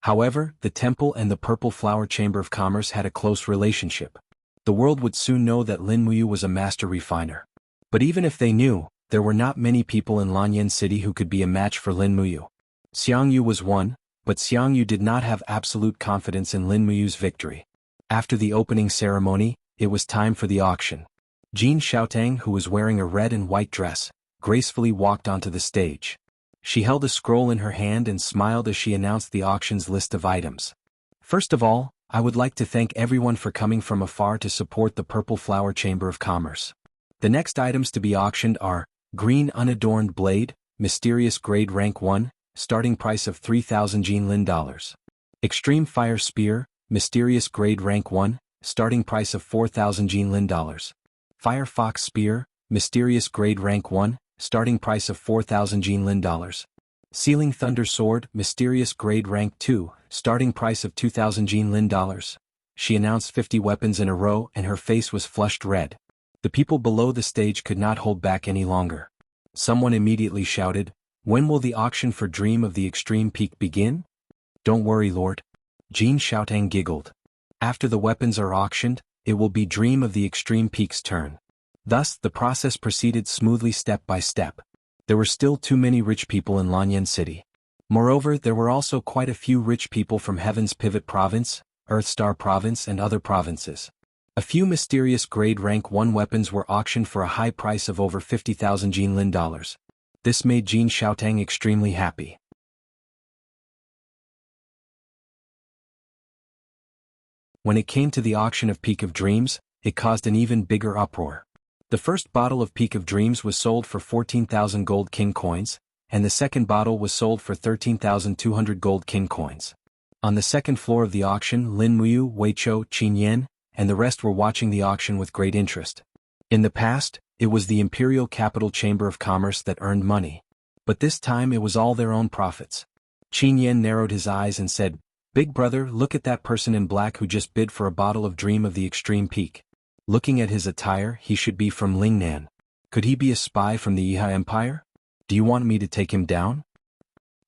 However, the temple and the Purple Flower Chamber of Commerce had a close relationship. The world would soon know that Lin Muyu was a master refiner. But even if they knew, there were not many people in Lanyan City who could be a match for Lin Muyu. Xiangyu was one, but Xiangyu did not have absolute confidence in Lin Muyu's victory. After the opening ceremony, it was time for the auction. Jin Xiaotang, who was wearing a red and white dress, gracefully walked onto the stage. She held a scroll in her hand and smiled as she announced the auction's list of items. First of all, I would like to thank everyone for coming from afar to support the Purple Flower Chamber of Commerce. The next items to be auctioned are Green Unadorned Blade, Mysterious Grade Rank 1, starting price of 3,000 Jinlin dollars. Extreme Fire Spear, Mysterious Grade Rank 1, starting price of 4,000 Jinlin dollars. Firefox Spear, Mysterious Grade Rank 1, starting price of 4,000 Jinlin dollars. Sealing Thunder Sword, Mysterious Grade Rank 2, starting price of 2,000 Jinlin dollars. She announced 50 weapons in a row and her face was flushed red. The people below the stage could not hold back any longer. Someone immediately shouted, When will the auction for Dream of the Extreme Peak begin? Don't worry, Lord. Jin Xiaotang giggled. After the weapons are auctioned, it will be Dream of the Extreme Peak's turn. Thus, the process proceeded smoothly step by step. There were still too many rich people in Lanyan City. Moreover, there were also quite a few rich people from Heaven's Pivot Province, Earthstar Province and other provinces. A few mysterious grade rank 1 weapons were auctioned for a high price of over 50,000 Jinlin dollars. This made Jin Xiaotang extremely happy. When it came to the auction of Peak of Dreams, it caused an even bigger uproar. The first bottle of Peak of Dreams was sold for 14,000 gold king coins, and the second bottle was sold for 13,200 gold king coins. On the second floor of the auction, Lin Muyu, Wei Chou, Qin Yan, and the rest were watching the auction with great interest. In the past, it was the Imperial Capital Chamber of Commerce that earned money. But this time it was all their own profits. Qin Yan narrowed his eyes and said, "Big brother, look at that person in black who just bid for a bottle of Dream of the Extreme Peak. Looking at his attire, he should be from Lingnan. Could he be a spy from the Yiha Empire? Do you want me to take him down?"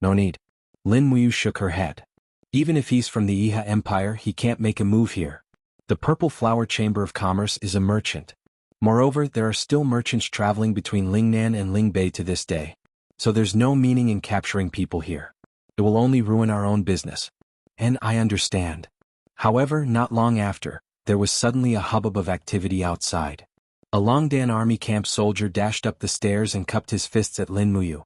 "No need." Lin Muyu shook her head. "Even if he's from the Yiha Empire, he can't make a move here. The Purple Flower Chamber of Commerce is a merchant. Moreover, there are still merchants traveling between Lingnan and Lingbei to this day. So there's no meaning in capturing people here. It will only ruin our own business. And I understand." However, not long after, there was suddenly a hubbub of activity outside. A Longdan army camp soldier dashed up the stairs and cupped his fists at Lin Muyu.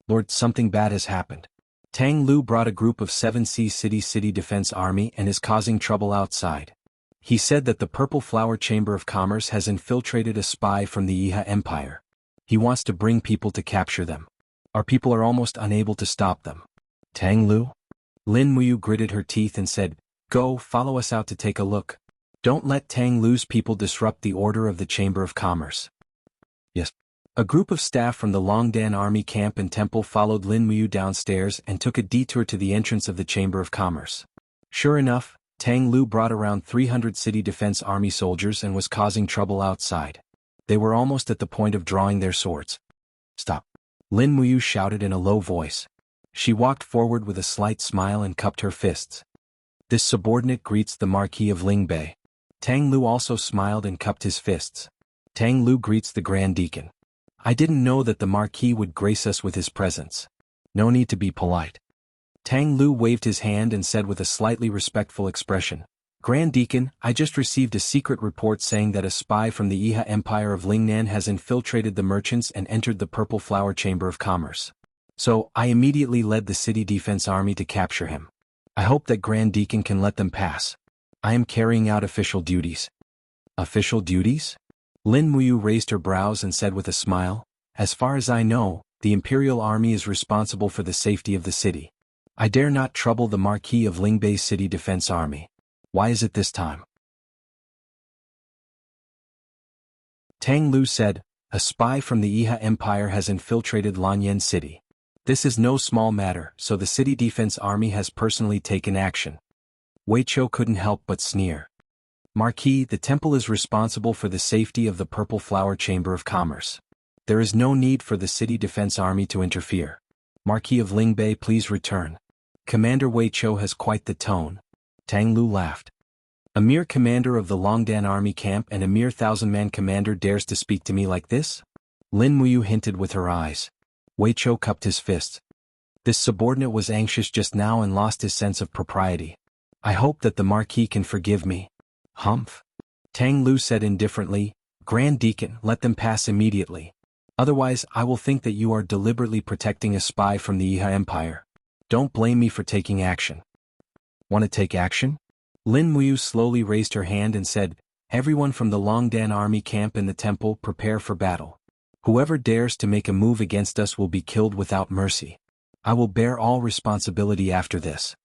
"Lord, something bad has happened. Tang Lu brought a group of 7C City Defense Army and is causing trouble outside. He said that the Purple Flower Chamber of Commerce has infiltrated a spy from the Yiha Empire. He wants to bring people to capture them. Our people are almost unable to stop them." "Tang Lu?" Lin Muyu gritted her teeth and said, "Go, follow us out to take a look. Don't let Tang Lu's people disrupt the order of the Chamber of Commerce." "Yes." A group of staff from the Longdan Army camp and temple followed Lin Muyu downstairs and took a detour to the entrance of the Chamber of Commerce. Sure enough, Tang Lu brought around 300 City Defense Army soldiers and was causing trouble outside. They were almost at the point of drawing their swords. "Stop!" Lin Muyu shouted in a low voice. She walked forward with a slight smile and cupped her fists. "This subordinate greets the Marquis of Lingbei." Tang Lu also smiled and cupped his fists. "Tang Lu greets the Grand Deacon. I didn't know that the Marquis would grace us with his presence. No need to be polite." Tang Lu waved his hand and said with a slightly respectful expression, "Grand Deacon, I just received a secret report saying that a spy from the Yiha Empire of Lingnan has infiltrated the merchants and entered the Purple Flower Chamber of Commerce. So, I immediately led the City Defense Army to capture him. I hope that Grand Deacon can let them pass. I am carrying out official duties." "Official duties?" Lin Muyu raised her brows and said with a smile, "As far as I know, the Imperial Army is responsible for the safety of the city. I dare not trouble the Marquis of Lingbei's City Defense Army. Why is it this time?" Tang Lu said, "A spy from the Yiha Empire has infiltrated Lanyan City. This is no small matter, so the City Defense Army has personally taken action." Wei Chou couldn't help but sneer. "Marquis, the temple is responsible for the safety of the Purple Flower Chamber of Commerce. There is no need for the City Defense Army to interfere. Marquis of Lingbei, please return. Commander Wei Chou has quite the tone." Tang Lu laughed. "A mere commander of the Longdan army camp and a mere 1,000-man commander dares to speak to me like this?" Lin Muyu hinted with her eyes. Wei Chou cupped his fists. This subordinate was anxious just now and lost his sense of propriety. "I hope that the Marquis can forgive me." "Humph." Tang Lu said indifferently, "Grand Deacon, let them pass immediately. Otherwise I will think that you are deliberately protecting a spy from the Yiha Empire. Don't blame me for taking action." "Want to take action?" Lin Muyu slowly raised her hand and said, "Everyone from the Longdan army camp and the temple prepare for battle. Whoever dares to make a move against us will be killed without mercy. I will bear all responsibility after this."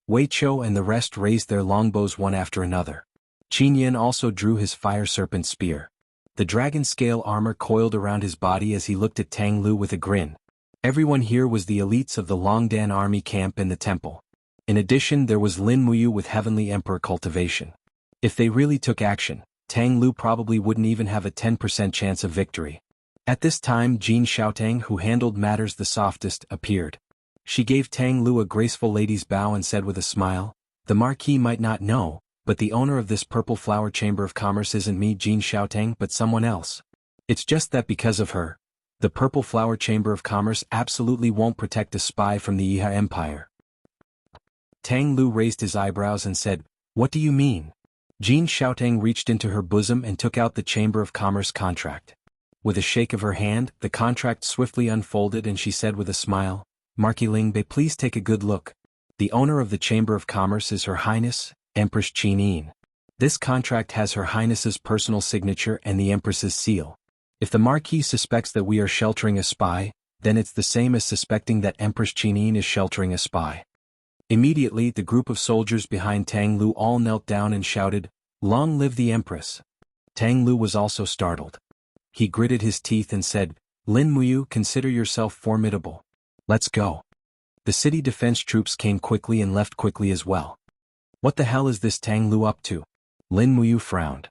Wei Chou and the rest raised their longbows one after another. Qin Yan also drew his fire serpent spear. The dragon scale armor coiled around his body as he looked at Tang Lu with a grin. Everyone here was the elites of the Longdan army camp and the temple. In addition, there was Lin Muyu with Heavenly Emperor Cultivation. If they really took action, Tang Lu probably wouldn't even have a 10% chance of victory. At this time Jean Xiaotang, who handled matters the softest, appeared. She gave Tang Lu a graceful lady's bow and said with a smile, "The Marquis might not know, but the owner of this Purple Flower Chamber of Commerce isn't me, Jean Xiaotang, but someone else. It's just that because of her, the Purple Flower Chamber of Commerce absolutely won't protect a spy from the Yiha Empire." Tang Lu raised his eyebrows and said, "What do you mean?" Jean Xiaotang reached into her bosom and took out the Chamber of Commerce contract. With a shake of her hand, the contract swiftly unfolded and she said with a smile, "Marquis Lingbei, please take a good look. The owner of the Chamber of Commerce is Her Highness, Empress Qin. This contract has Her Highness's personal signature and the Empress's seal. If the Marquis suspects that we are sheltering a spy, then it's the same as suspecting that Empress Qin is sheltering a spy." Immediately the group of soldiers behind Tang Lu all knelt down and shouted, "Long live the Empress!" Tang Lu was also startled. He gritted his teeth and said, "Lin Muyu, consider yourself formidable. Let's go." The city defense troops came quickly and left quickly as well. "What the hell is this Tang Lu up to?" Lin Muyu frowned.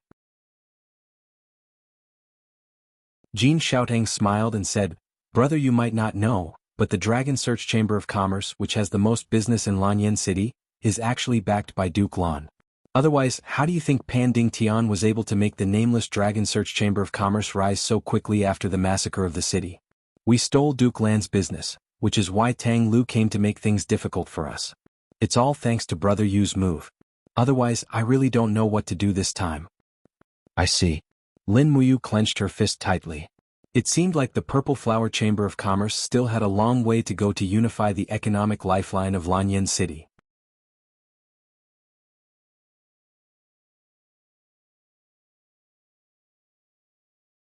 Jean Xiaotang smiled and said, "Brother, you might not know, but the Dragon Search Chamber of Commerce, which has the most business in Lanyan City, is actually backed by Duke Lan. Otherwise, how do you think Panding Tian was able to make the nameless Dragon Search Chamber of Commerce rise so quickly after the massacre of the city? We stole Duke Lan's business, which is why Tang Lu came to make things difficult for us. It's all thanks to Brother Yu's move. Otherwise, I really don't know what to do this time." "I see." Lin Muyu clenched her fist tightly. It seemed like the Purple Flower Chamber of Commerce still had a long way to go to unify the economic lifeline of Lanyan City.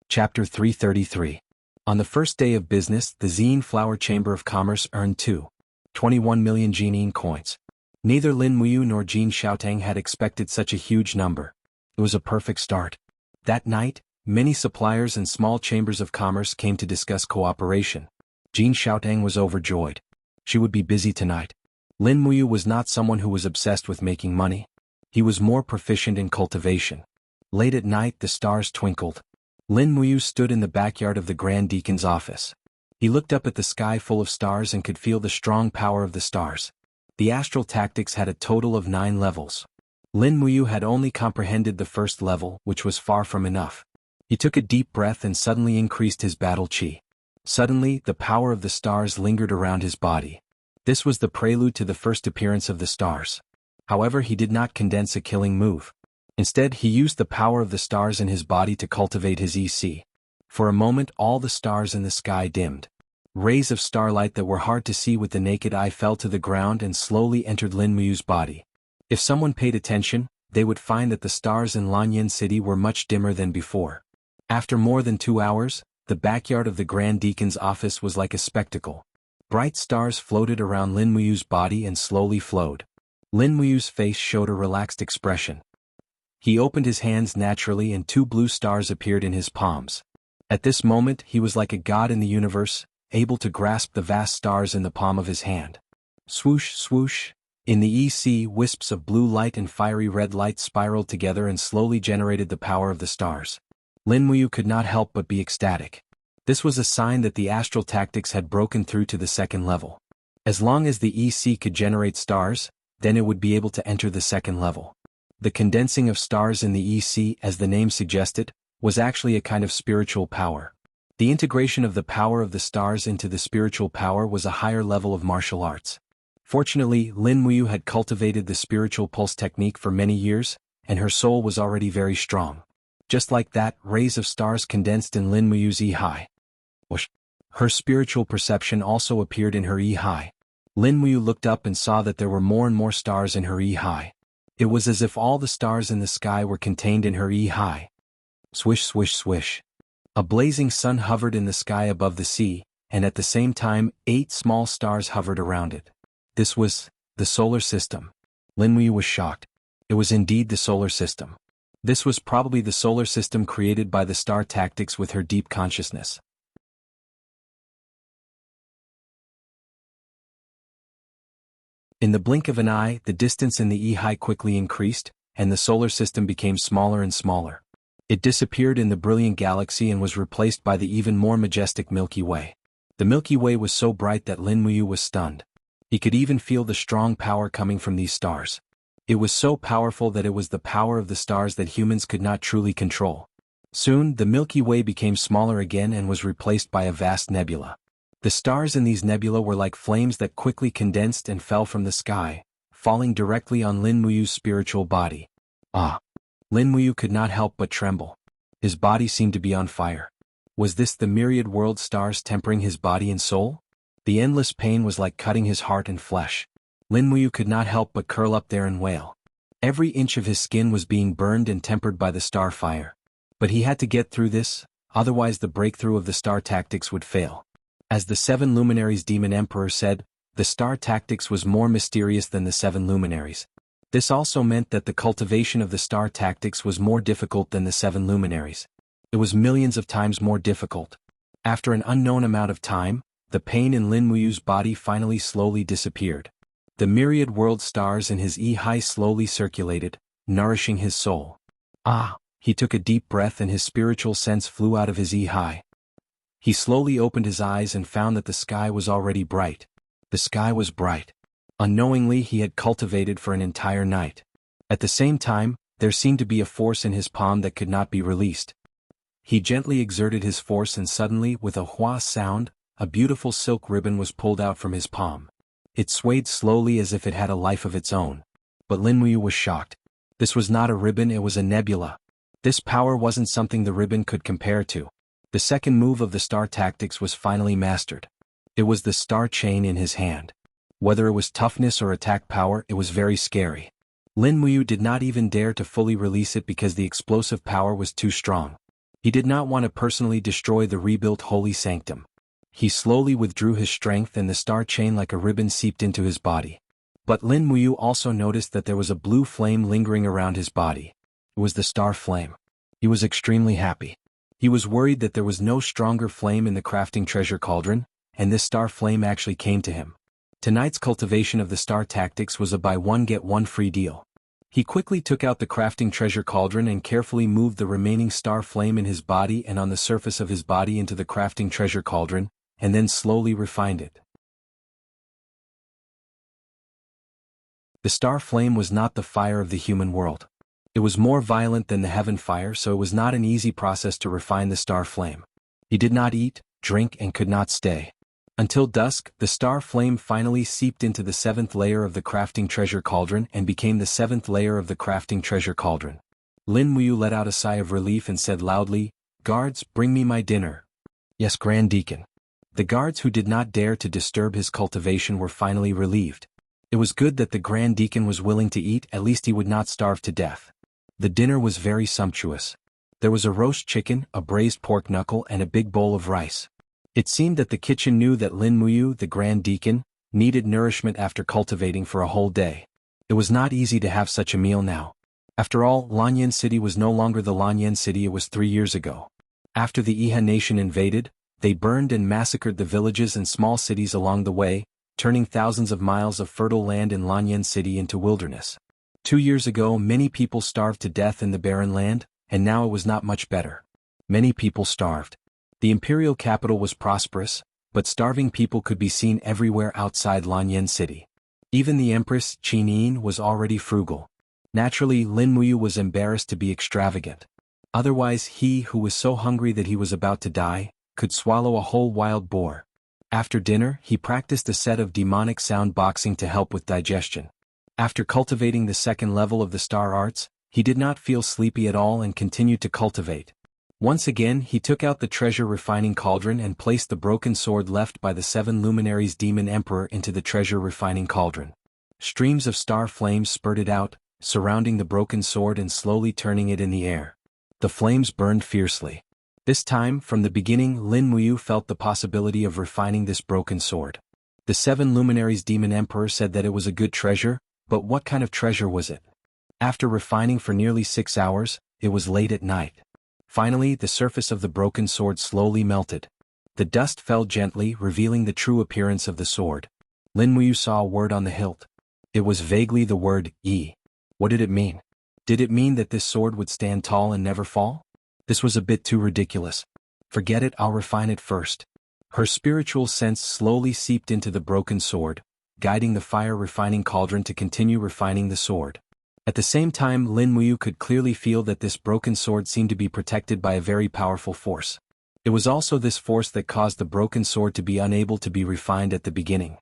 Chapter 333. On the first day of business, the Zine Flower Chamber of Commerce earned 21 million Jianyin coins. Neither Lin Muyu nor Jean Xiaotang had expected such a huge number. It was a perfect start. That night, many suppliers and small chambers of commerce came to discuss cooperation. Jean Xiaotang was overjoyed. She would be busy tonight. Lin Muyu was not someone who was obsessed with making money. He was more proficient in cultivation. Late at night the stars twinkled. Lin Muyu stood in the backyard of the Grand Deacon's office. He looked up at the sky full of stars and could feel the strong power of the stars. The astral tactics had a total of 9 levels. Lin Muyu had only comprehended the first level, which was far from enough. He took a deep breath and suddenly increased his battle chi. Suddenly, the power of the stars lingered around his body. This was the prelude to the first appearance of the stars. However, he did not condense a killing move. Instead, he used the power of the stars in his body to cultivate his EC. For a moment all the stars in the sky dimmed. Rays of starlight that were hard to see with the naked eye fell to the ground and slowly entered Lin Muyu's body. If someone paid attention, they would find that the stars in Lanyan City were much dimmer than before. After more than 2 hours, the backyard of the Grand Deacon's office was like a spectacle. Bright stars floated around Lin Muyu's body and slowly flowed. Lin Muyu's face showed a relaxed expression. He opened his hands naturally and 2 blue stars appeared in his palms. At this moment he was like a god in the universe, able to grasp the vast stars in the palm of his hand. Swoosh, swoosh. In the EC, wisps of blue light and fiery red light spiraled together and slowly generated the power of the stars. Lin Muyu could not help but be ecstatic. This was a sign that the astral tactics had broken through to the second level. As long as the EC could generate stars, then it would be able to enter the second level. The condensing of stars in the EC, as the name suggested, was actually a kind of spiritual power. The integration of the power of the stars into the spiritual power was a higher level of martial arts. Fortunately, Lin Muyu had cultivated the spiritual pulse technique for many years, and her soul was already very strong. Just like that, rays of stars condensed in Lin Muyu's E-High. Her spiritual perception also appeared in her E-High. Lin Muyu looked up and saw that there were more and more stars in her E-High. It was as if all the stars in the sky were contained in her E-High. Swish, swish, swish. A blazing sun hovered in the sky above the sea, and at the same time 8 small stars hovered around it. This was the solar system. Lin Muyu was shocked. It was indeed the solar system. This was probably the solar system created by the star tactics with her deep consciousness. In the blink of an eye, the distance in the E-High quickly increased, and the solar system became smaller and smaller. It disappeared in the brilliant galaxy and was replaced by the even more majestic Milky Way. The Milky Way was so bright that Lin Muyu was stunned. He could even feel the strong power coming from these stars. It was so powerful that it was the power of the stars that humans could not truly control. Soon, the Milky Way became smaller again and was replaced by a vast nebula. The stars in these nebula were like flames that quickly condensed and fell from the sky, falling directly on Lin Muyu's spiritual body. Ah! Lin Muyu could not help but tremble. His body seemed to be on fire. Was this the myriad world stars tempering his body and soul? The endless pain was like cutting his heart and flesh. Lin Muyu could not help but curl up there and wail. Every inch of his skin was being burned and tempered by the star fire. But he had to get through this, otherwise the breakthrough of the star tactics would fail. As the 7 luminaries Demon Emperor said, the star tactics was more mysterious than the 7 luminaries. This also meant that the cultivation of the star tactics was more difficult than the 7 luminaries. It was millions of times more difficult. After an unknown amount of time, the pain in Lin Muyu's body finally slowly disappeared. The myriad world stars in his Yi slowly circulated, nourishing his soul. Ah! He took a deep breath and his spiritual sense flew out of his Yi. He slowly opened his eyes and found that the sky was already bright. The sky was bright. Unknowingly he had cultivated for an entire night. At the same time, there seemed to be a force in his palm that could not be released. He gently exerted his force and suddenly, with a hua sound, a beautiful silk ribbon was pulled out from his palm. It swayed slowly as if it had a life of its own. But Lin Muyu was shocked. This was not a ribbon, it was a nebula. This power wasn't something the ribbon could compare to. The second move of the star tactics was finally mastered. It was the star chain in his hand. Whether it was toughness or attack power, it was very scary. Lin Muyu did not even dare to fully release it because the explosive power was too strong. He did not want to personally destroy the rebuilt holy sanctum. He slowly withdrew his strength and the star chain like a ribbon seeped into his body. But Lin Muyu also noticed that there was a blue flame lingering around his body. It was the star flame. He was extremely happy. He was worried that there was no stronger flame in the crafting treasure cauldron, and this star flame actually came to him. Tonight's cultivation of the star tactics was a buy one get one free deal. He quickly took out the crafting treasure cauldron and carefully moved the remaining star flame in his body and on the surface of his body into the crafting treasure cauldron, and then slowly refined it. The star flame was not the fire of the human world. It was more violent than the heaven fire, so it was not an easy process to refine the star flame. He did not eat, drink, and could not stay. Until dusk, the star flame finally seeped into the 7th layer of the crafting treasure cauldron and became the 7th layer of the crafting treasure cauldron. Lin Muyu let out a sigh of relief and said loudly, "Guards, bring me my dinner." "Yes, Grand Deacon." The guards who did not dare to disturb his cultivation were finally relieved. It was good that the Grand Deacon was willing to eat, at least he would not starve to death. The dinner was very sumptuous. There was a roast chicken, a braised pork knuckle, and a big bowl of rice. It seemed that the kitchen knew that Lin Muyu, the Grand Deacon, needed nourishment after cultivating for a whole day. It was not easy to have such a meal now. After all, Lanyan City was no longer the Lanyan City it was 3 years ago. After the Iha nation invaded, they burned and massacred the villages and small cities along the way, turning thousands of miles of fertile land in Lanyan City into wilderness. 2 years ago many people starved to death in the barren land, and now it was not much better. Many people starved. The imperial capital was prosperous, but starving people could be seen everywhere outside Lanyan City. Even the Empress, Qin was already frugal. Naturally, Lin Muyu was embarrassed to be extravagant. Otherwise he who was so hungry that he was about to die, could swallow a whole wild boar. After dinner, he practiced a set of demonic sound boxing to help with digestion. After cultivating the 2nd level of the star arts, he did not feel sleepy at all and continued to cultivate. Once again he took out the treasure refining cauldron and placed the broken sword left by the 7 luminaries Demon Emperor into the treasure refining cauldron. Streams of star flames spurted out, surrounding the broken sword and slowly turning it in the air. The flames burned fiercely. This time, from the beginning, Lin Muyu felt the possibility of refining this broken sword. The 7 luminaries Demon Emperor said that it was a good treasure, but what kind of treasure was it? After refining for nearly 6 hours, it was late at night. Finally, the surface of the broken sword slowly melted. The dust fell gently, revealing the true appearance of the sword. Lin Muyu saw a word on the hilt. It was vaguely the word, Yi. What did it mean? Did it mean that this sword would stand tall and never fall? This was a bit too ridiculous. Forget it, I'll refine it first. Her spiritual sense slowly seeped into the broken sword, guiding the fire-refining cauldron to continue refining the sword. At the same time, Lin Muyu could clearly feel that this broken sword seemed to be protected by a very powerful force. It was also this force that caused the broken sword to be unable to be refined at the beginning.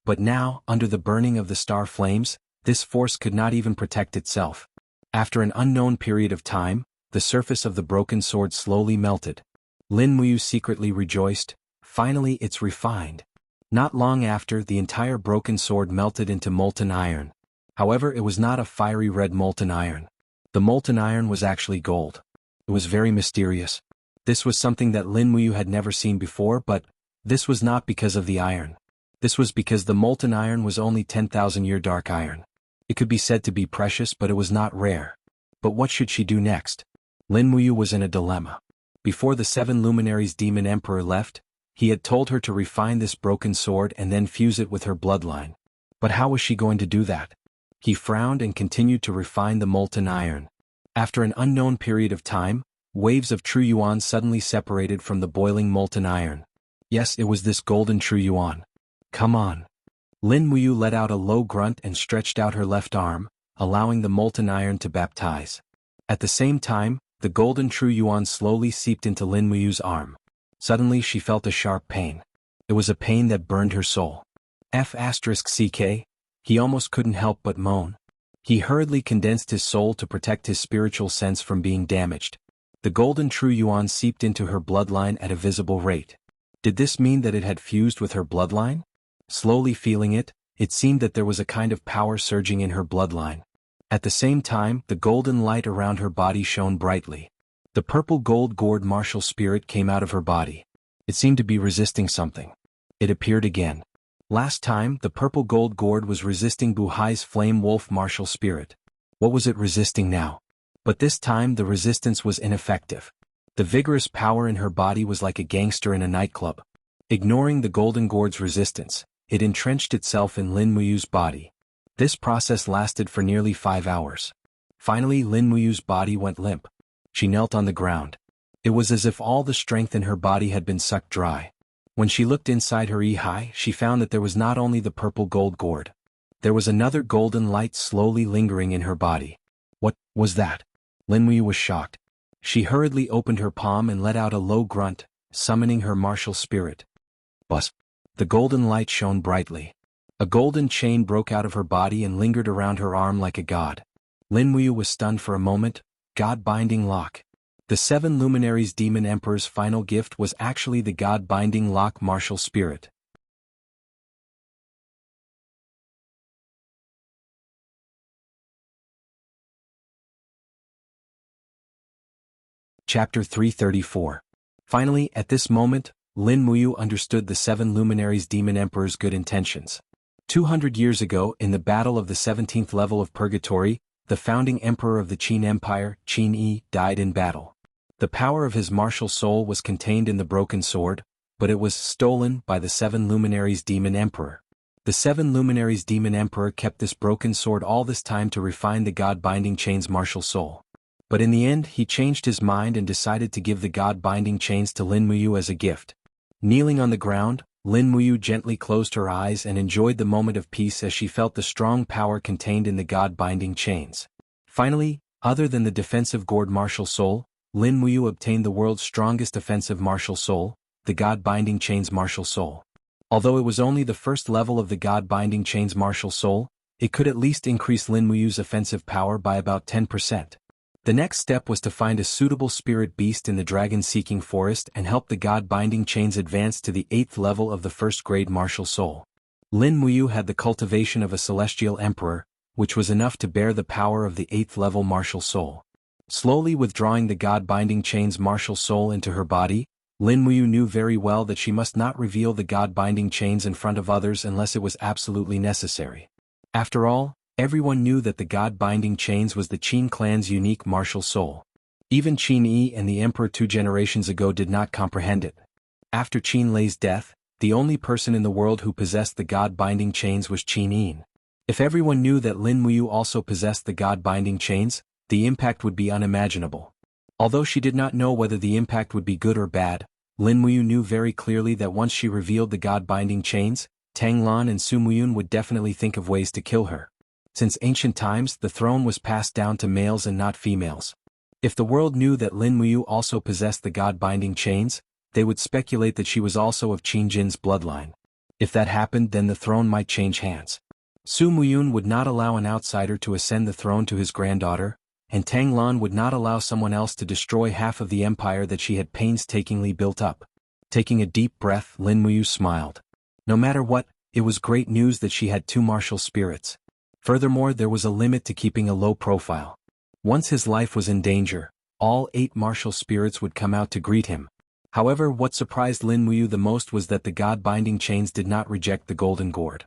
But now, under the burning of the star flames, this force could not even protect itself. After an unknown period of time, the surface of the broken sword slowly melted. Lin Muyu secretly rejoiced, finally it's refined. Not long after, the entire broken sword melted into molten iron. However, it was not a fiery red molten iron. The molten iron was actually gold. It was very mysterious. This was something that Lin Muyu had never seen before, but this was not because of the iron. This was because the molten iron was only 10,000-year dark iron. It could be said to be precious, but it was not rare. But what should she do next? Lin Muyu was in a dilemma. Before the 7 luminaries demon emperor left, he had told her to refine this broken sword and then fuse it with her bloodline. But how was she going to do that? He frowned and continued to refine the molten iron. After an unknown period of time, waves of true yuan suddenly separated from the boiling molten iron. Yes, it was this golden true yuan. Come on. Lin Muyu let out a low grunt and stretched out her left arm, allowing the molten iron to baptize. At the same time, the golden true yuan slowly seeped into Lin Muyu's arm. Suddenly she felt a sharp pain. It was a pain that burned her soul. F***ck, he almost couldn't help but moan. He hurriedly condensed his soul to protect his spiritual sense from being damaged. The golden true yuan seeped into her bloodline at a visible rate. Did this mean that it had fused with her bloodline? Slowly feeling it, it seemed that there was a kind of power surging in her bloodline. At the same time, the golden light around her body shone brightly. The purple gold gourd martial spirit came out of her body. It seemed to be resisting something. It appeared again. Last time, the purple gold gourd was resisting Buhai's flame wolf martial spirit. What was it resisting now? But this time the resistance was ineffective. The vigorous power in her body was like a gangster in a nightclub. Ignoring the golden gourd's resistance, it entrenched itself in Lin Muyu's body. This process lasted for nearly 5 hours. Finally, Lin Muyu's body went limp. She knelt on the ground. It was as if all the strength in her body had been sucked dry. When she looked inside her Ihai, she found that there was not only the purple gold gourd. There was another golden light slowly lingering in her body. What was that? Lin Muyu was shocked. She hurriedly opened her palm and let out a low grunt, summoning her martial spirit. Buzz. The golden light shone brightly. A golden chain broke out of her body and lingered around her arm like a god. Lin Muyu was stunned for a moment. God-binding lock. The 7 luminaries demon emperor's final gift was actually the God-binding lock martial spirit. Chapter 334. Finally, at this moment, Lin Muyu understood the 7 luminaries demon emperor's good intentions. 200 years ago, in the battle of the 17th level of Purgatory, the founding emperor of the Qin Empire, Qin Yi, died in battle. The power of his martial soul was contained in the broken sword, but it was stolen by the 7 luminaries demon emperor. The 7 luminaries demon emperor kept this broken sword all this time to refine the God-binding chain's martial soul. But in the end, he changed his mind and decided to give the God-binding chains to Lin Muyu as a gift. Kneeling on the ground, Lin Muyu gently closed her eyes and enjoyed the moment of peace as she felt the strong power contained in the God-binding chains. Finally, other than the defensive gourd martial soul, Lin Muyu obtained the world's strongest offensive martial soul, the God-binding chains martial soul. Although it was only the first level of the God-binding chains martial soul, it could at least increase Lin Muyu's offensive power by about 10%. The next step was to find a suitable spirit beast in the dragon-seeking forest and help the God-binding chains advance to the 8th level of the first-grade martial soul. Lin Muyu had the cultivation of a celestial emperor, which was enough to bear the power of the 8th level martial soul. Slowly withdrawing the God-binding chains martial soul into her body, Lin Muyu knew very well that she must not reveal the God-binding chains in front of others unless it was absolutely necessary. After all, everyone knew that the God-binding chains was the Qin clan's unique martial soul. Even Qin Yi and the emperor 2 generations ago did not comprehend it. After Qin Lei's death, the only person in the world who possessed the God-binding chains was Qin Yi. If everyone knew that Lin Muyu also possessed the god-binding chains, the impact would be unimaginable. Although she did not know whether the impact would be good or bad, Lin Muyu knew very clearly that once she revealed the god-binding chains, Tang Lan and Su Muyun would definitely think of ways to kill her. Since ancient times, the throne was passed down to males and not females. If the world knew that Lin Muyu also possessed the god-binding chains, they would speculate that she was also of Qin Jin's bloodline. If that happened, then the throne might change hands. Su Muyun would not allow an outsider to ascend the throne to his granddaughter, and Tang Lan would not allow someone else to destroy half of the empire that she had painstakingly built up. Taking a deep breath, Lin Muyu smiled. No matter what, it was great news that she had two martial spirits. Furthermore, there was a limit to keeping a low profile. Once his life was in danger, all 8 martial spirits would come out to greet him. However, what surprised Lin Muyu the most was that the god-binding chains did not reject the golden gourd.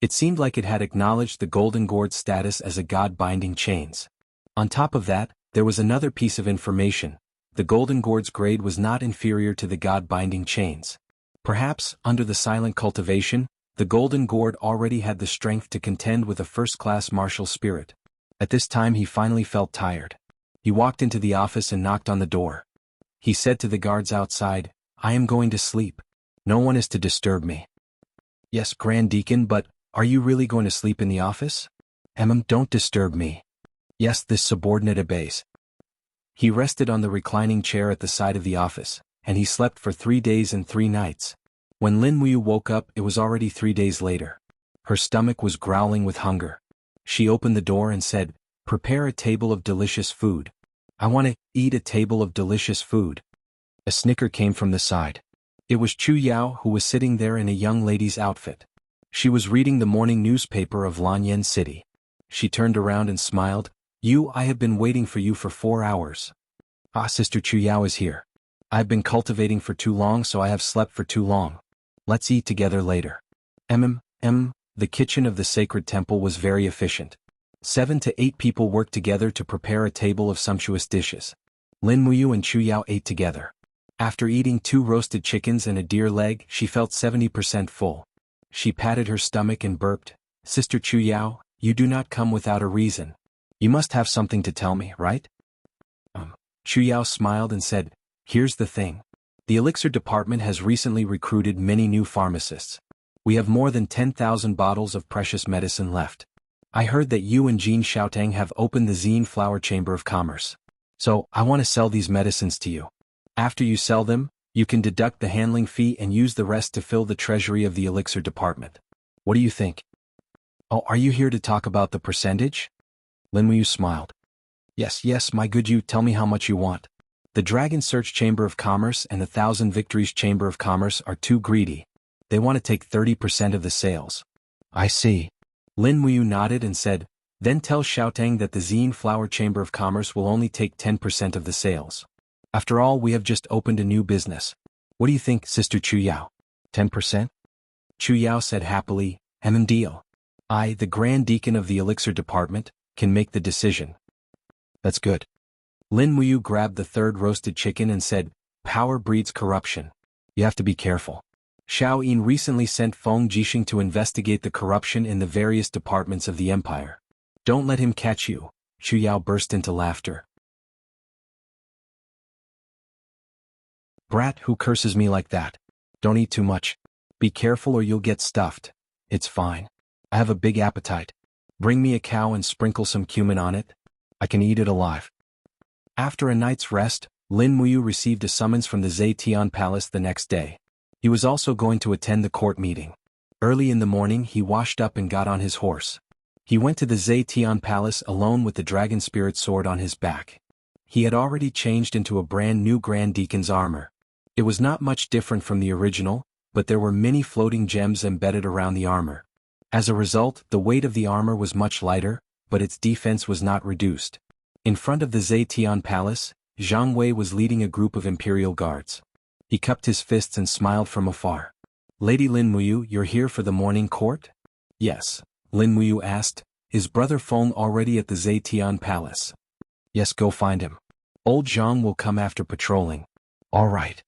It seemed like it had acknowledged the golden gourd's status as a god-binding chains. On top of that, there was another piece of information. The golden gourd's grade was not inferior to the god-binding chains. Perhaps, under the silent cultivation, the golden gourd already had the strength to contend with a first-class martial spirit. At this time he finally felt tired. He walked into the office and knocked on the door. He said to the guards outside, "I am going to sleep. No one is to disturb me." "Yes, Grand Deacon, but are you really going to sleep in the office?" Don't disturb me." "Yes, this subordinate obeys." He rested on the reclining chair at the side of the office, and he slept for 3 days and 3 nights. When Lin Muyu woke up, it was already 3 days later. Her stomach was growling with hunger. She opened the door and said, "Prepare a table of delicious food. I want to eat a table of delicious food." A snicker came from the side. It was Chu Yao, who was sitting there in a young lady's outfit. She was reading the morning newspaper of Lanyan City. She turned around and smiled. I have been waiting for you for 4 hours." "Ah, Sister Chu Yao is here. I've been cultivating for too long, so I have slept for too long. Let's eat together later." The kitchen of the sacred temple was very efficient. 7 to 8 people worked together to prepare a table of sumptuous dishes. Lin Muyu and Chu Yao ate together. After eating 2 roasted chickens and a deer leg, she felt 70% full. She patted her stomach and burped. "Sister Chu Yao, you do not come without a reason. You must have something to tell me, right?" Chu Yao smiled and said, "Here's the thing. The elixir department has recently recruited many new pharmacists. We have more than 10,000 bottles of precious medicine left. I heard that you and Jean Xiaotang have opened the Xin Flower Chamber of Commerce. So, I want to sell these medicines to you. After you sell them, you can deduct the handling fee and use the rest to fill the treasury of the elixir department. What do you think?" "Oh, are you here to talk about the percentage?" Lin Muyu smiled. Yes, my good, you tell me how much you want." The Dragon Search Chamber of Commerce and the Thousand Victories Chamber of Commerce are too greedy. They want to take 30% of the sales. "I see." Lin Muyu nodded and said, "Then tell Xiaotang that the Xin Flower Chamber of Commerce will only take 10% of the sales. After all, we have just opened a new business. What do you think, Sister Chu Yao? 10%? Chu Yao said happily, Deal. I, the Grand Deacon of the Elixir Department, can make the decision." "That's good." Lin Muyu grabbed the 3rd roasted chicken and said, "Power breeds corruption. You have to be careful. Xiao Yin recently sent Feng Jixing to investigate the corruption in the various departments of the empire. Don't let him catch you." Chu Yao burst into laughter. "Brat, who curses me like that? Don't eat too much. Be careful or you'll get stuffed." "It's fine. I have a big appetite. Bring me a cow and sprinkle some cumin on it. I can eat it alive." After a night's rest, Lin Muyu received a summons from the Zetian Palace the next day. He was also going to attend the court meeting. Early in the morning he washed up and got on his horse. He went to the Zetian Palace alone with the Dragon Spirit sword on his back. He had already changed into a brand new Grand Deacon's armor. It was not much different from the original, but there were many floating gems embedded around the armor. As a result, the weight of the armor was much lighter, but its defense was not reduced. In front of the Zetian Palace, Zhang Wei was leading a group of imperial guards. He cupped his fists and smiled from afar. "Lady Lin Muyu, you're here for the morning court?" "Yes." Lin Muyu asked, "Is Brother Feng already at the Zetian Palace?" "Yes, go find him. Old Zhang will come after patrolling." "All right."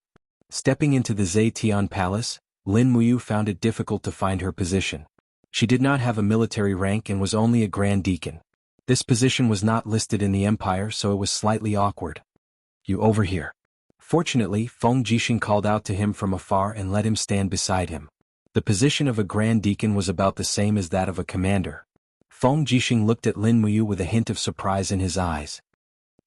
Stepping into the Zetian Palace, Lin Muyu found it difficult to find her position. She did not have a military rank and was only a Grand Deacon. This position was not listed in the Empire, so it was slightly awkward. "You over here." Fortunately, Feng Jixing called out to him from afar and let him stand beside him. The position of a Grand Deacon was about the same as that of a commander. Feng Jixing looked at Lin Muyu with a hint of surprise in his eyes.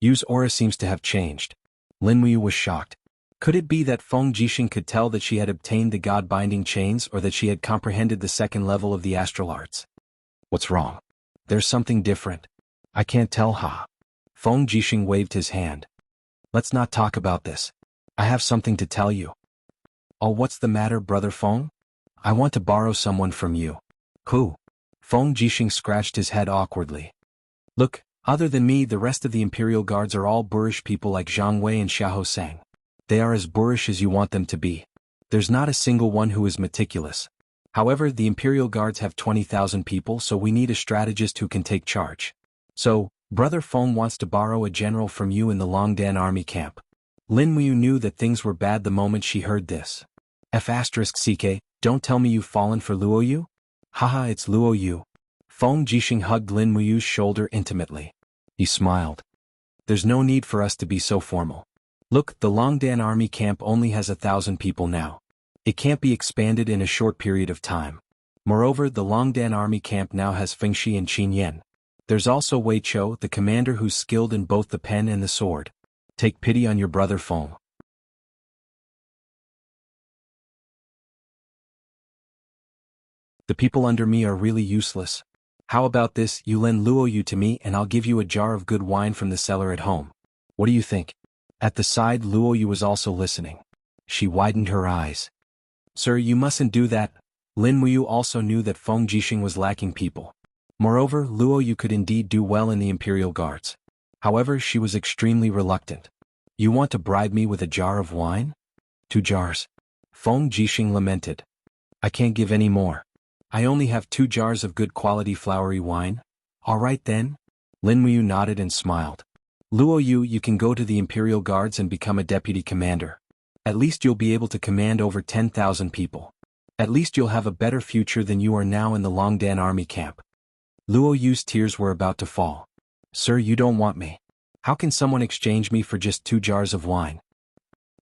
Yu's aura seems to have changed. Lin Muyu was shocked. Could it be that Feng Jixing could tell that she had obtained the God-binding chains, or that she had comprehended the second level of the astral arts? "What's wrong? There's something different. I can't tell, ha." Feng Jixing waved his hand. "Let's not talk about this. I have something to tell you." "Oh, what's the matter, Brother Feng? I want to borrow someone from you." "Who?" Feng Jixing scratched his head awkwardly. "Look, other than me, the rest of the Imperial Guards are all boorish people like Jianghu and Xiahou Sang. They are as boorish as you want them to be. There's not a single one who is meticulous. However, the Imperial Guards have 20,000 people, so we need a strategist who can take charge. So, Brother Feng wants to borrow a general from you in the Longdan army camp." Lin Muyu knew that things were bad the moment she heard this. F***CK, don't tell me you've fallen for Luo Yu? Haha, it's Luo Yu. Feng Jixing hugged Lin Muyu's shoulder intimately. He smiled. "There's no need for us to be so formal. Look, the Longdan army camp only has 1,000 people now. It can't be expanded in a short period of time. Moreover, the Longdan army camp now has Fengxi and Qin Yan. There's also Wei Chou, the commander who's skilled in both the pen and the sword. Take pity on your brother Feng. The people under me are really useless. How about this, you lend Luo Yu to me and I'll give you a jar of good wine from the cellar at home. What do you think?" At the side, Luo Yu was also listening. She widened her eyes. "Sir, you mustn't do that." Lin Muyu also knew that Feng Jixing was lacking people. Moreover, Luo Yu could indeed do well in the Imperial Guards. However, she was extremely reluctant. "You want to bribe me with a jar of wine?" "2 jars. Feng Jixing lamented. "I can't give any more. I only have 2 jars of good quality flowery wine." "All right then." Lin Muyu nodded and smiled. "Luo Yu, you can go to the Imperial Guards and become a deputy commander. At least you'll be able to command over 10,000 people. At least you'll have a better future than you are now in the Longdan army camp." Luo Yu's tears were about to fall. "Sir, you don't want me. How can someone exchange me for just 2 jars of wine?"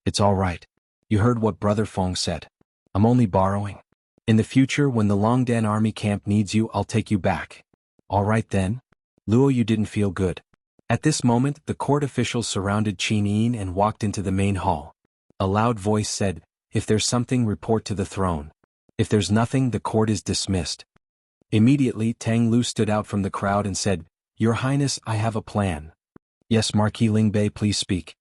"It's all right. You heard what Brother Feng said. I'm only borrowing. In the future, when the Longdan army camp needs you, I'll take you back." "All right then." Luo Yu didn't feel good. At this moment, the court officials surrounded Qin Yin and walked into the main hall. A loud voice said, "If there's something, report to the throne. If there's nothing, the court is dismissed." Immediately, Tang Lu stood out from the crowd and said, "Your Highness, I have a plan." "Yes, Marquis Lingbei, please speak."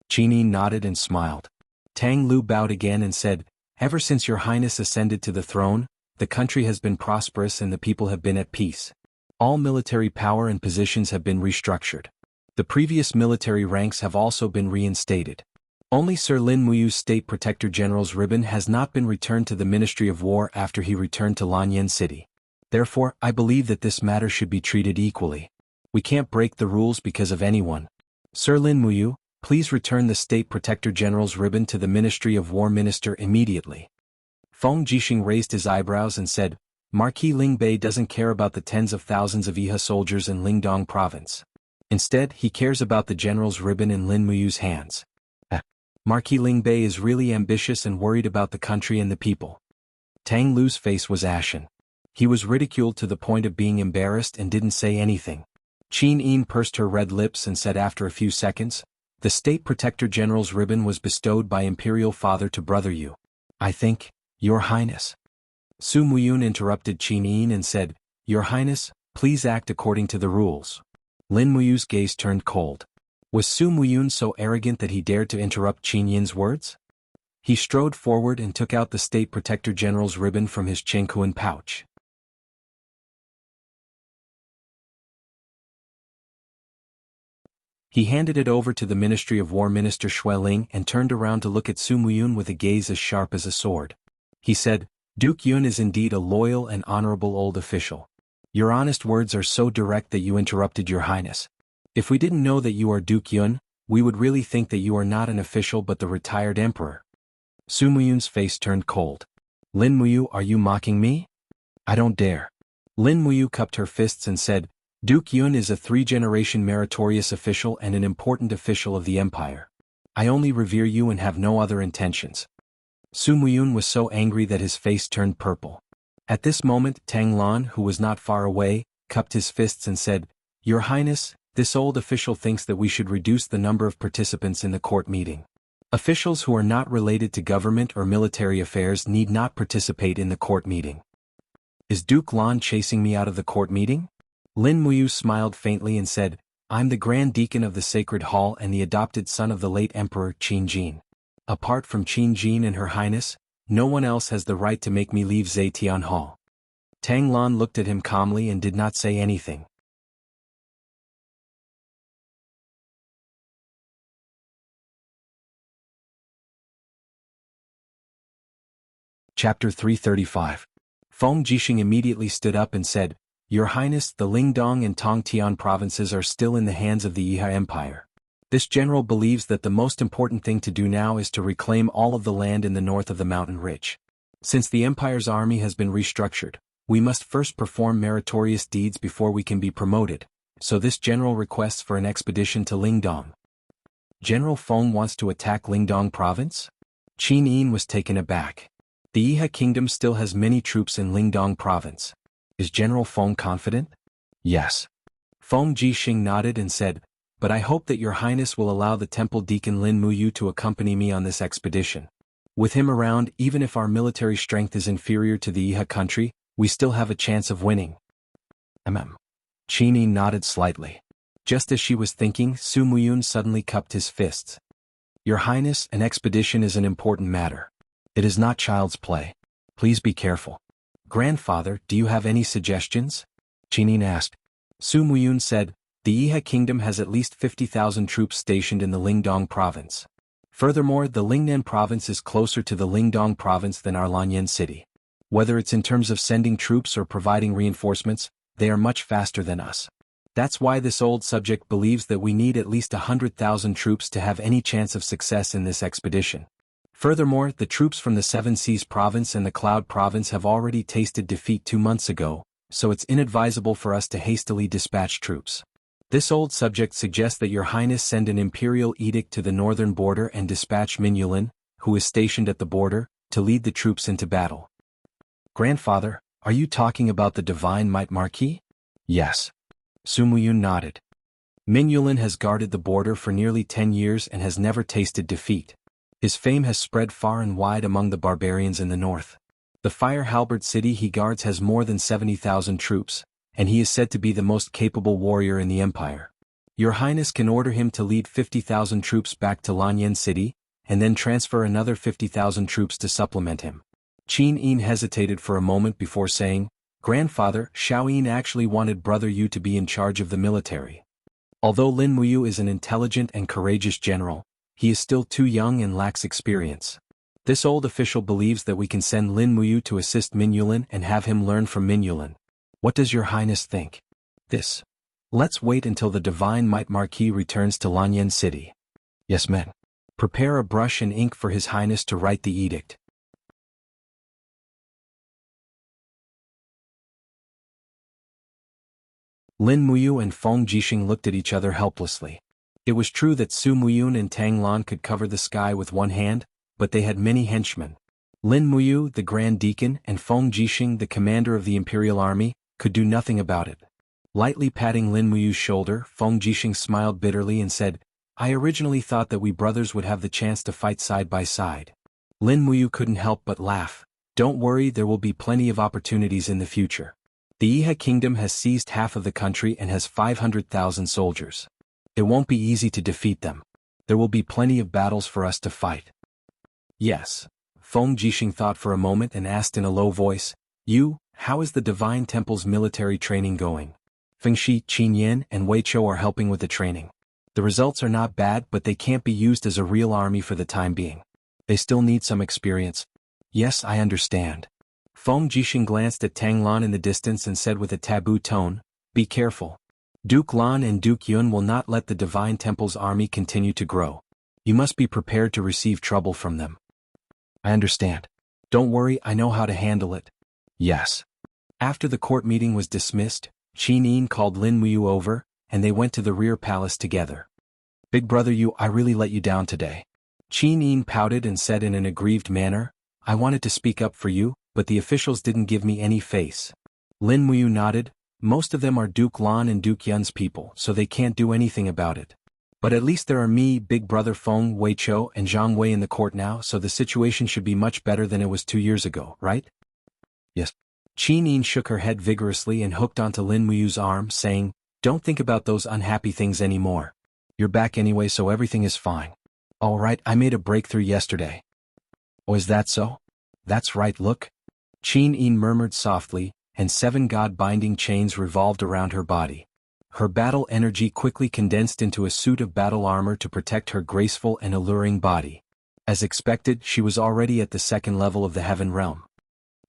Qin Yin nodded and smiled. Tang Lu bowed again and said, "Ever since Your Highness ascended to the throne, the country has been prosperous and the people have been at peace. All military power and positions have been restructured. The previous military ranks have also been reinstated. Only Sir Lin Muyu's State Protector General's ribbon has not been returned to the Ministry of War after he returned to Lanyan City. Therefore, I believe that this matter should be treated equally. We can't break the rules because of anyone. Sir Lin Muyu, please return the State Protector General's ribbon to the Ministry of War Minister immediately." Feng Jixing raised his eyebrows and said, "Marquis Lingbei doesn't care about the tens of thousands of Iha soldiers in Lingdong province. Instead, he cares about the general's ribbon in Lin Muyu's hands. Marquis Lingbei is really ambitious and worried about the country and the people." Tang Lu's face was ashen. He was ridiculed to the point of being embarrassed and didn't say anything. Qin Yin pursed her red lips and said after a few seconds, "The State Protector General's ribbon was bestowed by Imperial Father to Brother Yu. I think, Your Highness." Su Muyun interrupted Qin Yin and said, "Your Highness, please act according to the rules." Lin Muyu's gaze turned cold. Was Su Muyun so arrogant that he dared to interrupt Qin Yin's words? He strode forward and took out the State Protector General's ribbon from his Chengkuan pouch. He handed it over to the Ministry of War Minister Xueling and turned around to look at Su Muyun with a gaze as sharp as a sword. He said, "Duke Yun is indeed a loyal and honorable old official. Your honest words are so direct that you interrupted Your Highness. If we didn't know that you are Duke Yun, we would really think that you are not an official but the retired emperor." Su Muyun's face turned cold. Lin Muyu, are you mocking me? I don't dare. Lin Muyu cupped her fists and said, Duke Yun is a three-generation meritorious official and an important official of the empire. I only revere you and have no other intentions. Su Muyun was so angry that his face turned purple. At this moment Tang Lan, who was not far away, cupped his fists and said, Your Highness, this old official thinks that we should reduce the number of participants in the court meeting. Officials who are not related to government or military affairs need not participate in the court meeting. Is Duke Lan chasing me out of the court meeting? Lin Muyu smiled faintly and said, I'm the Grand Deacon of the Sacred Hall and the adopted son of the late Emperor Qin Jin. Apart from Qin Jin and Her Highness, no one else has the right to make me leave Zetian Hall. Tang Lan looked at him calmly and did not say anything. Chapter 335. Feng Jixing immediately stood up and said, Your Highness, the Lingdong and Tongtian provinces are still in the hands of the Yihe Empire. This general believes that the most important thing to do now is to reclaim all of the land in the north of the mountain ridge. Since the Empire's army has been restructured, we must first perform meritorious deeds before we can be promoted, so this general requests for an expedition to Lingdong. General Feng wants to attack Lingdong province? Qin Yin was taken aback. The Yihe kingdom still has many troops in Lingdong province. Is General Feng confident? Yes. Feng Jixing nodded and said, But I hope that Your Highness will allow the temple deacon Lin Muyu to accompany me on this expedition. With him around, even if our military strength is inferior to the Yihe country, we still have a chance of winning. Qin Yin nodded slightly. Just as she was thinking, Su Muyun suddenly cupped his fists. Your Highness, an expedition is an important matter. It is not child's play. Please be careful. Grandfather, do you have any suggestions? Qin Yin asked. Su Muyun said, The Yihe kingdom has at least 50,000 troops stationed in the Lingdong province. Furthermore, the Lingnan province is closer to the Lingdong province than our Lanyan city. Whether it's in terms of sending troops or providing reinforcements, they are much faster than us. That's why this old subject believes that we need at least 100,000 troops to have any chance of success in this expedition. Furthermore, the troops from the Seven Seas province and the Cloud province have already tasted defeat 2 months ago, so it's inadvisable for us to hastily dispatch troops. This old subject suggests that Your Highness send an imperial edict to the northern border and dispatch Mingyulin, who is stationed at the border, to lead the troops into battle. Grandfather, are you talking about the Divine Might Marquis? Yes. Su Muyun nodded. Mingyulin has guarded the border for nearly 10 years and has never tasted defeat. His fame has spread far and wide among the barbarians in the north. The Fire Halberd city he guards has more than 70,000 troops, and he is said to be the most capable warrior in the empire. Your Highness can order him to lead 50,000 troops back to Lanyan city, and then transfer another 50,000 troops to supplement him. Qin Yin hesitated for a moment before saying, Grandfather, Xiao Yin actually wanted Brother Yu to be in charge of the military. Although Lin Muyu is an intelligent and courageous general, he is still too young and lacks experience. This old official believes that we can send Lin Muyu to assist Mingyulin and have him learn from Mingyulin. What does Your Highness think? This. Let's wait until the Divine Might Marquis returns to Lanyan city. Yes, men. Prepare a brush and ink for His Highness to write the edict. Lin Muyu and Feng Jixing looked at each other helplessly. It was true that Su Muyun and Tang Lan could cover the sky with one hand, but they had many henchmen. Lin Muyu, the Grand Deacon, and Feng Jixing, the commander of the Imperial Army, could do nothing about it. Lightly patting Lin Muyu's shoulder, Feng Jixing smiled bitterly and said, I originally thought that we brothers would have the chance to fight side by side. Lin Muyu couldn't help but laugh. Don't worry, there will be plenty of opportunities in the future. The Yihe kingdom has seized half of the country and has 500,000 soldiers. It won't be easy to defeat them. There will be plenty of battles for us to fight. Yes. Feng Jixing thought for a moment and asked in a low voice, how is the Divine Temple's military training going? Fengxi, Qin Yan, and Wei Chou are helping with the training. The results are not bad, but they can't be used as a real army for the time being. They still need some experience. Yes, I understand. Feng Jixing glanced at Tang Lan in the distance and said with a taboo tone, Be careful. Duke Lan and Duke Yun will not let the Divine Temple's army continue to grow. You must be prepared to receive trouble from them. I understand. Don't worry, I know how to handle it. Yes. After the court meeting was dismissed, Qin Yin called Lin Muyu over, and they went to the rear palace together. Big brother Yu, I really let you down today. Qin Yin pouted and said in an aggrieved manner, I wanted to speak up for you, but the officials didn't give me any face. Lin Muyu nodded, most of them are Duke Lan and Duke Yun's people, so they can't do anything about it. But at least there are me, big brother Feng Weiqiu and Zhang Wei in the court now, so the situation should be much better than it was 2 years ago, right? Yes. Qin Yin shook her head vigorously and hooked onto Lin Muyu's arm, saying, don't think about those unhappy things anymore. You're back anyway, so everything is fine. All right, I made a breakthrough yesterday. Oh, is that so? That's right, look. Qin Yin murmured softly, and 7 god-binding chains revolved around her body. Her battle energy quickly condensed into a suit of battle armor to protect her graceful and alluring body. As expected, she was already at the 2nd level of the Heaven Realm.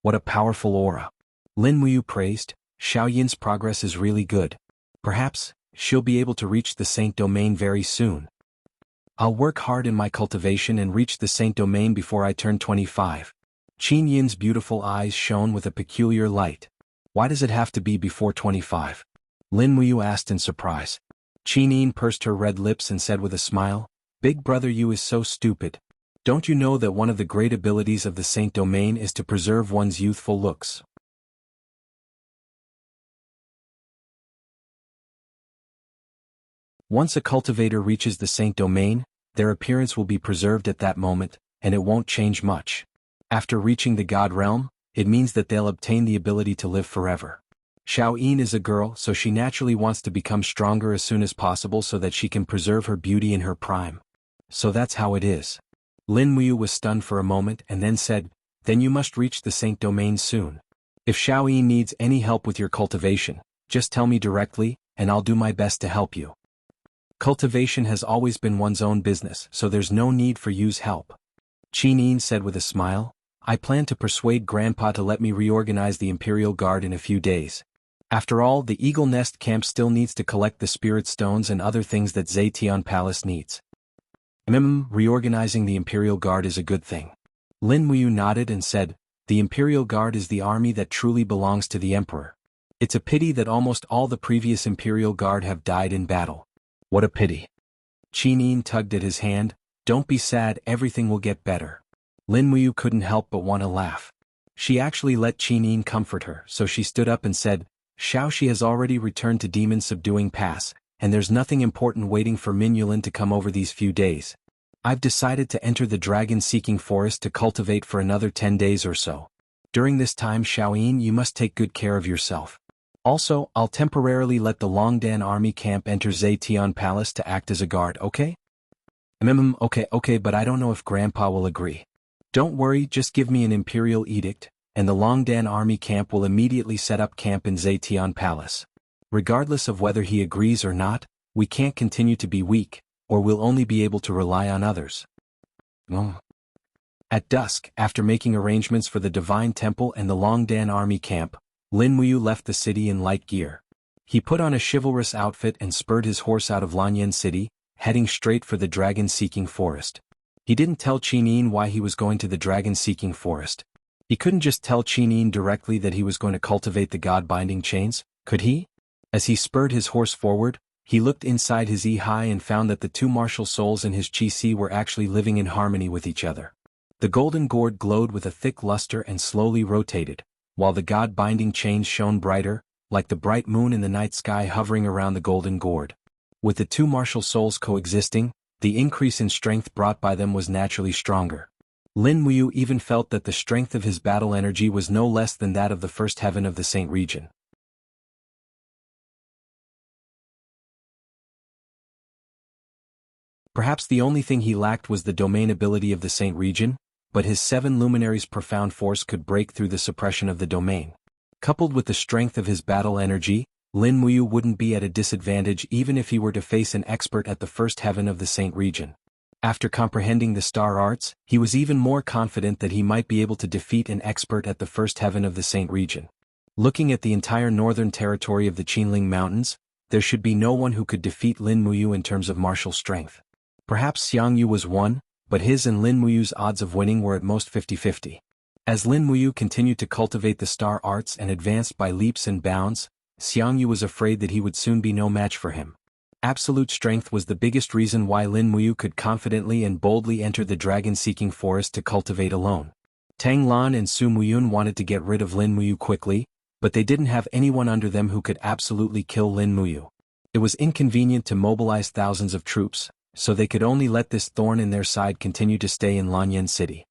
What a powerful aura. Lin Muyu praised, Xiao Yin's progress is really good. Perhaps, she'll be able to reach the Saint Domain very soon. I'll work hard in my cultivation and reach the Saint Domain before I turn 25. Qin Yin's beautiful eyes shone with a peculiar light. Why does it have to be before 25? Lin Muyu asked in surprise. Qin Yin pursed her red lips and said with a smile, Big brother Yu is so stupid. Don't you know that one of the great abilities of the Saint Domain is to preserve one's youthful looks? Once a cultivator reaches the Saint Domain, their appearance will be preserved at that moment, and it won't change much. After reaching the God Realm, it means that they'll obtain the ability to live forever. Xiao Yin is a girl, so she naturally wants to become stronger as soon as possible so that she can preserve her beauty in her prime. So that's how it is. Lin Muyu was stunned for a moment and then said, then you must reach the Saint Domain soon. If Xiao Yin needs any help with your cultivation, just tell me directly, and I'll do my best to help you. Cultivation has always been one's own business, so there's no need for Yu's help. Qin Yin said with a smile, I plan to persuade Grandpa to let me reorganize the Imperial Guard in a few days. After all, the Eagle Nest camp still needs to collect the Spirit Stones and other things that Zetian Palace needs. Reorganizing the Imperial Guard is a good thing. Lin Muyu nodded and said, the Imperial Guard is the army that truly belongs to the Emperor. It's a pity that almost all the previous Imperial Guard have died in battle. What a pity. Qin Yin tugged at his hand, don't be sad, everything will get better. Lin Muyu couldn't help but want to laugh. She actually let Qin Yin comfort her, so she stood up and said, Xiaoxi has already returned to Demon Subduing Pass, and there's nothing important waiting for Min Yulin to come over these few days. I've decided to enter the dragon-seeking forest to cultivate for another 10 days or so. During this time, Xiao Yin, you must take good care of yourself. Also, I'll temporarily let the Longdan army camp enter Zetian Palace to act as a guard, okay? Okay, but I don't know if Grandpa will agree. Don't worry, just give me an imperial edict, and the Longdan army camp will immediately set up camp in Zetian Palace. Regardless of whether he agrees or not, we can't continue to be weak, or we'll only be able to rely on others. At dusk, after making arrangements for the Divine Temple and the Longdan army camp, Lin Muyu left the city in light gear. He put on a chivalrous outfit and spurred his horse out of Lanyan City, heading straight for the dragon-seeking forest. He didn't tell Qin Yin why he was going to the dragon-seeking forest. He couldn't just tell Qin Yin directly that he was going to cultivate the god-binding chains, could he? As he spurred his horse forward, he looked inside his Yi-Hai and found that the 2 martial souls in his Qi-Si were actually living in harmony with each other. The golden gourd glowed with a thick luster and slowly rotated, while the god-binding chains shone brighter, like the bright moon in the night sky hovering around the golden gourd. With the 2 martial souls coexisting, the increase in strength brought by them was naturally stronger. Lin Muyu even felt that the strength of his battle energy was no less than that of the first heaven of the Saint region. Perhaps the only thing he lacked was the domain ability of the Saint region, but his 7 luminaries' profound force could break through the suppression of the domain. Coupled with the strength of his battle energy, Lin Muyu wouldn't be at a disadvantage even if he were to face an expert at the first heaven of the Saint region. After comprehending the star arts, he was even more confident that he might be able to defeat an expert at the first heaven of the Saint region. Looking at the entire northern territory of the Qinling Mountains, there should be no one who could defeat Lin Muyu in terms of martial strength. Perhaps Xiangyu was one, but his and Lin Muyu's odds of winning were at most 50-50. As Lin Muyu continued to cultivate the star arts and advanced by leaps and bounds, Xiangyu was afraid that he would soon be no match for him. Absolute strength was the biggest reason why Lin Muyu could confidently and boldly enter the dragon-seeking forest to cultivate alone. Tang Lan and Su Muyun wanted to get rid of Lin Muyu quickly, but they didn't have anyone under them who could absolutely kill Lin Muyu. It was inconvenient to mobilize thousands of troops, so they could only let this thorn in their side continue to stay in Lanyan City.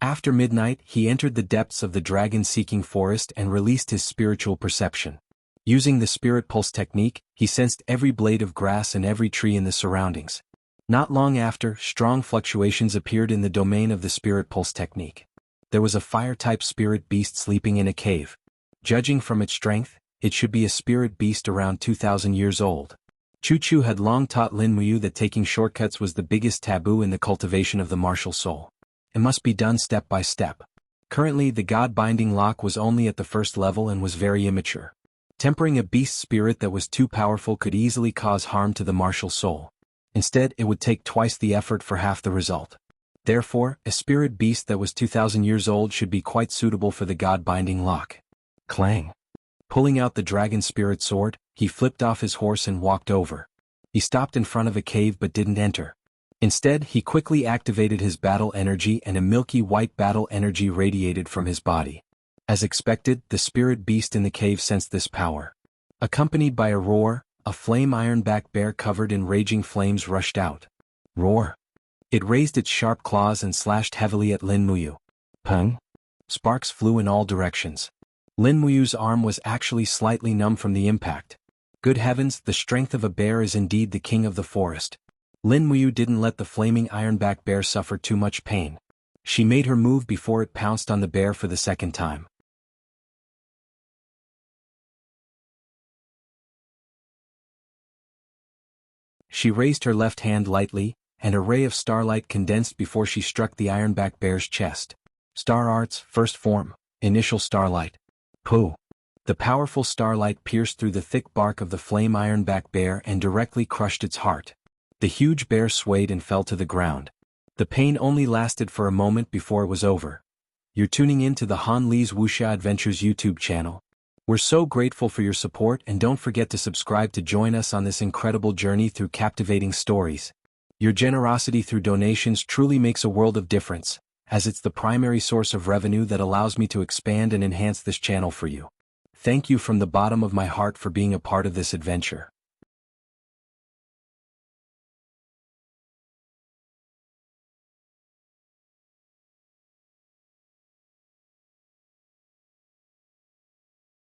After midnight, he entered the depths of the dragon-seeking forest and released his spiritual perception. Using the spirit pulse technique, he sensed every blade of grass and every tree in the surroundings. Not long after, strong fluctuations appeared in the domain of the spirit pulse technique. There was a fire-type spirit beast sleeping in a cave. Judging from its strength, it should be a spirit beast around 2,000 years old. Chu Chu had long taught Lin Muyu that taking shortcuts was the biggest taboo in the cultivation of the martial soul. It must be done step by step. Currently, the God-binding lock was only at the first level and was very immature. Tempering a beast spirit that was too powerful could easily cause harm to the martial soul. Instead, it would take twice the effort for half the result. Therefore, a spirit beast that was 2,000 years old should be quite suitable for the God-binding lock. Clang. Pulling out the dragon spirit sword, he flipped off his horse and walked over. He stopped in front of a cave but didn't enter. Instead, he quickly activated his battle energy and a milky white battle energy radiated from his body. As expected, the spirit beast in the cave sensed this power. Accompanied by a roar, a flame ironback bear covered in raging flames rushed out. Roar! It raised its sharp claws and slashed heavily at Lin Muyu. Pung! Sparks flew in all directions. Lin Muyu's arm was actually slightly numb from the impact. Good heavens, the strength of a bear is indeed the king of the forest. Lin Muyu didn't let the flaming ironback bear suffer too much pain. She made her move before it pounced on the bear for the second time. She raised her left hand lightly, and a ray of starlight condensed before she struck the ironback bear's chest. Star Arts, first form, initial starlight. Pooh! The powerful starlight pierced through the thick bark of the flame ironback bear and directly crushed its heart. The huge bear swayed and fell to the ground. The pain only lasted for a moment before it was over. You're tuning in to the Han Li's Wuxia Adventures YouTube channel. We're so grateful for your support, and don't forget to subscribe to join us on this incredible journey through captivating stories. Your generosity through donations truly makes a world of difference, as it's the primary source of revenue that allows me to expand and enhance this channel for you. Thank you from the bottom of my heart for being a part of this adventure.